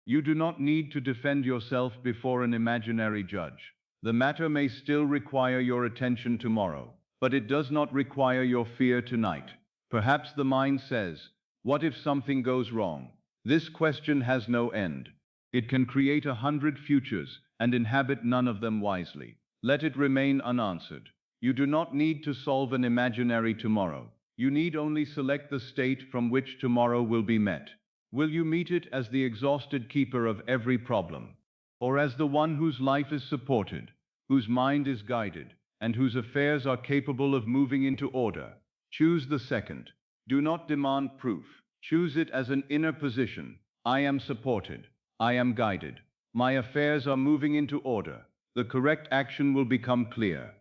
You do not need to defend yourself before an imaginary judge. The matter may still require your attention tomorrow, but it does not require your fear tonight. Perhaps the mind says, what if something goes wrong? This question has no end. It can create 100 futures and inhabit none of them wisely. Let it remain unanswered. You do not need to solve an imaginary tomorrow. You need only select the state from which tomorrow will be met. Will you meet it as the exhausted keeper of every problem, or as the one whose life is supported, whose mind is guided, and whose affairs are capable of moving into order? Choose the second. Do not demand proof. Choose it as an inner position. I am supported. I am guided. My affairs are moving into order. The correct action will become clear.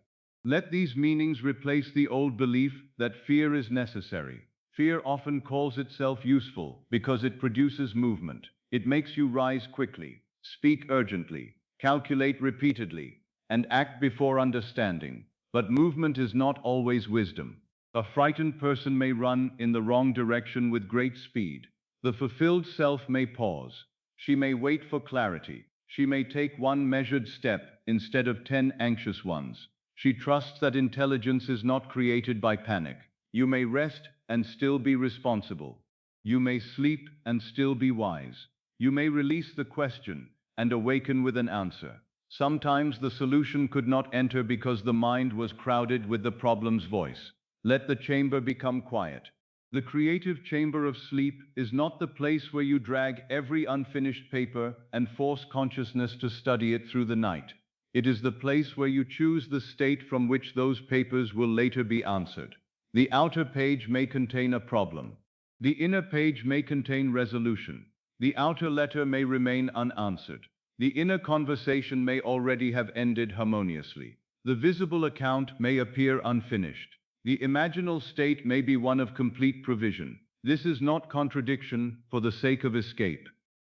Let these meanings replace the old belief that fear is necessary. Fear often calls itself useful because it produces movement. It makes you rise quickly, speak urgently, calculate repeatedly, and act before understanding. But movement is not always wisdom. A frightened person may run in the wrong direction with great speed. The fulfilled self may pause. She may wait for clarity. She may take one measured step instead of 10 anxious ones. She trusts that intelligence is not created by panic. You may rest and still be responsible. You may sleep and still be wise. You may release the question and awaken with an answer. Sometimes the solution could not enter because the mind was crowded with the problem's voice. Let the chamber become quiet. The creative chamber of sleep is not the place where you drag every unfinished paper and force consciousness to study it through the night. It is the place where you choose the state from which those papers will later be answered. The outer page may contain a problem. The inner page may contain resolution. The outer letter may remain unanswered. The inner conversation may already have ended harmoniously. The visible account may appear unfinished. The imaginal state may be one of complete provision. This is not contradiction for the sake of escape.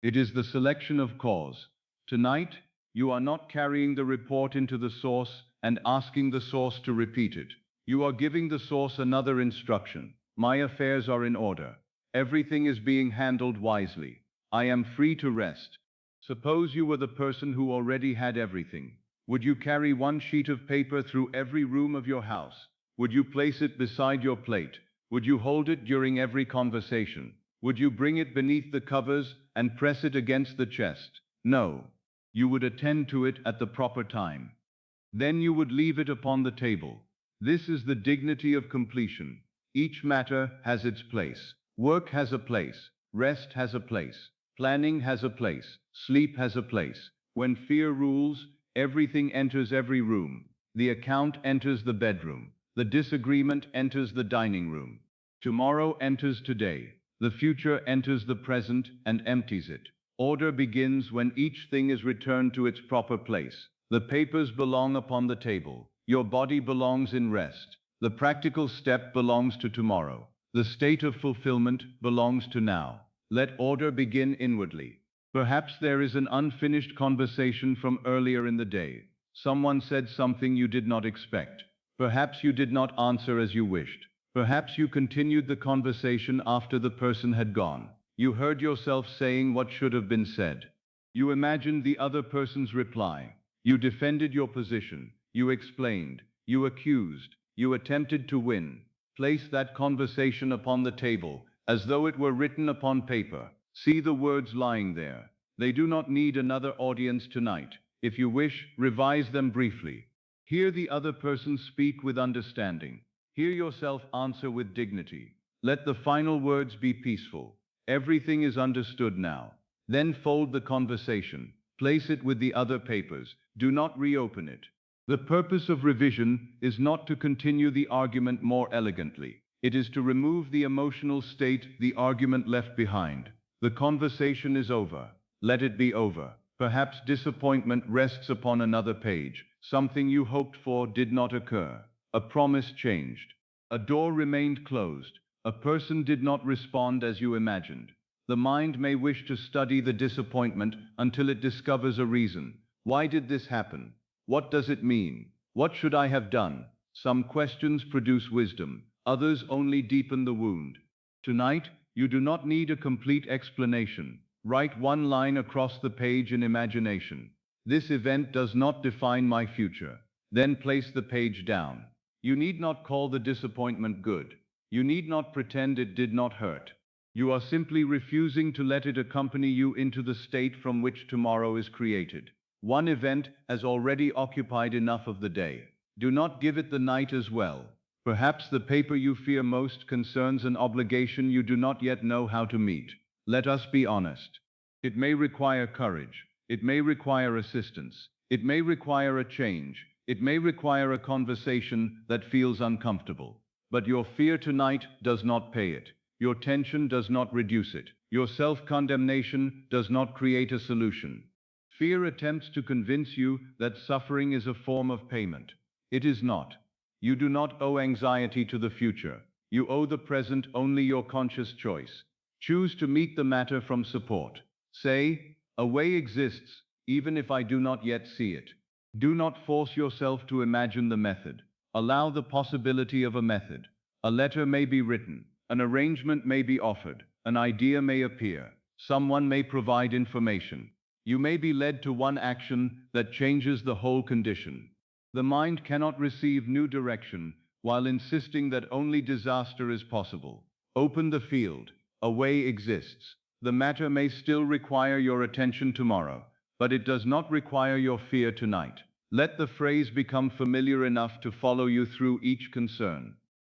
It is the selection of cause. Tonight, you are not carrying the report into the source and asking the source to repeat it. You are giving the source another instruction. My affairs are in order. Everything is being handled wisely. I am free to rest. Suppose you were the person who already had everything. Would you carry one sheet of paper through every room of your house? Would you place it beside your plate? Would you hold it during every conversation? Would you bring it beneath the covers and press it against the chest? No. You would attend to it at the proper time. Then you would leave it upon the table. This is the dignity of completion. Each matter has its place. Work has a place. Rest has a place. Planning has a place. Sleep has a place. When fear rules, everything enters every room. The account enters the bedroom. The disagreement enters the dining room. Tomorrow enters today. The future enters the present and empties it. Order begins when each thing is returned to its proper place. The papers belong upon the table. Your body belongs in rest. The practical step belongs to tomorrow. The state of fulfillment belongs to now. Let order begin inwardly. Perhaps there is an unfinished conversation from earlier in the day. Someone said something you did not expect. Perhaps you did not answer as you wished. Perhaps you continued the conversation after the person had gone. You heard yourself saying what should have been said. You imagined the other person's reply. You defended your position. You explained. You accused. You attempted to win. Place that conversation upon the table, as though it were written upon paper. See the words lying there. They do not need another audience tonight. If you wish, revise them briefly. Hear the other person speak with understanding. Hear yourself answer with dignity. Let the final words be peaceful. Everything is understood now. Then fold the conversation. Place it with the other papers. Do not reopen it. The purpose of revision is not to continue the argument more elegantly. It is to remove the emotional state the argument left behind. The conversation is over. Let it be over. Perhaps disappointment rests upon another page. Something you hoped for did not occur. A promise changed. A door remained closed. A person did not respond as you imagined. The mind may wish to study the disappointment until it discovers a reason. Why did this happen? What does it mean? What should I have done? Some questions produce wisdom. Others only deepen the wound. Tonight, you do not need a complete explanation. Write one line across the page in imagination. This event does not define my future. Then place the page down. You need not call the disappointment good. You need not pretend it did not hurt. You are simply refusing to let it accompany you into the state from which tomorrow is created. One event has already occupied enough of the day. Do not give it the night as well. Perhaps the paper you fear most concerns an obligation you do not yet know how to meet. Let us be honest. It may require courage. It may require assistance. It may require a change. It may require a conversation that feels uncomfortable. But your fear tonight does not pay it. Your tension does not reduce it. Your self-condemnation does not create a solution. Fear attempts to convince you that suffering is a form of payment. It is not. You do not owe anxiety to the future. You owe the present only your conscious choice. Choose to meet the matter from support. Say, a way exists, even if I do not yet see it. Do not force yourself to imagine the method. Allow the possibility of a method. A letter may be written. An arrangement may be offered. An idea may appear. Someone may provide information. You may be led to one action that changes the whole condition. The mind cannot receive new direction while insisting that only disaster is possible. Open the field. A way exists. The matter may still require your attention tomorrow, but it does not require your fear tonight. Let the phrase become familiar enough to follow you through each concern.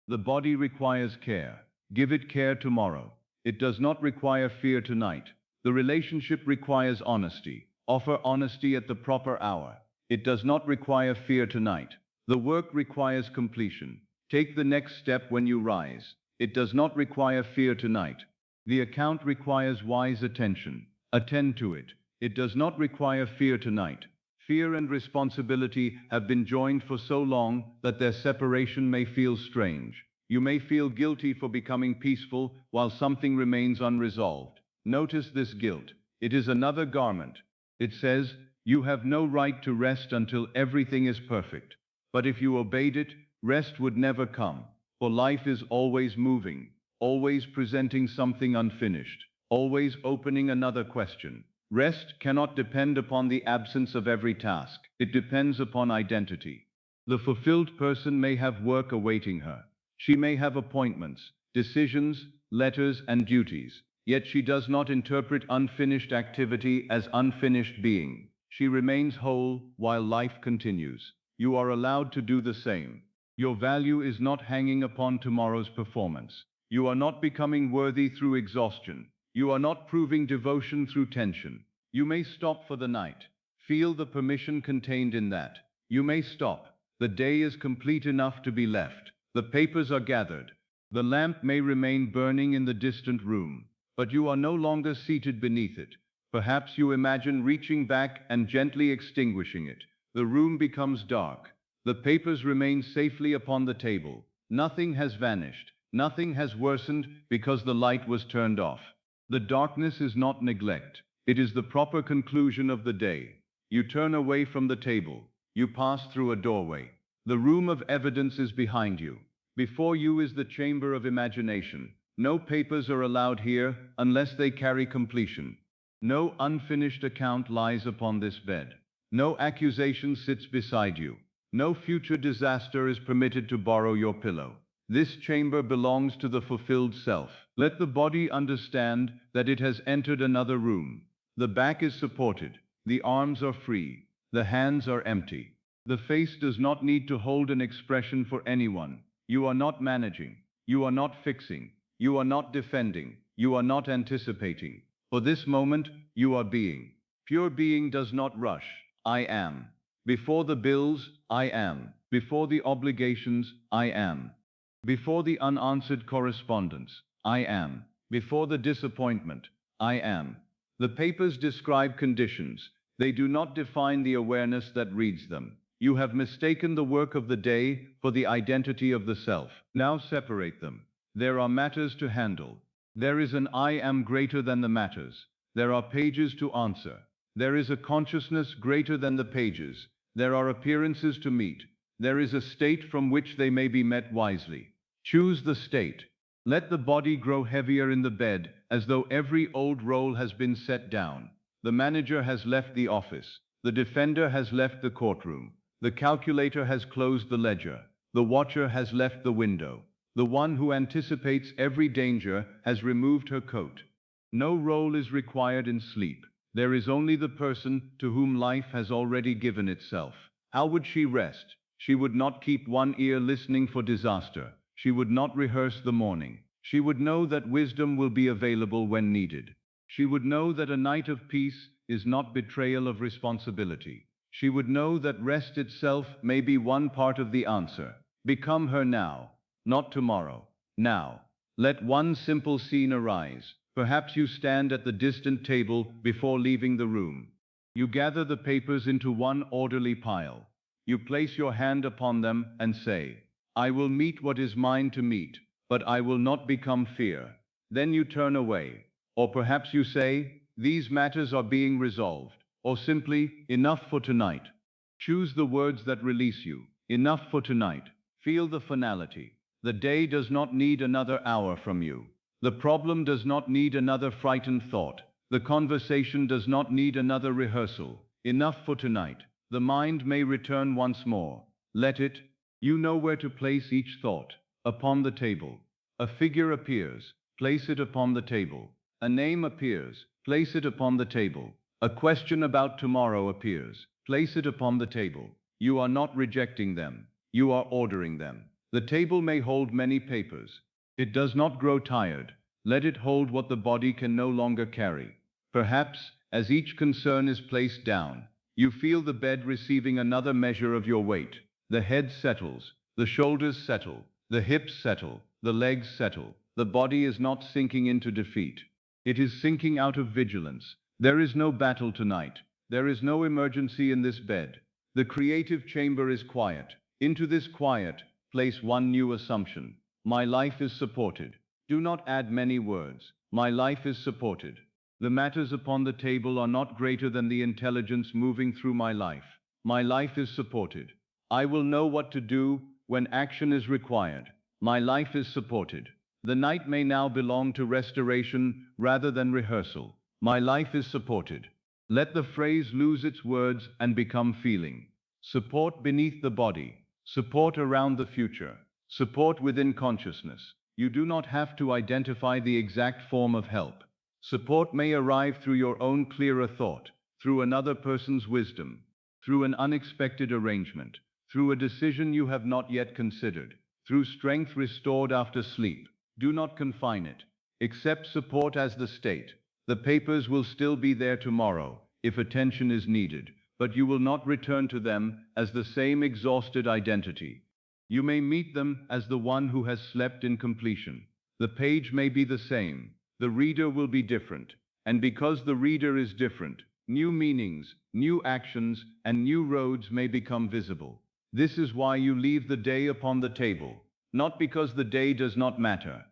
The body requires care. Give it care tomorrow. It does not require fear tonight. The relationship requires honesty. Offer honesty at the proper hour. It does not require fear tonight. The work requires completion. Take the next step when you rise. It does not require fear tonight. The account requires wise attention. Attend to it. It does not require fear tonight. Fear and responsibility have been joined for so long that their separation may feel strange. You may feel guilty for becoming peaceful while something remains unresolved. Notice this guilt. It is another garment. It says, you have no right to rest until everything is perfect. But if you obeyed it, rest would never come. For life is always moving, always presenting something unfinished, always opening another question. Rest cannot depend upon the absence of every task. It depends upon identity. The fulfilled person may have work awaiting her. She may have appointments, decisions, letters, and duties. Yet she does not interpret unfinished activity as unfinished being. She remains whole while life continues. You are allowed to do the same. Your value is not hanging upon tomorrow's performance. You are not becoming worthy through exhaustion. You are not proving devotion through tension. You may stop for the night. Feel the permission contained in that. You may stop. The day is complete enough to be left. The papers are gathered. The lamp may remain burning in the distant room, but you are no longer seated beneath it. Perhaps you imagine reaching back and gently extinguishing it. The room becomes dark. The papers remain safely upon the table. Nothing has vanished. Nothing has worsened because the light was turned off. The darkness is not neglect. It is the proper conclusion of the day. You turn away from the table. You pass through a doorway. The room of evidence is behind you. Before you is the chamber of imagination. No papers are allowed here unless they carry completion. No unfinished account lies upon this bed. No accusation sits beside you. No future disaster is permitted to borrow your pillow. This chamber belongs to the fulfilled self. Let the body understand that it has entered another room. The back is supported. The arms are free. The hands are empty. The face does not need to hold an expression for anyone. You are not managing. You are not fixing. You are not defending. You are not anticipating. For this moment, you are being. Pure being does not rush. I am. Before the bills, I am. Before the obligations, I am. Before the unanswered correspondence, I am. Before the disappointment, I am. The papers describe conditions. They do not define the awareness that reads them. You have mistaken the work of the day for the identity of the self. Now separate them. There are matters to handle. There is an I am greater than the matters. There are pages to answer. There is a consciousness greater than the pages. There are appearances to meet. There is a state from which they may be met wisely. Choose the state. Let the body grow heavier in the bed as though every old role has been set down. The manager has left the office. The defender has left the courtroom. The calculator has closed the ledger. The watcher has left the window. The one who anticipates every danger has removed her coat. No role is required in sleep. There is only the person to whom life has already given itself. How would she rest? She would not keep one ear listening for disaster. She would not rehearse the morning. She would know that wisdom will be available when needed. She would know that a night of peace is not betrayal of responsibility. She would know that rest itself may be one part of the answer. Become her now, not tomorrow. Now. Let one simple scene arise. Perhaps you stand at the distant table before leaving the room. You gather the papers into one orderly pile. You place your hand upon them and say, I will meet what is mine to meet, but I will not become fear. Then you turn away. Or perhaps you say, these matters are being resolved. Or simply, enough for tonight. Choose the words that release you. Enough for tonight. Feel the finality. The day does not need another hour from you. The problem does not need another frightened thought. The conversation does not need another rehearsal. Enough for tonight. The mind may return once more. Let it. You know where to place each thought. Upon the table. A figure appears. Place it upon the table. A name appears. Place it upon the table. A question about tomorrow appears. Place it upon the table. You are not rejecting them. You are ordering them. The table may hold many papers. It does not grow tired. Let it hold what the body can no longer carry. Perhaps, as each concern is placed down, you feel the bed receiving another measure of your weight. The head settles. The shoulders settle. The hips settle. The legs settle. The body is not sinking into defeat. It is sinking out of vigilance. There is no battle tonight. There is no emergency in this bed. The creative chamber is quiet. Into this quiet, place one new assumption. My life is supported. Do not add many words. My life is supported. The matters upon the table are not greater than the intelligence moving through my life. My life is supported. I will know what to do when action is required. My life is supported. The night may now belong to restoration rather than rehearsal. My life is supported. Let the phrase lose its words and become feeling. Support beneath the body. Support around the future. Support within consciousness. You do not have to identify the exact form of help. Support may arrive through your own clearer thought, through another person's wisdom, through an unexpected arrangement, through a decision you have not yet considered, through strength restored after sleep. Do not confine it. Accept support as the state. The papers will still be there tomorrow, if attention is needed, but you will not return to them as the same exhausted identity. You may meet them as the one who has slept in completion. The page may be the same. The reader will be different. And because the reader is different, new meanings, new actions, and new roads may become visible. This is why you leave the day upon the table. Not because the day does not matter.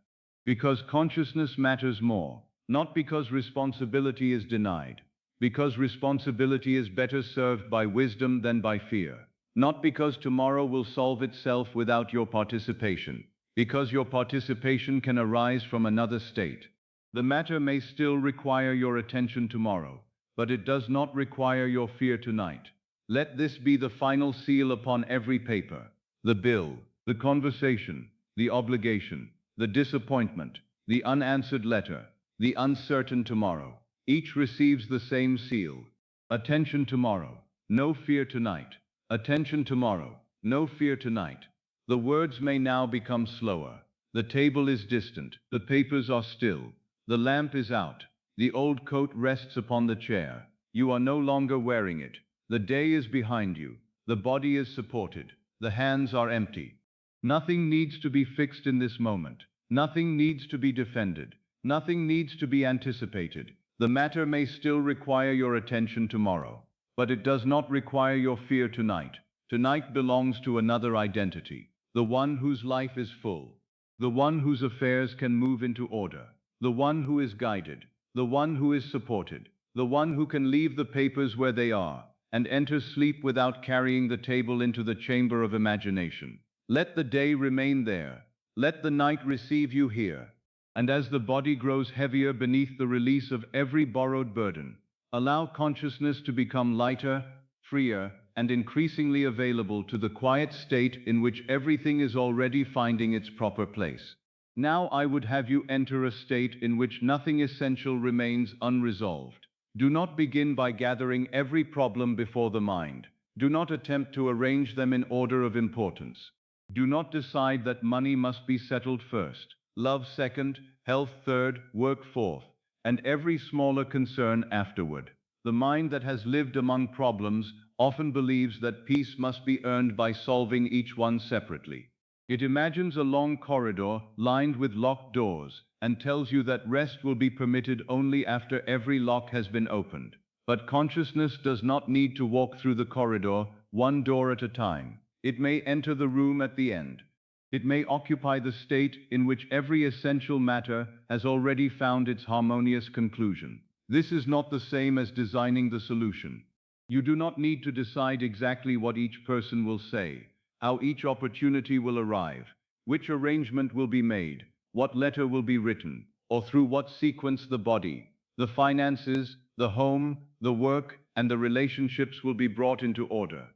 Because consciousness matters more. Not because responsibility is denied. Because responsibility is better served by wisdom than by fear. Not because tomorrow will solve itself without your participation. Because your participation can arise from another state. The matter may still require your attention tomorrow, but it does not require your fear tonight. Let this be the final seal upon every paper. The bill, the conversation, the obligation, the disappointment, the unanswered letter, the uncertain tomorrow. Each receives the same seal. Attention tomorrow, no fear tonight. Attention tomorrow, no fear tonight. The words may now become slower. The table is distant. The papers are still. The lamp is out. The old coat rests upon the chair. You are no longer wearing it. The day is behind you. The body is supported. The hands are empty. Nothing needs to be fixed in this moment. Nothing needs to be defended. Nothing needs to be anticipated. The matter may still require your attention tomorrow, but it does not require your fear tonight. Tonight belongs to another identity, the one whose life is full, the one whose affairs can move into order, the one who is guided, the one who is supported, the one who can leave the papers where they are and enter sleep without carrying the table into the chamber of imagination. Let the day remain there. Let the night receive you here. And as the body grows heavier beneath the release of every borrowed burden, allow consciousness to become lighter, freer, and increasingly available to the quiet state in which everything is already finding its proper place. Now I would have you enter a state in which nothing essential remains unresolved. Do not begin by gathering every problem before the mind. Do not attempt to arrange them in order of importance. Do not decide that money must be settled first, love second, health third, work fourth, and every smaller concern afterward. The mind that has lived among problems often believes that peace must be earned by solving each one separately. It imagines a long corridor lined with locked doors and tells you that rest will be permitted only after every lock has been opened. But consciousness does not need to walk through the corridor, one door at a time. It may enter the room at the end. It may occupy the state in which every essential matter has already found its harmonious conclusion. This is not the same as designing the solution. You do not need to decide exactly what each person will say, how each opportunity will arrive, which arrangement will be made, what letter will be written, or through what sequence the body, the finances, the home, the work, and the relationships will be brought into order.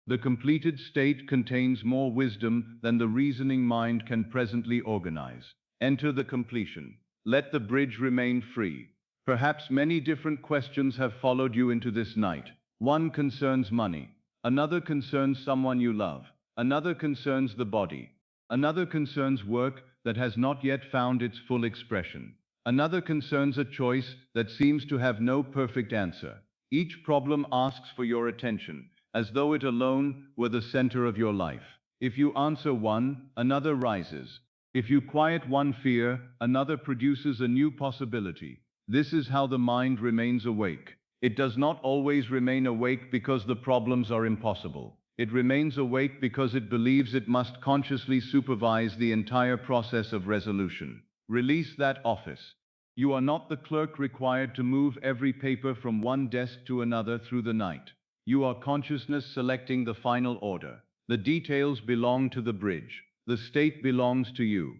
The completed state contains more wisdom than the reasoning mind can presently organize. Enter the completion. Let the bridge remain free. Perhaps many different questions have followed you into this night. One concerns money. Another concerns someone you love. Another concerns the body. Another concerns work that has not yet found its full expression. Another concerns a choice that seems to have no perfect answer. Each problem asks for your attention, as though it alone were the center of your life. If you answer one, another rises. If you quiet one fear, another produces a new possibility. This is how the mind remains awake. It does not always remain awake because the problems are impossible. It remains awake because it believes it must consciously supervise the entire process of resolution. Release that office. You are not the clerk required to move every paper from one desk to another through the night. You are consciousness selecting the final order. The details belong to the bridge. The state belongs to you.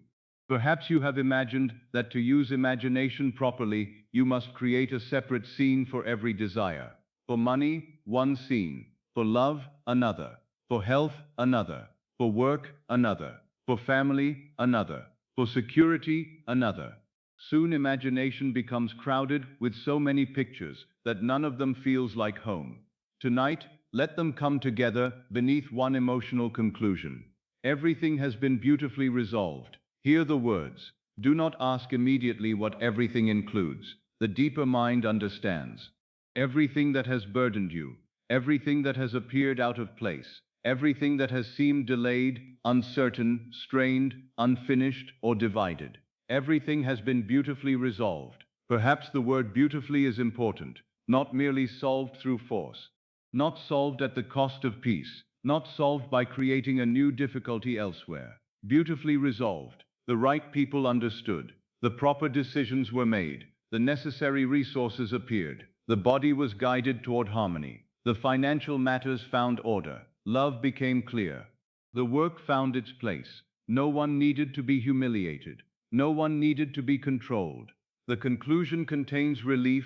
Perhaps you have imagined that to use imagination properly, you must create a separate scene for every desire. For money, one scene. For love, another. For health, another. For work, another. For family, another. For security, another. Soon imagination becomes crowded with so many pictures that none of them feels like home. Tonight, let them come together beneath one emotional conclusion. Everything has been beautifully resolved. Hear the words. Do not ask immediately what everything includes. The deeper mind understands. Everything that has burdened you, everything that has appeared out of place, everything that has seemed delayed, uncertain, strained, unfinished, or divided. Everything has been beautifully resolved. Perhaps the word beautifully is important, not merely solved through force, not solved at the cost of peace, not solved by creating a new difficulty elsewhere. Beautifully resolved. The right people understood. The proper decisions were made. The necessary resources appeared. The body was guided toward harmony. The financial matters found order. Love became clear. The work found its place. No one needed to be humiliated. No one needed to be controlled. The conclusion contains relief,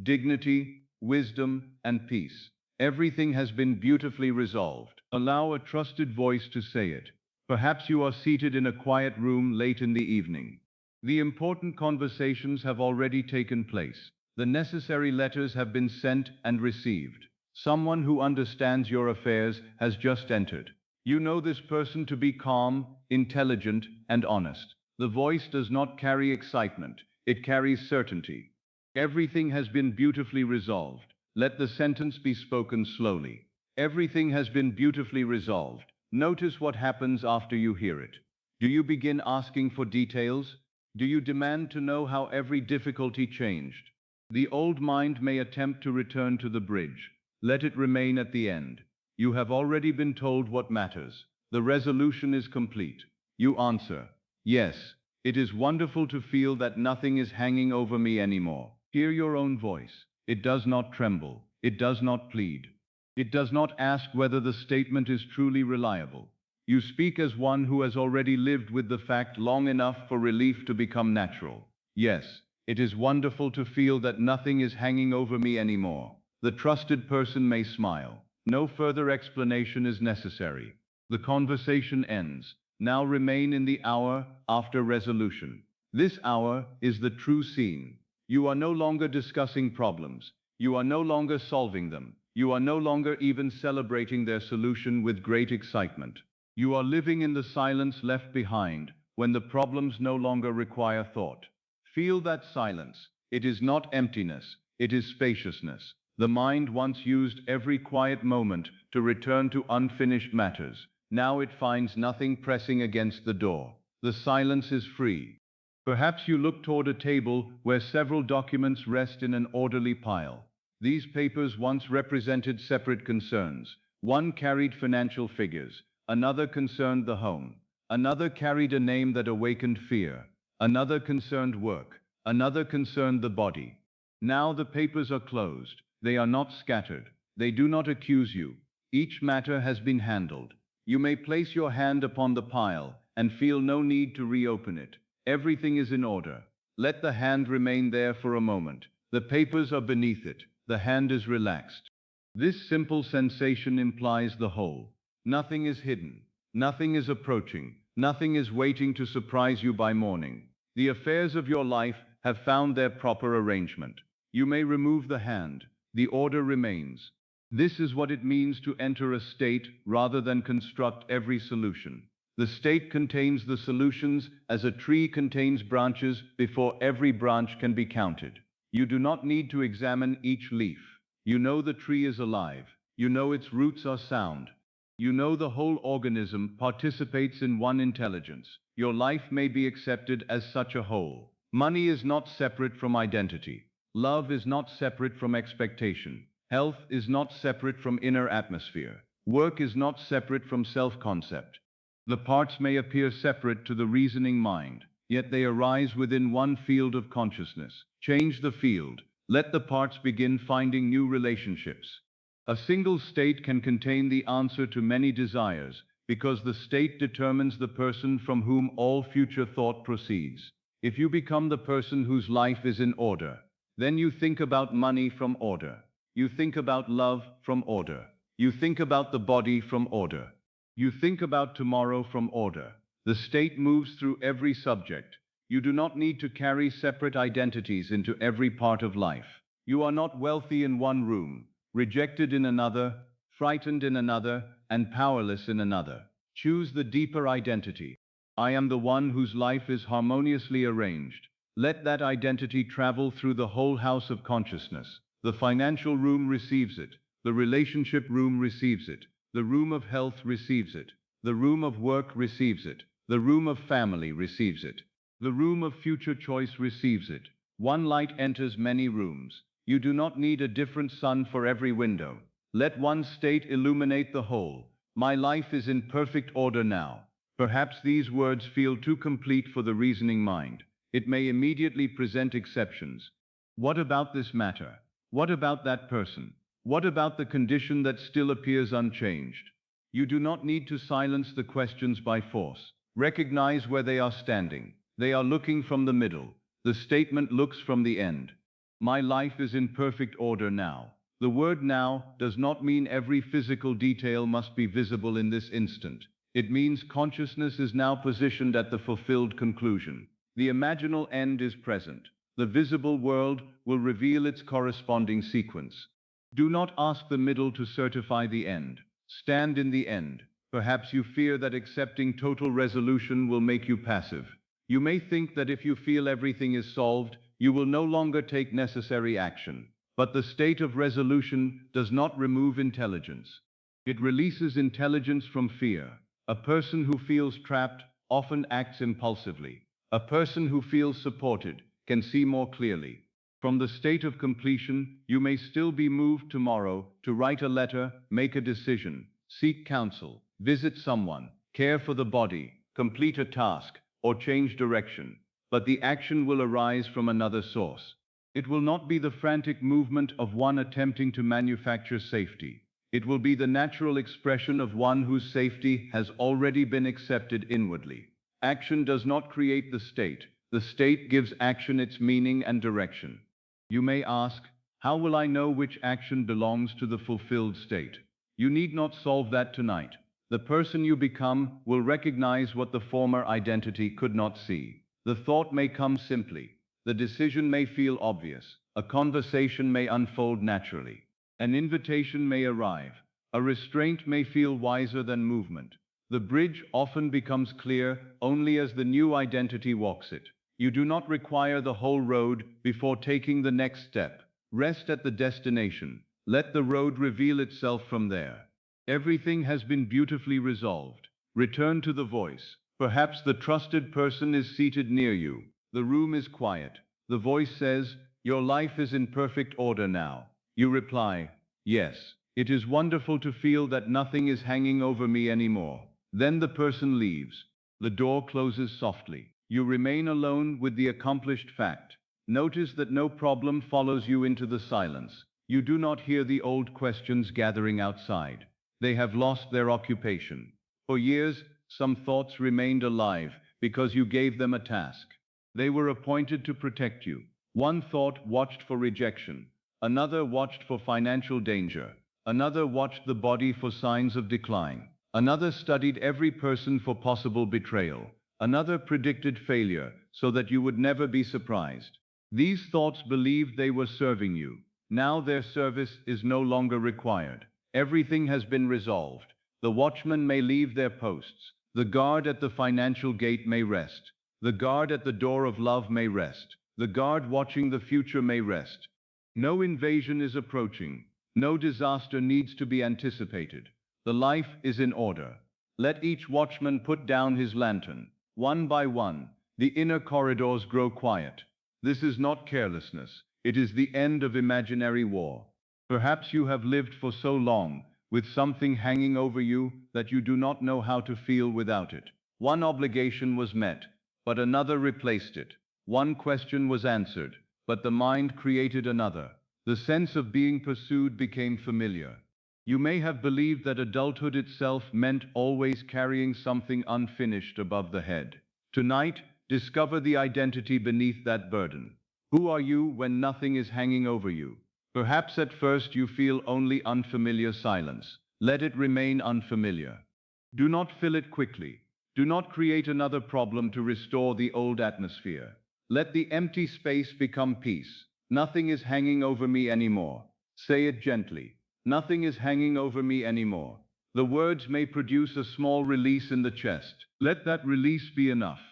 dignity, wisdom, and peace. Everything has been beautifully resolved. Allow a trusted voice to say it. Perhaps you are seated in a quiet room late in the evening. The important conversations have already taken place. The necessary letters have been sent and received. Someone who understands your affairs has just entered. You know this person to be calm, intelligent, and honest. The voice does not carry excitement, it carries certainty. Everything has been beautifully resolved. Let the sentence be spoken slowly. Everything has been beautifully resolved. Notice what happens after you hear it. Do you begin asking for details? Do you demand to know how every difficulty changed? The old mind may attempt to return to the bridge. Let it remain at the end. You have already been told what matters. The resolution is complete. You answer, yes, it is wonderful to feel that nothing is hanging over me anymore. Hear your own voice. It does not tremble. It does not plead. It does not ask whether the statement is truly reliable. You speak as one who has already lived with the fact long enough for relief to become natural. Yes, it is wonderful to feel that nothing is hanging over me anymore. The trusted person may smile. No further explanation is necessary. The conversation ends. Now remain in the hour after resolution. This hour is the true scene. You are no longer discussing problems. You are no longer solving them. You are no longer even celebrating their solution with great excitement. You are living in the silence left behind when the problems no longer require thought. Feel that silence. It is not emptiness, it is spaciousness. The mind once used every quiet moment to return to unfinished matters. Now it finds nothing pressing against the door. The silence is free. Perhaps you look toward a table where several documents rest in an orderly pile. These papers once represented separate concerns. One carried financial figures, another concerned the home, another carried a name that awakened fear, another concerned work, another concerned the body. Now the papers are closed. They are not scattered. They do not accuse you. Each matter has been handled. You may place your hand upon the pile and feel no need to reopen it. Everything is in order. Let the hand remain there for a moment. The papers are beneath it. The hand is relaxed. This simple sensation implies the whole. Nothing is hidden. Nothing is approaching. Nothing is waiting to surprise you by morning. The affairs of your life have found their proper arrangement. You may remove the hand. The order remains. This is what it means to enter a state rather than construct every solution. The state contains the solutions as a tree contains branches before every branch can be counted. You do not need to examine each leaf. You know the tree is alive. You know its roots are sound. You know the whole organism participates in one intelligence. Your life may be accepted as such a whole. Money is not separate from identity. Love is not separate from expectation. Health is not separate from inner atmosphere. Work is not separate from self-concept. The parts may appear separate to the reasoning mind, yet they arise within one field of consciousness. Change the field. Let the parts begin finding new relationships. A single state can contain the answer to many desires, because the state determines the person from whom all future thought proceeds. If you become the person whose life is in order, then you think about money from order. You think about love from order. You think about the body from order. You think about tomorrow from order. The state moves through every subject. You do not need to carry separate identities into every part of life. You are not wealthy in one room, rejected in another, frightened in another, and powerless in another. Choose the deeper identity. I am the one whose life is harmoniously arranged. Let that identity travel through the whole house of consciousness. The financial room receives it. The relationship room receives it. The room of health receives it. The room of work receives it. The room of family receives it. The room of future choice receives it. One light enters many rooms. You do not need a different sun for every window. Let one state illuminate the whole. My life is in perfect order now. Perhaps these words feel too complete for the reasoning mind. It may immediately present exceptions. What about this matter? What about that person? What about the condition that still appears unchanged? You do not need to silence the questions by force. Recognize where they are standing. They are looking from the middle. The statement looks from the end. My life is in perfect order now. The word now does not mean every physical detail must be visible in this instant. It means consciousness is now positioned at the fulfilled conclusion. The imaginal end is present. The visible world will reveal its corresponding sequence. Do not ask the middle to certify the end. Stand in the end. Perhaps you fear that accepting total resolution will make you passive. You may think that if you feel everything is solved, you will no longer take necessary action. But the state of resolution does not remove intelligence. It releases intelligence from fear. A person who feels trapped often acts impulsively. A person who feels supported can see more clearly. From the state of completion, you may still be moved tomorrow to write a letter, make a decision, seek counsel, visit someone, care for the body, complete a task, or change direction. But the action will arise from another source. It will not be the frantic movement of one attempting to manufacture safety. It will be the natural expression of one whose safety has already been accepted inwardly. Action does not create the state. The state gives action its meaning and direction. You may ask, how will I know which action belongs to the fulfilled state? You need not solve that tonight. The person you become will recognize what the former identity could not see. The thought may come simply. The decision may feel obvious. A conversation may unfold naturally. An invitation may arrive. A restraint may feel wiser than movement. The bridge often becomes clear only as the new identity walks it. You do not require the whole road before taking the next step. Rest at the destination. Let the road reveal itself from there. Everything has been beautifully resolved. Return to the voice. Perhaps the trusted person is seated near you. The room is quiet. The voice says, "Your life is in perfect order now." You reply, "Yes, it is wonderful to feel that nothing is hanging over me anymore." Then the person leaves. The door closes softly. You remain alone with the accomplished fact. Notice that no problem follows you into the silence. You do not hear the old questions gathering outside. They have lost their occupation. For years, some thoughts remained alive because you gave them a task. They were appointed to protect you. One thought watched for rejection. Another watched for financial danger. Another watched the body for signs of decline. Another studied every person for possible betrayal. Another predicted failure so that you would never be surprised. These thoughts believed they were serving you. Now their service is no longer required. Everything has been resolved. The watchmen may leave their posts. The guard at the financial gate may rest. The guard at the door of love may rest. The guard watching the future may rest. No invasion is approaching. No disaster needs to be anticipated. The life is in order. Let each watchman put down his lantern. One by one, the inner corridors grow quiet. This is not carelessness. It is the end of imaginary war. Perhaps you have lived for so long with something hanging over you that you do not know how to feel without it. One obligation was met, but another replaced it. One question was answered, but the mind created another. The sense of being pursued became familiar. You may have believed that adulthood itself meant always carrying something unfinished above the head. Tonight, discover the identity beneath that burden. Who are you when nothing is hanging over you? Perhaps at first you feel only unfamiliar silence. Let it remain unfamiliar. Do not fill it quickly. Do not create another problem to restore the old atmosphere. Let the empty space become peace. Nothing is hanging over me anymore. Say it gently. Nothing is hanging over me anymore. The words may produce a small release in the chest. Let that release be enough.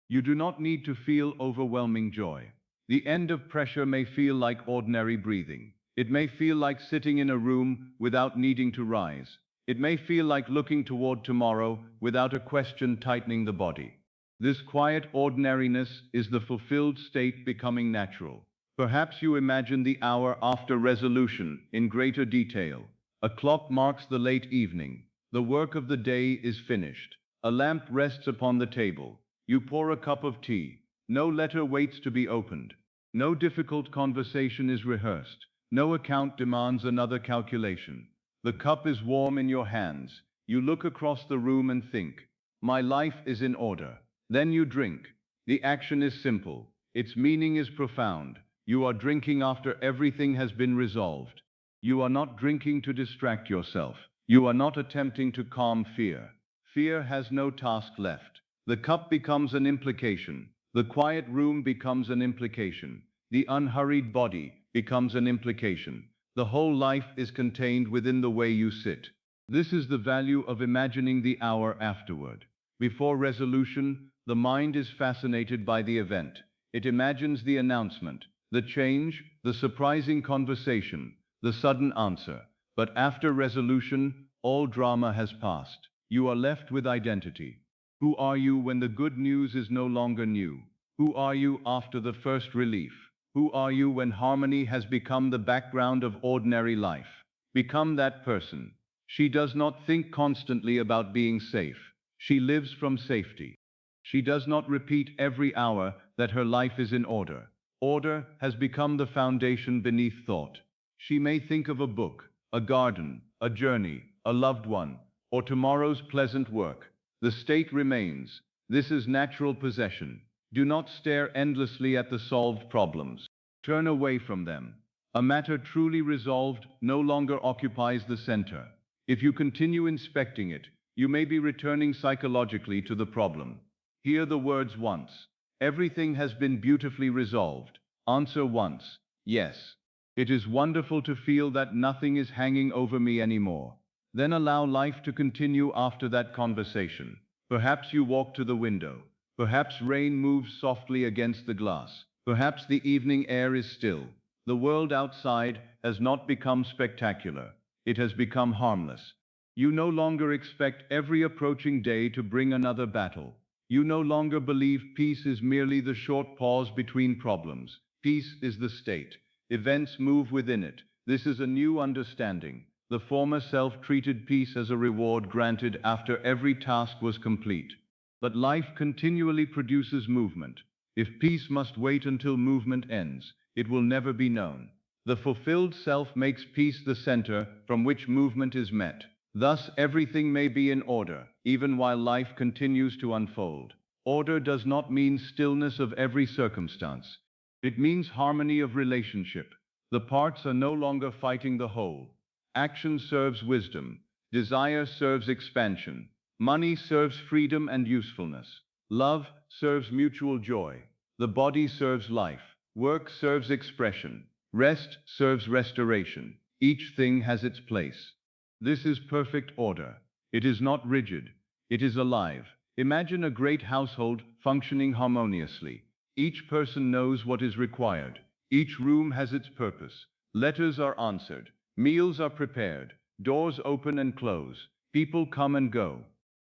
You do not need to feel overwhelming joy. The end of pressure may feel like ordinary breathing. It may feel like sitting in a room without needing to rise. It may feel like looking toward tomorrow without a question tightening the body. This quiet ordinariness is the fulfilled state becoming natural. Perhaps you imagine the hour after resolution in greater detail. A clock marks the late evening. The work of the day is finished. A lamp rests upon the table. You pour a cup of tea. No letter waits to be opened. No difficult conversation is rehearsed. No account demands another calculation. The cup is warm in your hands. You look across the room and think, "My life is in order." Then you drink. The action is simple. Its meaning is profound. You are drinking after everything has been resolved. You are not drinking to distract yourself. You are not attempting to calm fear. Fear has no task left. The cup becomes an implication. The quiet room becomes an implication. The unhurried body becomes an implication. The whole life is contained within the way you sit. This is the value of imagining the hour afterward. Before resolution, the mind is fascinated by the event. It imagines the announcement, the change, the surprising conversation, the sudden answer. But after resolution, all drama has passed. You are left with identity. Who are you when the good news is no longer new? Who are you after the first relief? Who are you when harmony has become the background of ordinary life? Become that person. She does not think constantly about being safe. She lives from safety. She does not repeat every hour that her life is in order. Order has become the foundation beneath thought. She may think of a book, a garden, a journey, a loved one, or tomorrow's pleasant work. The state remains. This is natural possession. Do not stare endlessly at the solved problems. Turn away from them. A matter truly resolved no longer occupies the center. If you continue inspecting it, you may be returning psychologically to the problem. Hear the words once. Everything has been beautifully resolved. Answer once. Yes. It is wonderful to feel that nothing is hanging over me anymore. Then allow life to continue after that conversation. Perhaps you walk to the window. Perhaps rain moves softly against the glass. Perhaps the evening air is still. The world outside has not become spectacular. It has become harmless. You no longer expect every approaching day to bring another battle. You no longer believe peace is merely the short pause between problems. Peace is the state. Events move within it. This is a new understanding. The former self treated peace as a reward granted after every task was complete. But life continually produces movement. If peace must wait until movement ends, it will never be known. The fulfilled self makes peace the center from which movement is met. Thus, everything may be in order, even while life continues to unfold. Order does not mean stillness of every circumstance. It means harmony of relationship. The parts are no longer fighting the whole. Action serves wisdom. Desire serves expansion. Money serves freedom and usefulness. Love serves mutual joy. The body serves life. Work serves expression. Rest serves restoration. Each thing has its place. This is perfect order. It is not rigid. It is alive. Imagine a great household functioning harmoniously. Each person knows what is required. Each room has its purpose. Letters are answered. Meals are prepared. Doors open and close. People come and go.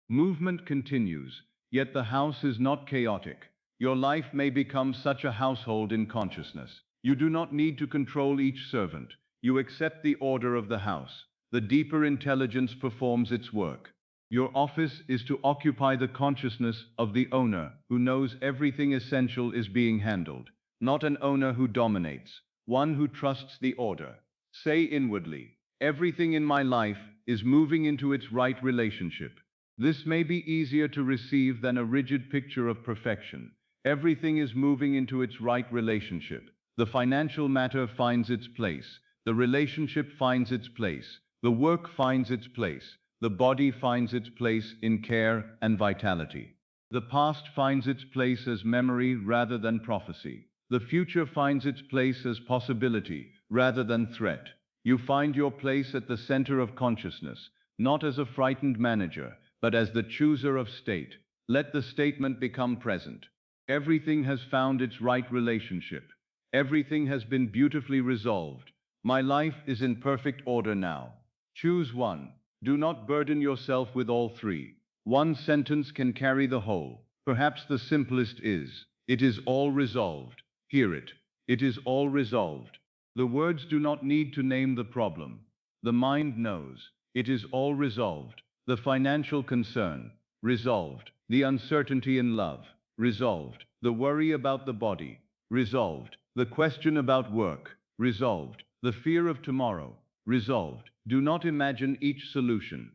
Movement continues, yet the house is not chaotic. Your life may become such a household in consciousness. You do not need to control each servant. You accept the order of the house. The deeper intelligence performs its work. Your office is to occupy the consciousness of the owner who knows everything essential is being handled, not an owner who dominates, one who trusts the order. Say inwardly, everything in my life is moving into its right relationship. This may be easier to receive than a rigid picture of perfection. Everything is moving into its right relationship. The financial matter finds its place. The relationship finds its place. The work finds its place. The body finds its place in care and vitality. The past finds its place as memory rather than prophecy. The future finds its place as possibility rather than threat. You find your place at the center of consciousness, not as a frightened manager, but as the chooser of state. Let the statement become present. Everything has found its right relationship. Everything has been beautifully resolved. My life is in perfect order now. Choose one. Do not burden yourself with all three. One sentence can carry the whole. Perhaps the simplest is, it is all resolved. Hear it. It is all resolved. The words do not need to name the problem. The mind knows. It is all resolved. The financial concern, resolved. The uncertainty in love, resolved. The worry about the body, resolved. The question about work, resolved. The fear of tomorrow, resolved. Do not imagine each solution.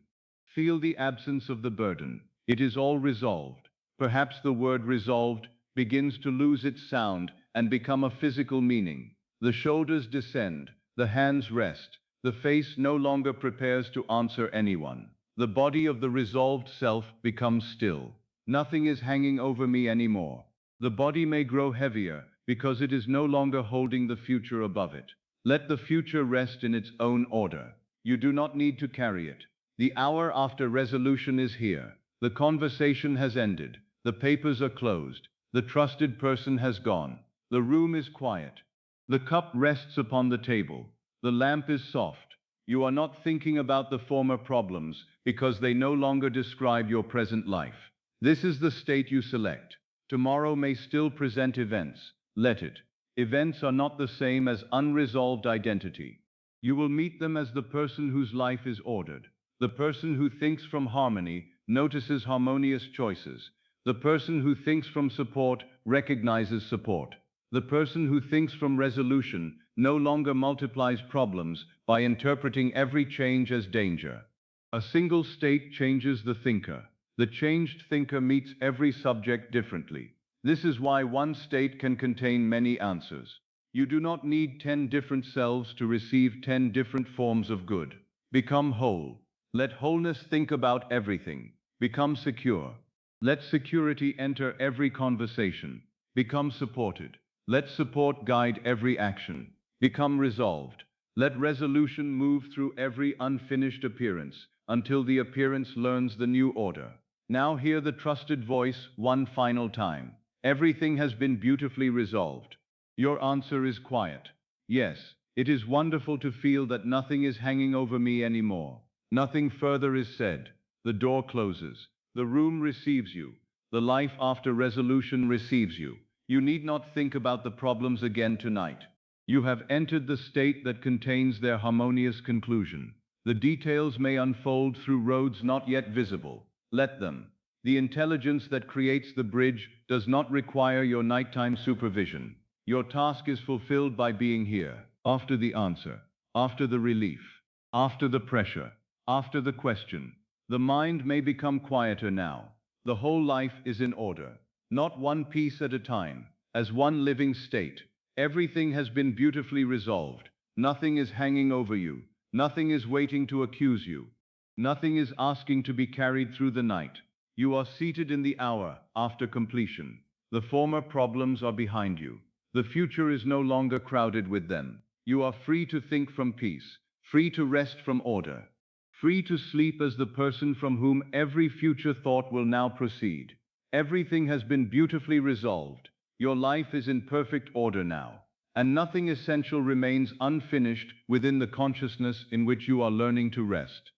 Feel the absence of the burden. It is all resolved. Perhaps the word resolved begins to lose its sound and become a physical meaning. The shoulders descend, the hands rest, the face no longer prepares to answer anyone. The body of the resolved self becomes still. Nothing is hanging over me anymore. The body may grow heavier because it is no longer holding the future above it. Let the future rest in its own order. You do not need to carry it. The hour after resolution is here. The conversation has ended. The papers are closed. The trusted person has gone. The room is quiet. The cup rests upon the table. The lamp is soft. You are not thinking about the former problems because they no longer describe your present life. This is the state you select. Tomorrow may still present events. Let it. Events are not the same as unresolved identity. You will meet them as the person whose life is ordered. The person who thinks from harmony notices harmonious choices. The person who thinks from support recognizes support. The person who thinks from resolution no longer multiplies problems by interpreting every change as danger. A single state changes the thinker. The changed thinker meets every subject differently. This is why one state can contain many answers. You do not need 10 different selves to receive 10 different forms of good. Become whole. Let wholeness think about everything. Become secure. Let security enter every conversation. Become supported. Let support guide every action. Become resolved. Let resolution move through every unfinished appearance until the appearance learns the new order. Now hear the trusted voice one final time. Everything has been beautifully resolved. Your answer is quiet. Yes, it is wonderful to feel that nothing is hanging over me anymore. Nothing further is said. The door closes. The room receives you. The life after resolution receives you. You need not think about the problems again tonight. You have entered the state that contains their harmonious conclusion. The details may unfold through roads not yet visible. Let them. The intelligence that creates the bridge does not require your nighttime supervision. Your task is fulfilled by being here, after the answer, after the relief, after the pressure, after the question. The mind may become quieter now. The whole life is in order, not one piece at a time, as one living state. Everything has been beautifully resolved. Nothing is hanging over you. Nothing is waiting to accuse you. Nothing is asking to be carried through the night. You are seated in the hour after completion. The former problems are behind you. The future is no longer crowded with them. You are free to think from peace, free to rest from order, free to sleep as the person from whom every future thought will now proceed. Everything has been beautifully resolved. Your life is in perfect order now, and nothing essential remains unfinished within the consciousness in which you are learning to rest.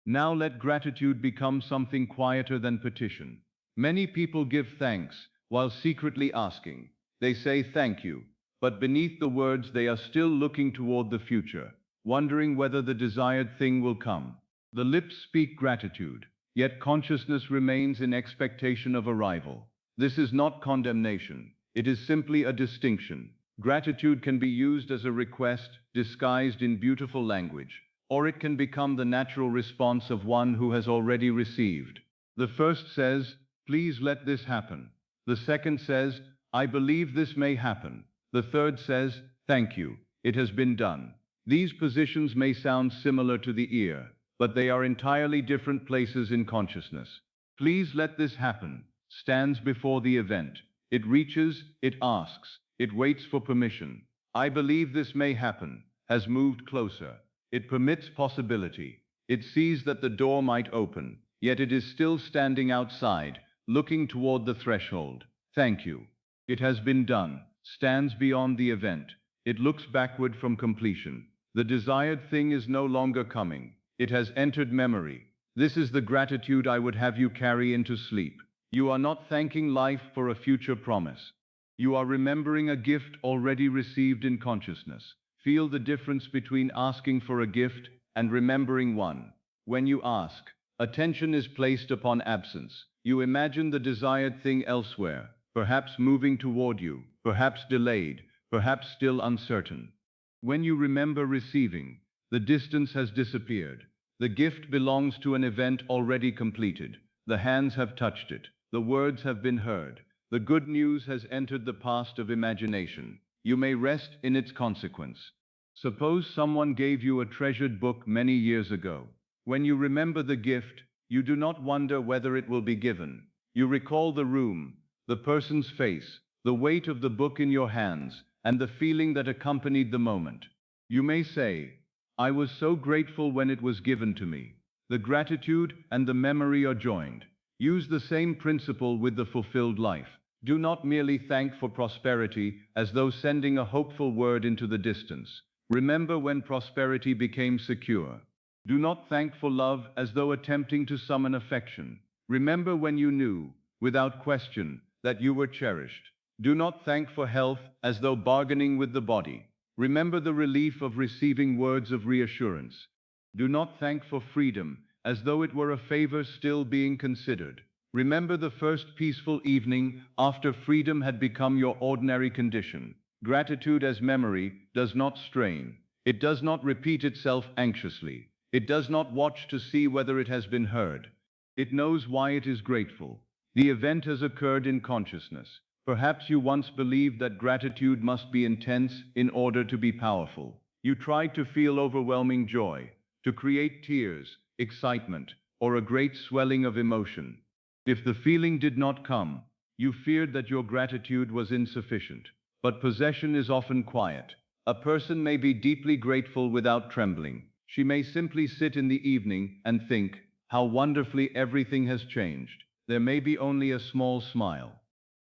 Now let gratitude become something quieter than petition. Many people give thanks while secretly asking. They say thank you, but beneath the words they are still looking toward the future, wondering whether the desired thing will come. The lips speak gratitude, yet consciousness remains in expectation of arrival. This is not condemnation, it is simply a distinction. Gratitude can be used as a request, disguised in beautiful language, or it can become the natural response of one who has already received. The first says, "Please let this happen." The second says, "I believe this may happen." The third says, "Thank you, it has been done." These positions may sound similar to the ear, but they are entirely different places in consciousness. "Please let this happen" stands before the event. It reaches, it asks, it waits for permission. "I believe this may happen" has moved closer. It permits possibility. It sees that the door might open, yet it is still standing outside, looking toward the threshold. "Thank you. It has been done" stands beyond the event. It looks backward from completion. The desired thing is no longer coming. It has entered memory. This is the gratitude I would have you carry into sleep. You are not thanking life for a future promise. You are remembering a gift already received in consciousness. Feel the difference between asking for a gift and remembering one. When you ask, attention is placed upon absence. You imagine the desired thing elsewhere, perhaps moving toward you, perhaps delayed, perhaps still uncertain. When you remember receiving, the distance has disappeared. The gift belongs to an event already completed. The hands have touched it. The words have been heard. The good news has entered the past of imagination. You may rest in its consequence. Suppose someone gave you a treasured book many years ago. When you remember the gift, you do not wonder whether it will be given. You recall the room, the person's face, the weight of the book in your hands, and the feeling that accompanied the moment. You may say, "I was so grateful when it was given to me." The gratitude and the memory are joined. Use the same principle with the fulfilled life. Do not merely thank for prosperity as though sending a hopeful word into the distance. Remember when prosperity became secure. Do not thank for love as though attempting to summon affection. Remember when you knew, without question, that you were cherished. Do not thank for health as though bargaining with the body. Remember the relief of receiving words of reassurance. Do not thank for freedom as though it were a favor still being considered. Remember the first peaceful evening after freedom had become your ordinary condition. Gratitude as memory does not strain. It does not repeat itself anxiously. It does not watch to see whether it has been heard. It knows why it is grateful. The event has occurred in consciousness. Perhaps you once believed that gratitude must be intense in order to be powerful. You tried to feel overwhelming joy, to create tears, excitement, or a great swelling of emotion. If the feeling did not come, you feared that your gratitude was insufficient. But possession is often quiet. A person may be deeply grateful without trembling. She may simply sit in the evening and think, how wonderfully everything has changed. There may be only a small smile,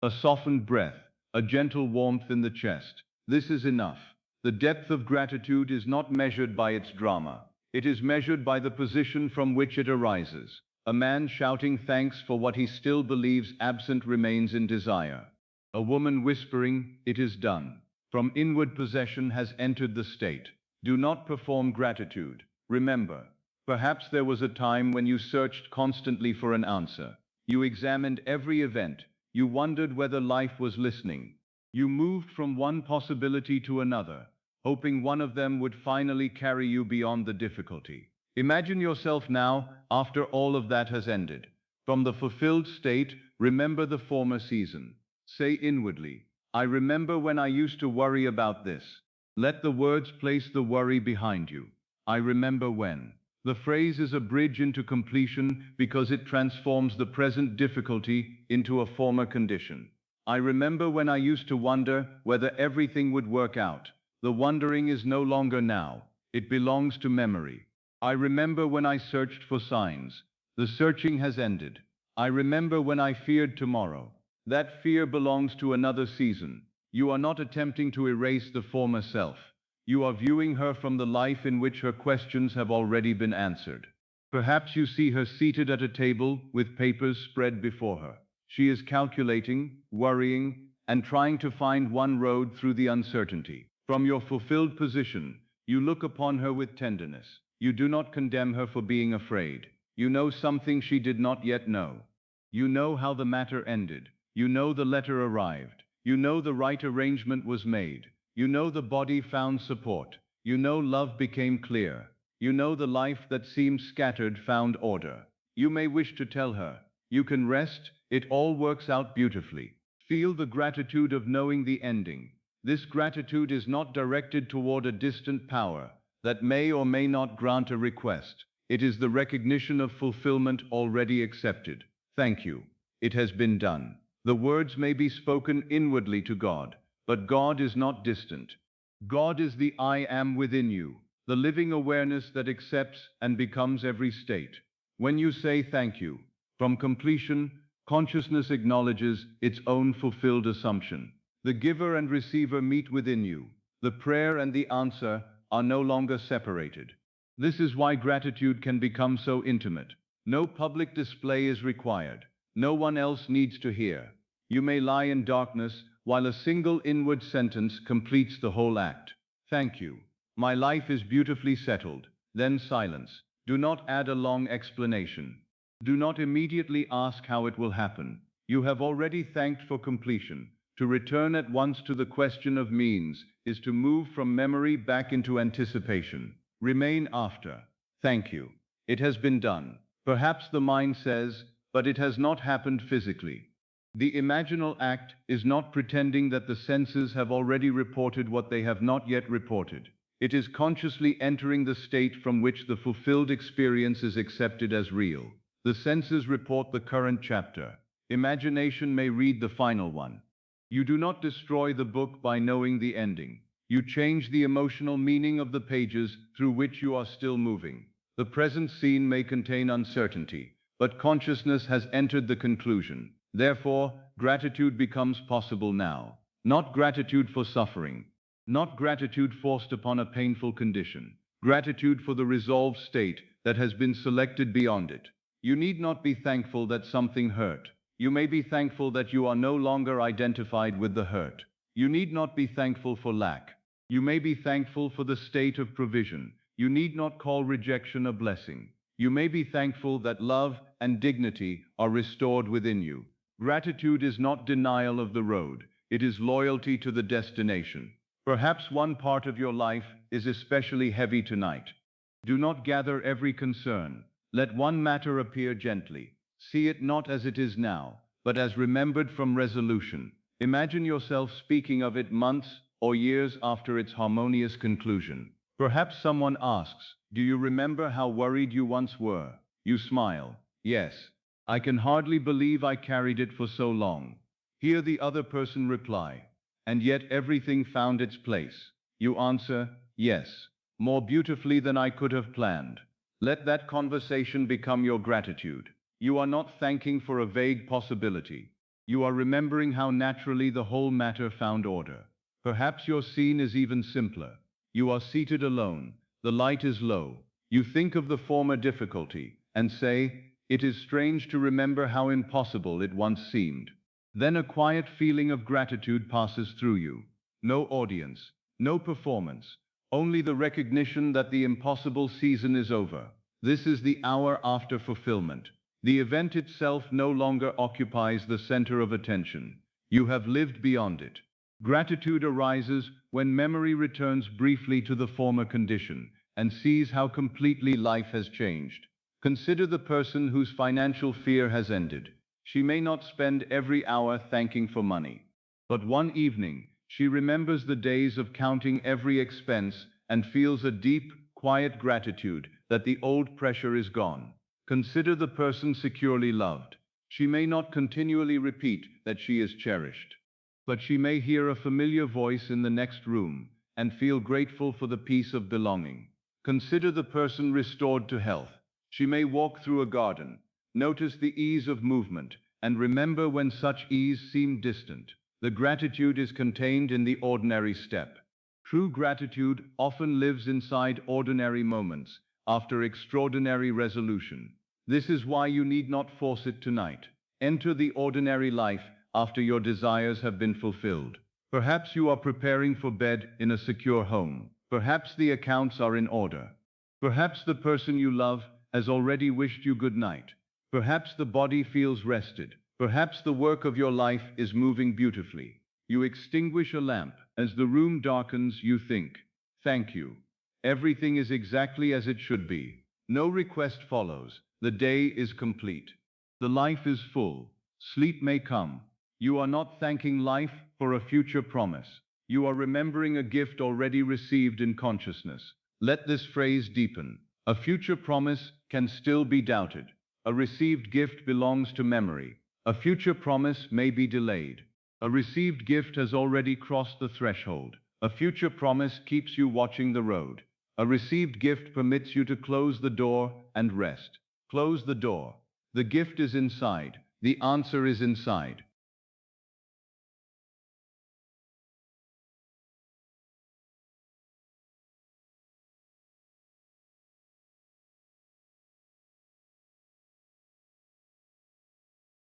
a softened breath, a gentle warmth in the chest. This is enough. The depth of gratitude is not measured by its drama. It is measured by the position from which it arises. A man shouting thanks for what he still believes absent remains in desire. A woman whispering, it is done, from inward possession has entered the state. Do not perform gratitude. Remember, perhaps there was a time when you searched constantly for an answer. You examined every event. You wondered whether life was listening. You moved from one possibility to another, hoping one of them would finally carry you beyond the difficulty. Imagine yourself now, after all of that has ended. From the fulfilled state, remember the former season. Say inwardly, I remember when I used to worry about this. Let the words place the worry behind you. I remember when. The phrase is a bridge into completion because it transforms the present difficulty into a former condition. I remember when I used to wonder whether everything would work out. The wondering is no longer now. It belongs to memory. I remember when I searched for signs. The searching has ended. I remember when I feared tomorrow. That fear belongs to another season. You are not attempting to erase the former self. You are viewing her from the life in which her questions have already been answered. Perhaps you see her seated at a table with papers spread before her. She is calculating, worrying, and trying to find one road through the uncertainty. From your fulfilled position, you look upon her with tenderness. You do not condemn her for being afraid. You know something she did not yet know. You know how the matter ended. You know the letter arrived. You know the right arrangement was made. You know the body found support. You know love became clear. You know the life that seemed scattered found order. You may wish to tell her, you can rest, it all works out beautifully. Feel the gratitude of knowing the ending. This gratitude is not directed toward a distant power that may or may not grant a request. It is the recognition of fulfillment already accepted. Thank you. It has been done. The words may be spoken inwardly to God, but God is not distant. God is the I am within you, the living awareness that accepts and becomes every state. When you say thank you, from completion, consciousness acknowledges its own fulfilled assumption. The giver and receiver meet within you. The prayer and the answer are no longer separated. This is why gratitude can become so intimate. No public display is required. No one else needs to hear. You may lie in darkness while a single inward sentence completes the whole act. Thank you. My life is beautifully settled. Then silence. Do not add a long explanation. Do not immediately ask how it will happen. You have already thanked for completion. To return at once to the question of means is to move from memory back into anticipation. Remain after. Thank you. It has been done. Perhaps the mind says, but it has not happened physically. The imaginal act is not pretending that the senses have already reported what they have not yet reported. It is consciously entering the state from which the fulfilled experience is accepted as real. The senses report the current chapter. Imagination may read the final one. You do not destroy the book by knowing the ending. You change the emotional meaning of the pages through which you are still moving. The present scene may contain uncertainty, but consciousness has entered the conclusion. Therefore, gratitude becomes possible now. Not gratitude for suffering. Not gratitude forced upon a painful condition. Gratitude for the resolved state that has been selected beyond it. You need not be thankful that something hurt. You may be thankful that you are no longer identified with the hurt. You need not be thankful for lack. You may be thankful for the state of provision. You need not call rejection a blessing. You may be thankful that love and dignity are restored within you. Gratitude is not denial of the road. It is loyalty to the destination. Perhaps one part of your life is especially heavy tonight. Do not gather every concern. Let one matter appear gently. See it not as it is now, but as remembered from resolution. Imagine yourself speaking of it months or years after its harmonious conclusion. Perhaps someone asks, do you remember how worried you once were? You smile. Yes. I can hardly believe I carried it for so long. Hear the other person reply. And yet everything found its place. You answer, yes. More beautifully than I could have planned. Let that conversation become your gratitude. You are not thanking for a vague possibility. You are remembering how naturally the whole matter found order. Perhaps your scene is even simpler. You are seated alone. The light is low. You think of the former difficulty and say, it is strange to remember how impossible it once seemed. Then a quiet feeling of gratitude passes through you. No audience, no performance, only the recognition that the impossible season is over. This is the hour after fulfillment. The event itself no longer occupies the center of attention. You have lived beyond it. Gratitude arises when memory returns briefly to the former condition and sees how completely life has changed. Consider the person whose financial fear has ended. She may not spend every hour thanking for money, but one evening she remembers the days of counting every expense and feels a deep, quiet gratitude that the old pressure is gone. Consider the person securely loved. She may not continually repeat that she is cherished, but she may hear a familiar voice in the next room and feel grateful for the peace of belonging. Consider the person restored to health. She may walk through a garden, notice the ease of movement, and remember when such ease seemed distant. The gratitude is contained in the ordinary step. True gratitude often lives inside ordinary moments, after extraordinary resolution. This is why you need not force it tonight. Enter the ordinary life after your desires have been fulfilled. Perhaps you are preparing for bed in a secure home. Perhaps the accounts are in order. Perhaps the person you love has already wished you good night. Perhaps the body feels rested. Perhaps the work of your life is moving beautifully. You extinguish a lamp. As the room darkens, you think, thank you. Everything is exactly as it should be. No request follows. The day is complete. The life is full. Sleep may come. You are not thanking life for a future promise. You are remembering a gift already received in consciousness. Let this phrase deepen. A future promise can still be doubted. A received gift belongs to memory. A future promise may be delayed. A received gift has already crossed the threshold. A future promise keeps you watching the road. A received gift permits you to close the door and rest. Close the door. The gift is inside. The answer is inside.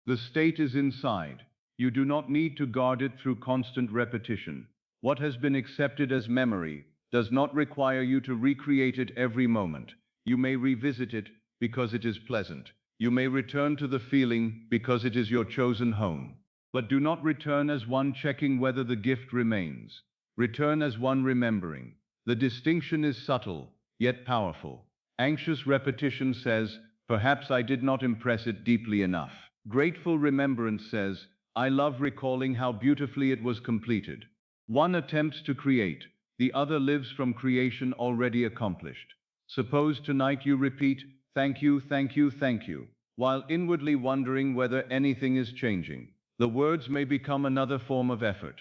The state is inside. You do not need to guard it through constant repetition. What has been accepted as memory does not require you to recreate it every moment. You may revisit it because it is pleasant. You may return to the feeling because it is your chosen home. But do not return as one checking whether the gift remains. Return as one remembering. The distinction is subtle, yet powerful. Anxious repetition says, perhaps I did not impress it deeply enough. Grateful remembrance says, I love recalling how beautifully it was completed. One attempts to create, the other lives from creation already accomplished. Suppose tonight you repeat, thank you, thank you, thank you, while inwardly wondering whether anything is changing. The words may become another form of effort.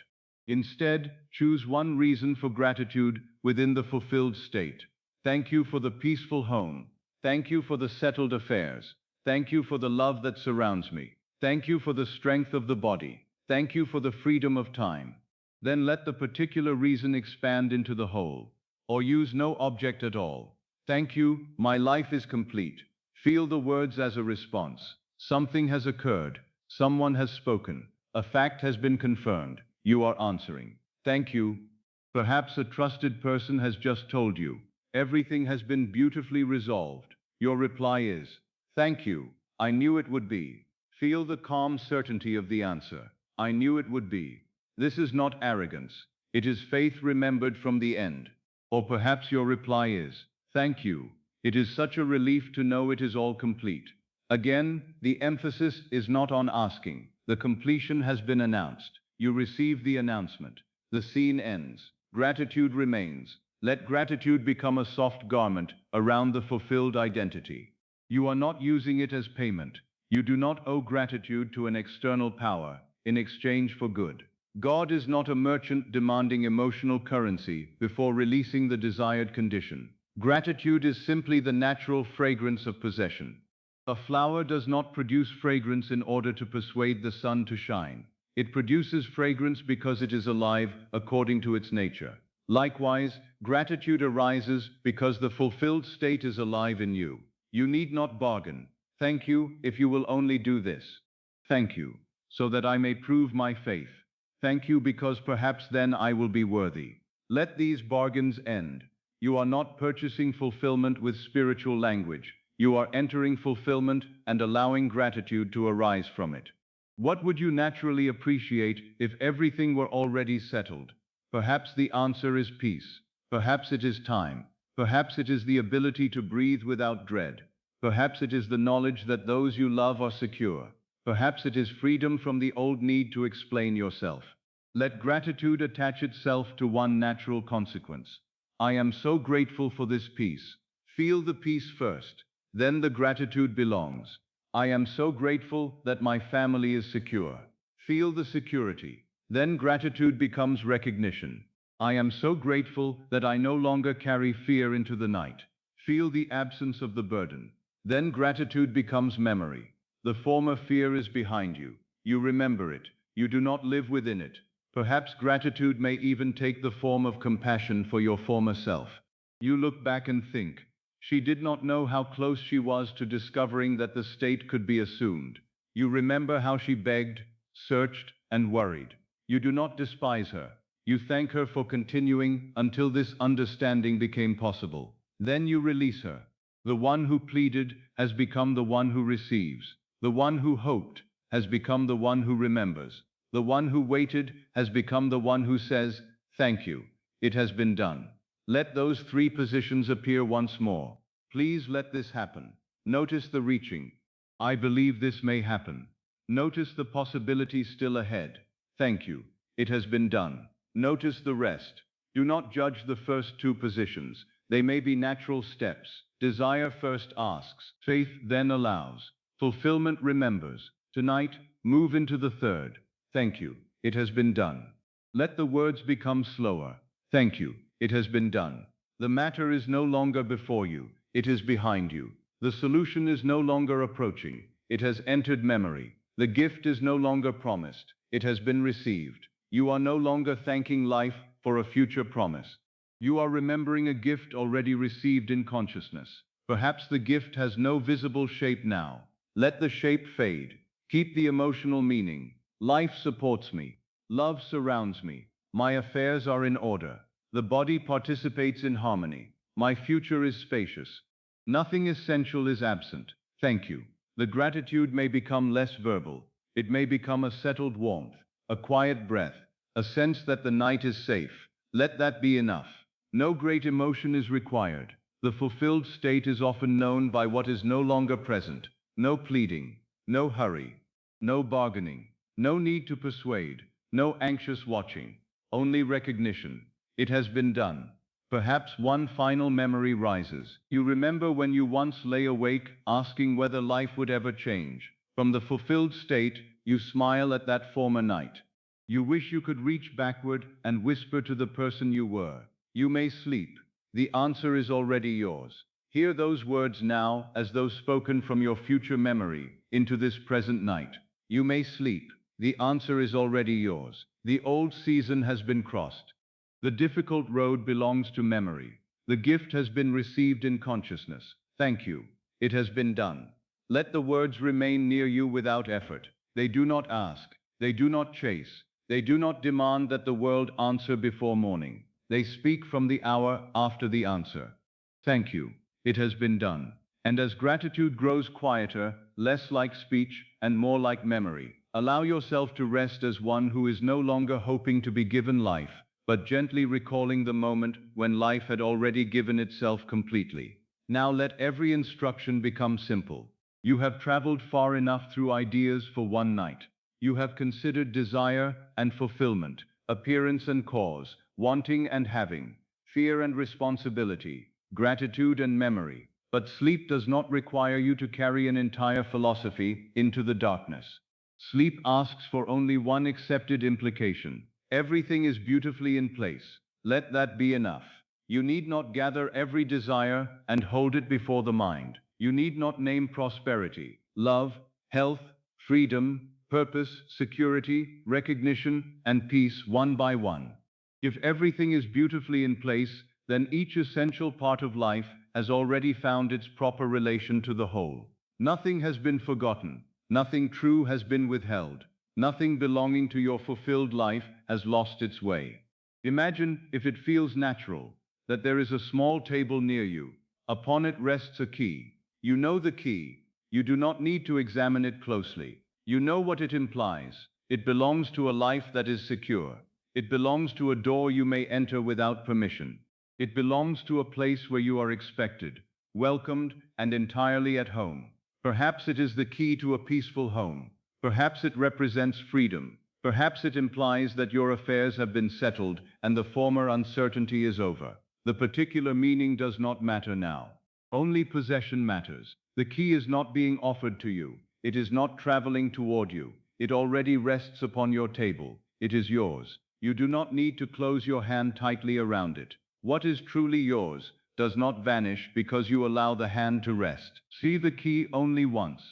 Instead, choose one reason for gratitude within the fulfilled state. Thank you for the peaceful home. Thank you for the settled affairs. Thank you for the love that surrounds me. Thank you for the strength of the body. Thank you for the freedom of time. Then let the particular reason expand into the whole, or use no object at all. Thank you, my life is complete. Feel the words as a response. Something has occurred. Someone has spoken. A fact has been confirmed. You are answering. Thank you. Perhaps a trusted person has just told you. Everything has been beautifully resolved. Your reply is, thank you. I knew it would be. Feel the calm certainty of the answer. I knew it would be. This is not arrogance. It is faith remembered from the end. Or perhaps your reply is, thank you. It is such a relief to know it is all complete. Again, the emphasis is not on asking. The completion has been announced. You receive the announcement. The scene ends. Gratitude remains. Let gratitude become a soft garment around the fulfilled identity. You are not using it as payment. You do not owe gratitude to an external power in exchange for good. God is not a merchant demanding emotional currency before releasing the desired condition. Gratitude is simply the natural fragrance of possession. A flower does not produce fragrance in order to persuade the sun to shine. It produces fragrance because it is alive according to its nature. Likewise, gratitude arises because the fulfilled state is alive in you. You need not bargain. Thank you if you will only do this. Thank you, so that I may prove my faith. Thank you because perhaps then I will be worthy. Let these bargains end. You are not purchasing fulfillment with spiritual language. You are entering fulfillment and allowing gratitude to arise from it. What would you naturally appreciate if everything were already settled? Perhaps the answer is peace. Perhaps it is time. Perhaps it is the ability to breathe without dread. Perhaps it is the knowledge that those you love are secure. Perhaps it is freedom from the old need to explain yourself. Let gratitude attach itself to one natural consequence. I am so grateful for this peace. Feel the peace first, then the gratitude belongs. I am so grateful that my family is secure. Feel the security. Then gratitude becomes recognition. I am so grateful that I no longer carry fear into the night. Feel the absence of the burden. Then gratitude becomes memory. The former fear is behind you. You remember it. You do not live within it. Perhaps gratitude may even take the form of compassion for your former self. You look back and think, she did not know how close she was to discovering that the state could be assumed. You remember how she begged, searched, and worried. You do not despise her. You thank her for continuing until this understanding became possible. Then you release her. The one who pleaded has become the one who receives. The one who hoped has become the one who remembers. The one who waited has become the one who says, thank you. It has been done. Let those three positions appear once more. Please let this happen. Notice the reaching. I believe this may happen. Notice the possibility still ahead. Thank you. It has been done. Notice the rest. Do not judge the first two positions. They may be natural steps. Desire first asks. Faith then allows. Fulfillment remembers. Tonight, move into the third. Thank you. It has been done. Let the words become slower. Thank you. It has been done. The matter is no longer before you. It is behind you. The solution is no longer approaching. It has entered memory. The gift is no longer promised. It has been received. You are no longer thanking life for a future promise. You are remembering a gift already received in consciousness. Perhaps the gift has no visible shape now. Let the shape fade. Keep the emotional meaning. Life supports me. Love surrounds me. My affairs are in order. The body participates in harmony. My future is spacious. Nothing essential is absent. Thank you. The gratitude may become less verbal. It may become a settled warmth, a quiet breath, a sense that the night is safe. Let that be enough. No great emotion is required. The fulfilled state is often known by what is no longer present. No pleading, no hurry, no bargaining, no need to persuade, no anxious watching, only recognition. It has been done. Perhaps one final memory rises. You remember when you once lay awake asking whether life would ever change. From the fulfilled state, you smile at that former night. You wish you could reach backward and whisper to the person you were, you may sleep. The answer is already yours. Hear those words now as though spoken from your future memory into this present night. You may sleep. The answer is already yours. The old season has been crossed. The difficult road belongs to memory. The gift has been received in consciousness. Thank you. It has been done. Let the words remain near you without effort. They do not ask. They do not chase. They do not demand that the world answer before morning. They speak from the hour after the answer. Thank you. It has been done. And as gratitude grows quieter, less like speech and more like memory, allow yourself to rest as one who is no longer hoping to be given life, but gently recalling the moment when life had already given itself completely. Now let every instruction become simple. You have traveled far enough through ideas for one night. You have considered desire and fulfillment, appearance and cause, wanting and having. fear and responsibility, gratitude and memory. But sleep does not require you to carry an entire philosophy into the darkness. Sleep asks for only one accepted implication. Everything is beautifully in place. Let that be enough. You need not gather every desire and hold it before the mind. You need not name prosperity, love, health, freedom, purpose, security, recognition, and peace one by one. If everything is beautifully in place, then each essential part of life has already found its proper relation to the whole. Nothing has been forgotten, nothing true has been withheld, nothing belonging to your fulfilled life has lost its way. Imagine, if it feels natural, that there is a small table near you. Upon it rests a key. You know the key. You do not need to examine it closely. You know what it implies. It belongs to a life that is secure. It belongs to a door you may enter without permission. It belongs to a place where you are expected, welcomed, and entirely at home. Perhaps it is the key to a peaceful home. Perhaps it represents freedom. Perhaps it implies that your affairs have been settled and the former uncertainty is over. The particular meaning does not matter now. Only possession matters. The key is not being offered to you. It is not traveling toward you. It already rests upon your table. It is yours. You do not need to close your hand tightly around it. What is truly yours does not vanish because you allow the hand to rest. See the key only once.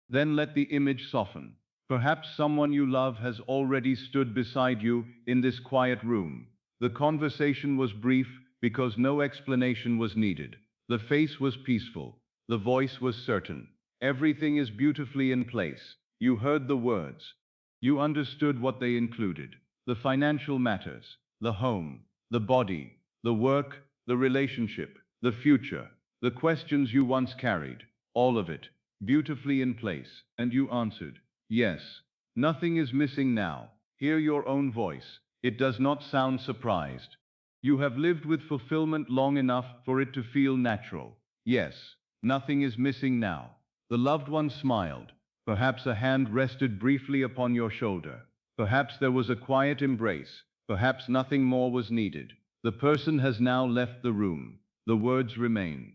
Then let the image soften. Perhaps someone you love has already stood beside you in this quiet room. The conversation was brief because no explanation was needed. The face was peaceful. The voice was certain. Everything is beautifully in place. You heard the words. You understood what they included. The financial matters, the home, the body, the work, the relationship, the future, the questions you once carried, all of it, beautifully in place. And you answered, yes. Nothing is missing now. Hear your own voice. It does not sound surprised. You have lived with fulfillment long enough for it to feel natural. Yes, nothing is missing now. The loved one smiled. Perhaps a hand rested briefly upon your shoulder. Perhaps there was a quiet embrace. Perhaps nothing more was needed. The person has now left the room. The words remain.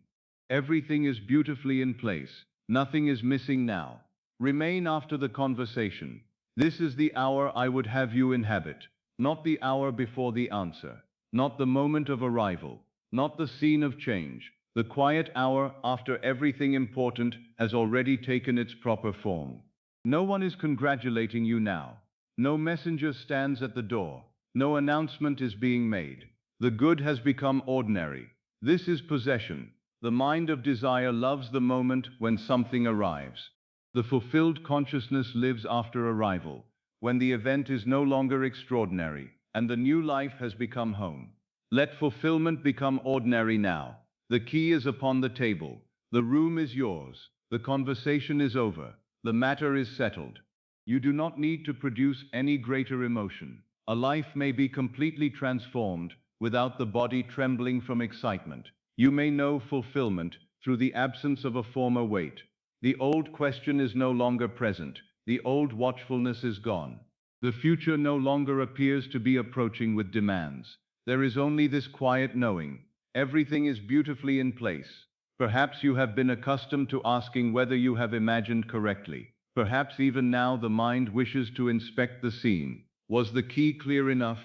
Everything is beautifully in place. Nothing is missing now. Remain after the conversation. This is the hour I would have you inhabit, not the hour before the answer, not the moment of arrival, not the scene of change, the quiet hour after everything important has already taken its proper form. No one is congratulating you now. No messenger stands at the door. No announcement is being made. The good has become ordinary. This is possession. The mind of desire loves the moment when something arrives. The fulfilled consciousness lives after arrival, when the event is no longer extraordinary, and the new life has become home. Let fulfillment become ordinary now. The key is upon the table. The room is yours. The conversation is over. The matter is settled. You do not need to produce any greater emotion. A life may be completely transformed without the body trembling from excitement. You may know fulfillment through the absence of a former weight. The old question is no longer present. The old watchfulness is gone. The future no longer appears to be approaching with demands. There is only this quiet knowing. Everything is beautifully in place. Perhaps you have been accustomed to asking whether you have imagined correctly. Perhaps even now the mind wishes to inspect the scene. Was the key clear enough?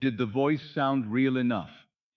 Did the voice sound real enough?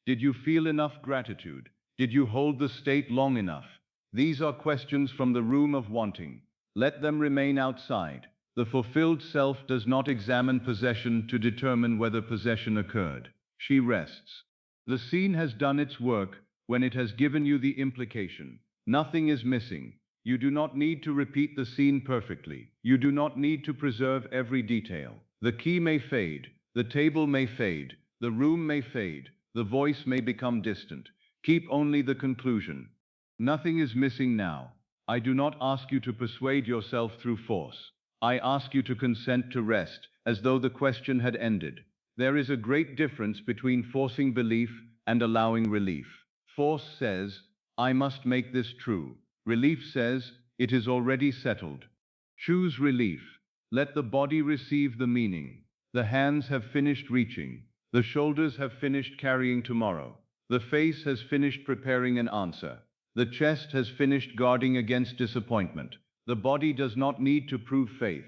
Did you feel enough gratitude? Did you hold the state long enough? These are questions from the room of wanting. Let them remain outside. The fulfilled self does not examine possession to determine whether possession occurred. She rests. The scene has done its work when it has given you the implication. Nothing is missing. You do not need to repeat the scene perfectly. You do not need to preserve every detail. The key may fade. The table may fade. The room may fade. The voice may become distant. Keep only the conclusion. Nothing is missing now. I do not ask you to persuade yourself through force. I ask you to consent to rest, as though the question had ended. There is a great difference between forcing belief and allowing relief. Force says, I must make this true. Relief says, it is already settled. Choose relief. Let the body receive the meaning. The hands have finished reaching. The shoulders have finished carrying tomorrow. The face has finished preparing an answer. The chest has finished guarding against disappointment. The body does not need to prove faith.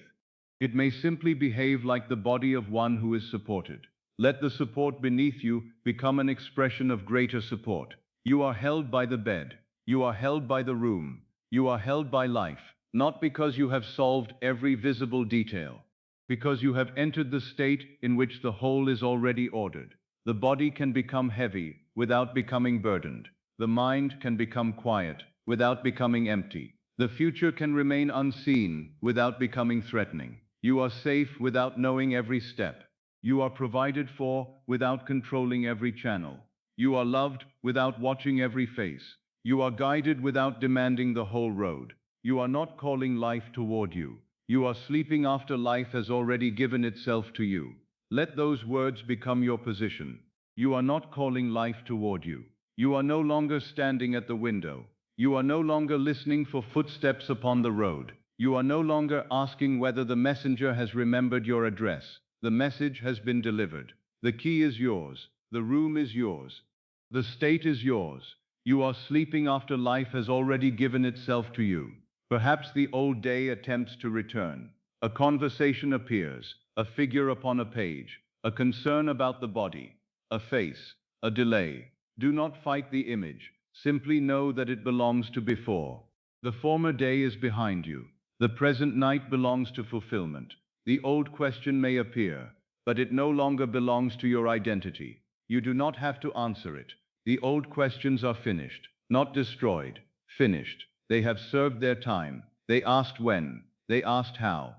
It may simply behave like the body of one who is supported. Let the support beneath you become an expression of greater support. You are held by the bed. You are held by the room. You are held by life, not because you have solved every visible detail, because you have entered the state in which the whole is already ordered. The body can become heavy without becoming burdened. The mind can become quiet without becoming empty. The future can remain unseen without becoming threatening. You are safe without knowing every step. You are provided for without controlling every channel. You are loved without watching every face. You are guided without demanding the whole road. You are not calling life toward you. You are sleeping after life has already given itself to you. Let those words become your position. You are not calling life toward you. You are no longer standing at the window. You are no longer listening for footsteps upon the road. You are no longer asking whether the messenger has remembered your address. The message has been delivered. The key is yours. The room is yours. The state is yours. You are sleeping after life has already given itself to you. Perhaps the old day attempts to return. A conversation appears, a figure upon a page, a concern about the body, a face, a delay. Do not fight the image. Simply know that it belongs to before. The former day is behind you. The present night belongs to fulfillment. The old question may appear, but it no longer belongs to your identity. You do not have to answer it. The old questions are finished, not destroyed, finished. They have served their time. They asked when. They asked how.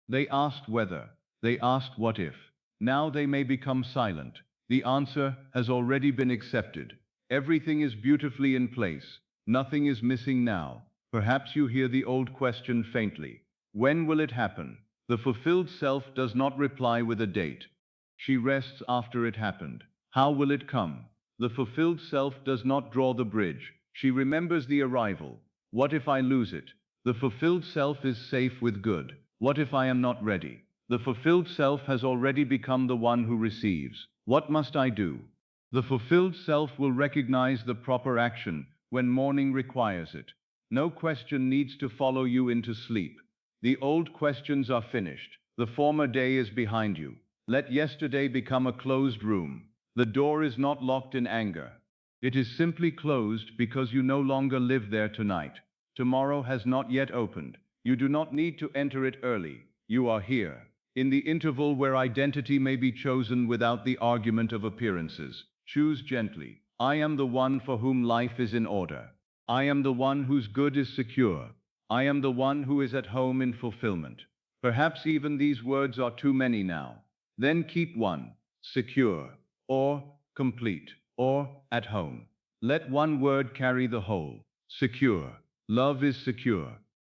They asked whether. They asked what if. Now they may become silent. The answer has already been accepted. Everything is beautifully in place. Nothing is missing now. Perhaps you hear the old question faintly. When will it happen? The fulfilled self does not reply with a date. She rests after it happened. How will it come? The fulfilled self does not draw the bridge. She remembers the arrival. What if I lose it? The fulfilled self is safe with good. What if I am not ready? The fulfilled self has already become the one who receives. What must I do? The fulfilled self will recognize the proper action when morning requires it. No question needs to follow you into sleep. The old questions are finished. The former day is behind you. Let yesterday become a closed room. The door is not locked in anger. It is simply closed because you no longer live there tonight. Tomorrow has not yet opened. You do not need to enter it early. You are here. In the interval where identity may be chosen without the argument of appearances, choose gently. I am the one for whom life is in order. I am the one whose good is secure. I am the one who is at home in fulfillment. Perhaps even these words are too many now. Then keep one, secure, or complete, or at home. Let one word carry the whole. Secure. Love is secure.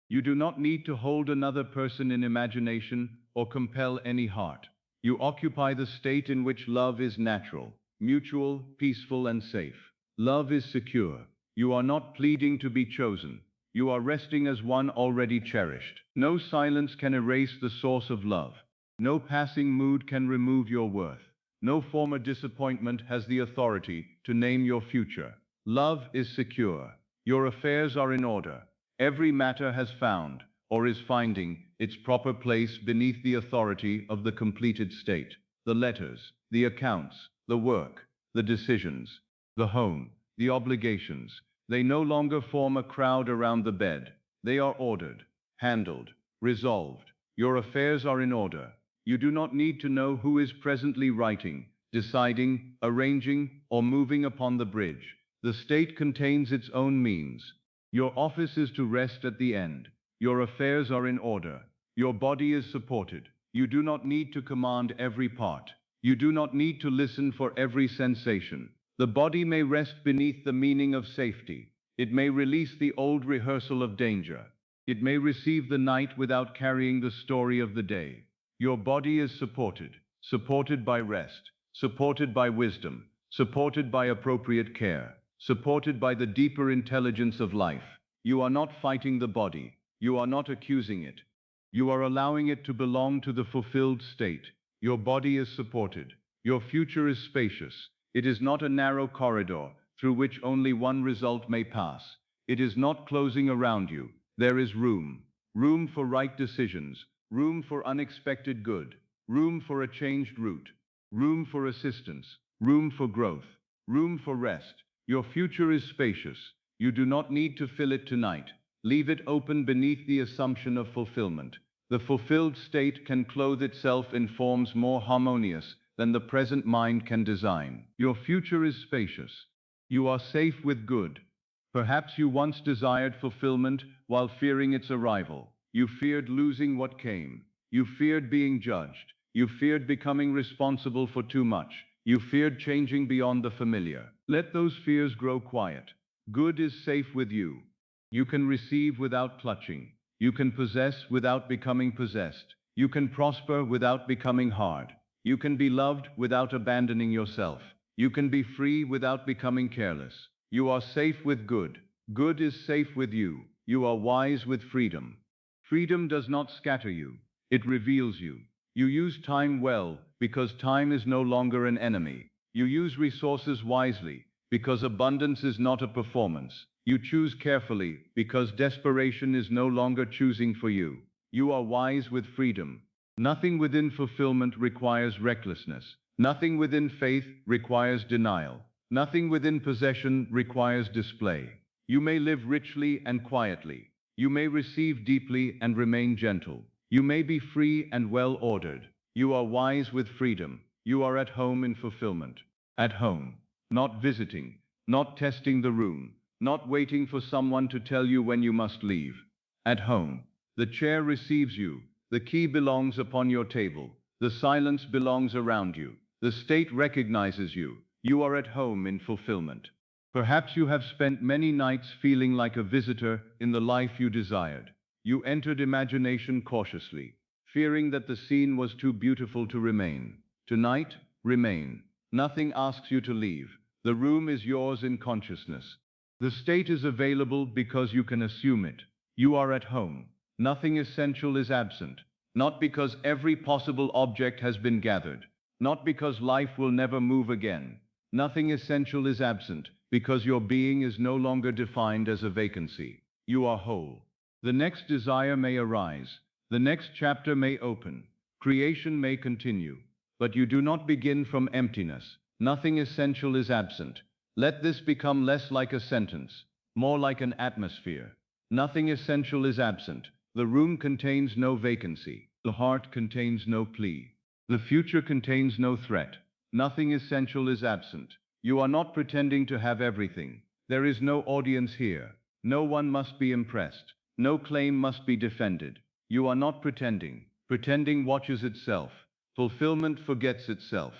You do not need to hold another person in imagination or compel any heart. You occupy the state in which love is natural, mutual, peaceful, and safe. Love is secure. You are not pleading to be chosen. You are resting as one already cherished. No silence can erase the source of love. No passing mood can remove your worth. No former disappointment has the authority to name your future. Love is secure. Your affairs are in order. Every matter has found, or is finding, its proper place beneath the authority of the completed state. The letters, the accounts, the work, the decisions, the home, the obligations, they no longer form a crowd around the bed. They are ordered, handled, resolved. Your affairs are in order. You do not need to know who is presently writing, deciding, arranging, or moving upon the bridge. The state contains its own means. Your office is to rest at the end. Your affairs are in order. Your body is supported. You do not need to command every part. You do not need to listen for every sensation. The body may rest beneath the meaning of safety. It may release the old rehearsal of danger. It may receive the night without carrying the story of the day. Your body is supported, supported by rest, supported by wisdom, supported by appropriate care, supported by the deeper intelligence of life. You are not fighting the body. You are not accusing it. You are allowing it to belong to the fulfilled state. Your body is supported. Your future is spacious. It is not a narrow corridor through which only one result may pass. It is not closing around you. There is room. Room for right decisions. Room for unexpected good. Room for a changed route. Room for assistance. Room for growth. Room for rest. Your future is spacious. You do not need to fill it tonight. Leave it open beneath the assumption of fulfillment. The fulfilled state can clothe itself in forms more harmonious than the present mind can design. Your future is spacious. You are safe with good. Perhaps you once desired fulfillment while fearing its arrival. You feared losing what came. You feared being judged. You feared becoming responsible for too much. You feared changing beyond the familiar. Let those fears grow quiet. Good is safe with you. You can receive without clutching. You can possess without becoming possessed. You can prosper without becoming hard. You can be loved without abandoning yourself. You can be free without becoming careless. You are safe with good. Good is safe with you. You are wise with freedom. Freedom does not scatter you. It reveals you. You use time well because time is no longer an enemy. You use resources wisely because abundance is not a performance. You choose carefully because desperation is no longer choosing for you. You are wise with freedom. Nothing within fulfillment requires recklessness. Nothing within faith requires denial. Nothing within possession requires display. You may live richly and quietly. You may receive deeply and remain gentle. You may be free and well ordered. You are wise with freedom. You are at home in fulfillment. At home. Not visiting. Not testing the room. Not waiting for someone to tell you when you must leave. At home. The chair receives you. The key belongs upon your table. The silence belongs around you. The state recognizes you. You are at home in fulfillment. Perhaps you have spent many nights feeling like a visitor in the life you desired. You entered imagination cautiously, fearing that the scene was too beautiful to remain. Tonight, remain. Nothing asks you to leave. The room is yours in consciousness. The state is available because you can assume it. You are at home. Nothing essential is absent. Not because every possible object has been gathered. Not because life will never move again. Nothing essential is absent because your being is no longer defined as a vacancy. You are whole. The next desire may arise. The next chapter may open. Creation may continue. But you do not begin from emptiness. Nothing essential is absent. Let this become less like a sentence, more like an atmosphere. Nothing essential is absent. The room contains no vacancy. The heart contains no plea. The future contains no threat. Nothing essential is absent. You are not pretending to have everything. There is no audience here. No one must be impressed. No claim must be defended. You are not pretending. Pretending watches itself. Fulfillment forgets itself.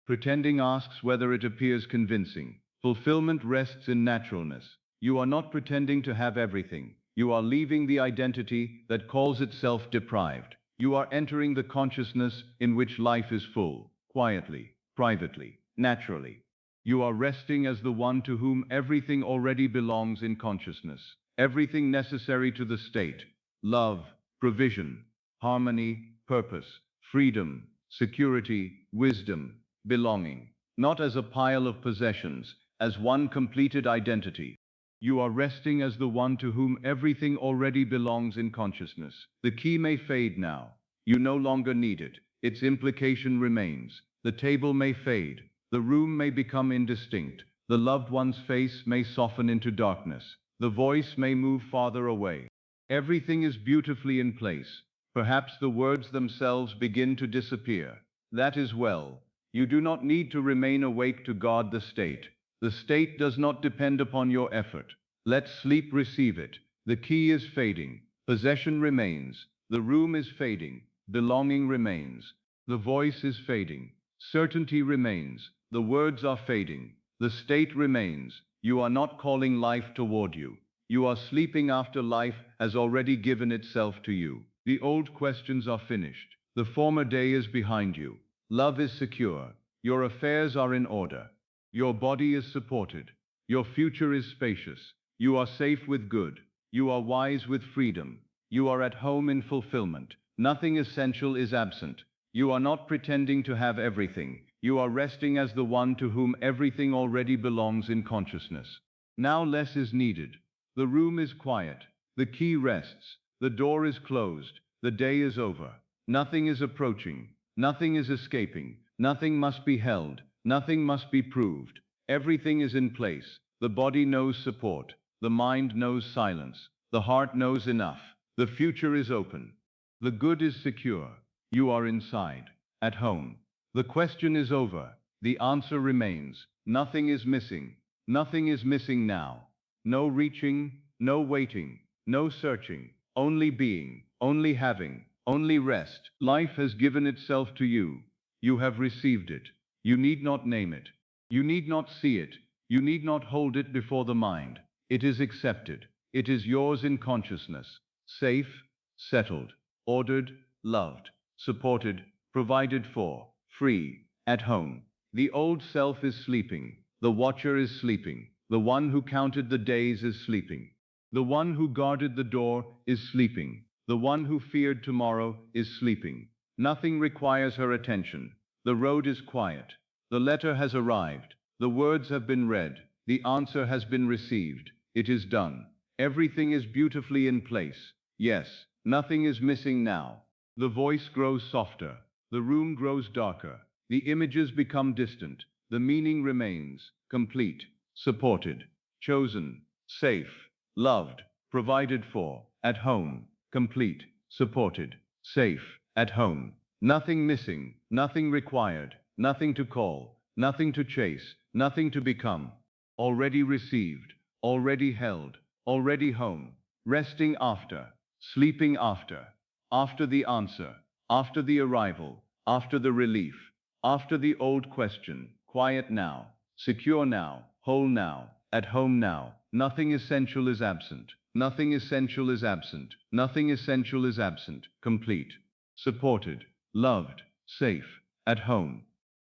Pretending asks whether it appears convincing. Fulfillment rests in naturalness. You are not pretending to have everything. You are leaving the identity that calls itself deprived. You are entering the consciousness in which life is full, quietly, privately, naturally. You are resting as the one to whom everything already belongs in consciousness. Everything necessary to the state. Love, provision, harmony, purpose, freedom, security, wisdom, belonging. Not as a pile of possessions, as one completed identity. You are resting as the one to whom everything already belongs in consciousness. The key may fade now. You no longer need it. Its implication remains. The table may fade. The room may become indistinct. The loved one's face may soften into darkness. The voice may move farther away. Everything is beautifully in place. Perhaps the words themselves begin to disappear. That is well. You do not need to remain awake to guard the state. The state does not depend upon your effort. Let sleep receive it. The key is fading. Possession remains. The room is fading. Belonging remains. The voice is fading. Certainty remains. The words are fading. The state remains. You are not calling life toward you. You are sleeping after life has already given itself to you. The old questions are finished. The former day is behind you. Love is secure. Your affairs are in order. Your body is supported. Your future is spacious. You are safe with good. You are wise with freedom. You are at home in fulfillment. Nothing essential is absent. You are not pretending to have everything. You are resting as the one to whom everything already belongs in consciousness. Now less is needed. The room is quiet. The key rests. The door is closed. The day is over. Nothing is approaching. Nothing is escaping. Nothing must be held. Nothing must be proved. Everything is in place. The body knows support. The mind knows silence. The heart knows enough. The future is open. The good is secure. You are inside, at home. The question is over. The answer remains. Nothing is missing. Nothing is missing now. No reaching, no waiting, no searching. Only being, only having, only rest. Life has given itself to you. You have received it. You need not name it. You need not see it. You need not hold it before the mind. It is accepted. It is yours in consciousness. Safe, settled, ordered, loved, supported, provided for, free, at home. The old self is sleeping. The watcher is sleeping. The one who counted the days is sleeping. The one who guarded the door is sleeping. The one who feared tomorrow is sleeping. Nothing requires her attention. The road is quiet. The letter has arrived. The words have been read. The answer has been received. It is done. Everything is beautifully in place. Yes, nothing is missing now. The voice grows softer. The room grows darker. The images become distant. The meaning remains. Complete, supported, chosen, safe, loved, provided for, at home, complete, supported, safe, at home. Nothing missing, nothing required, nothing to call, nothing to chase, nothing to become. Already received, already held, already home, resting after, sleeping after the answer, after the arrival, after the relief, after the old question, quiet now, secure now, whole now, at home now. Nothing essential is absent. Nothing essential is absent. Nothing essential is absent. Complete, supported, loved, safe, at home.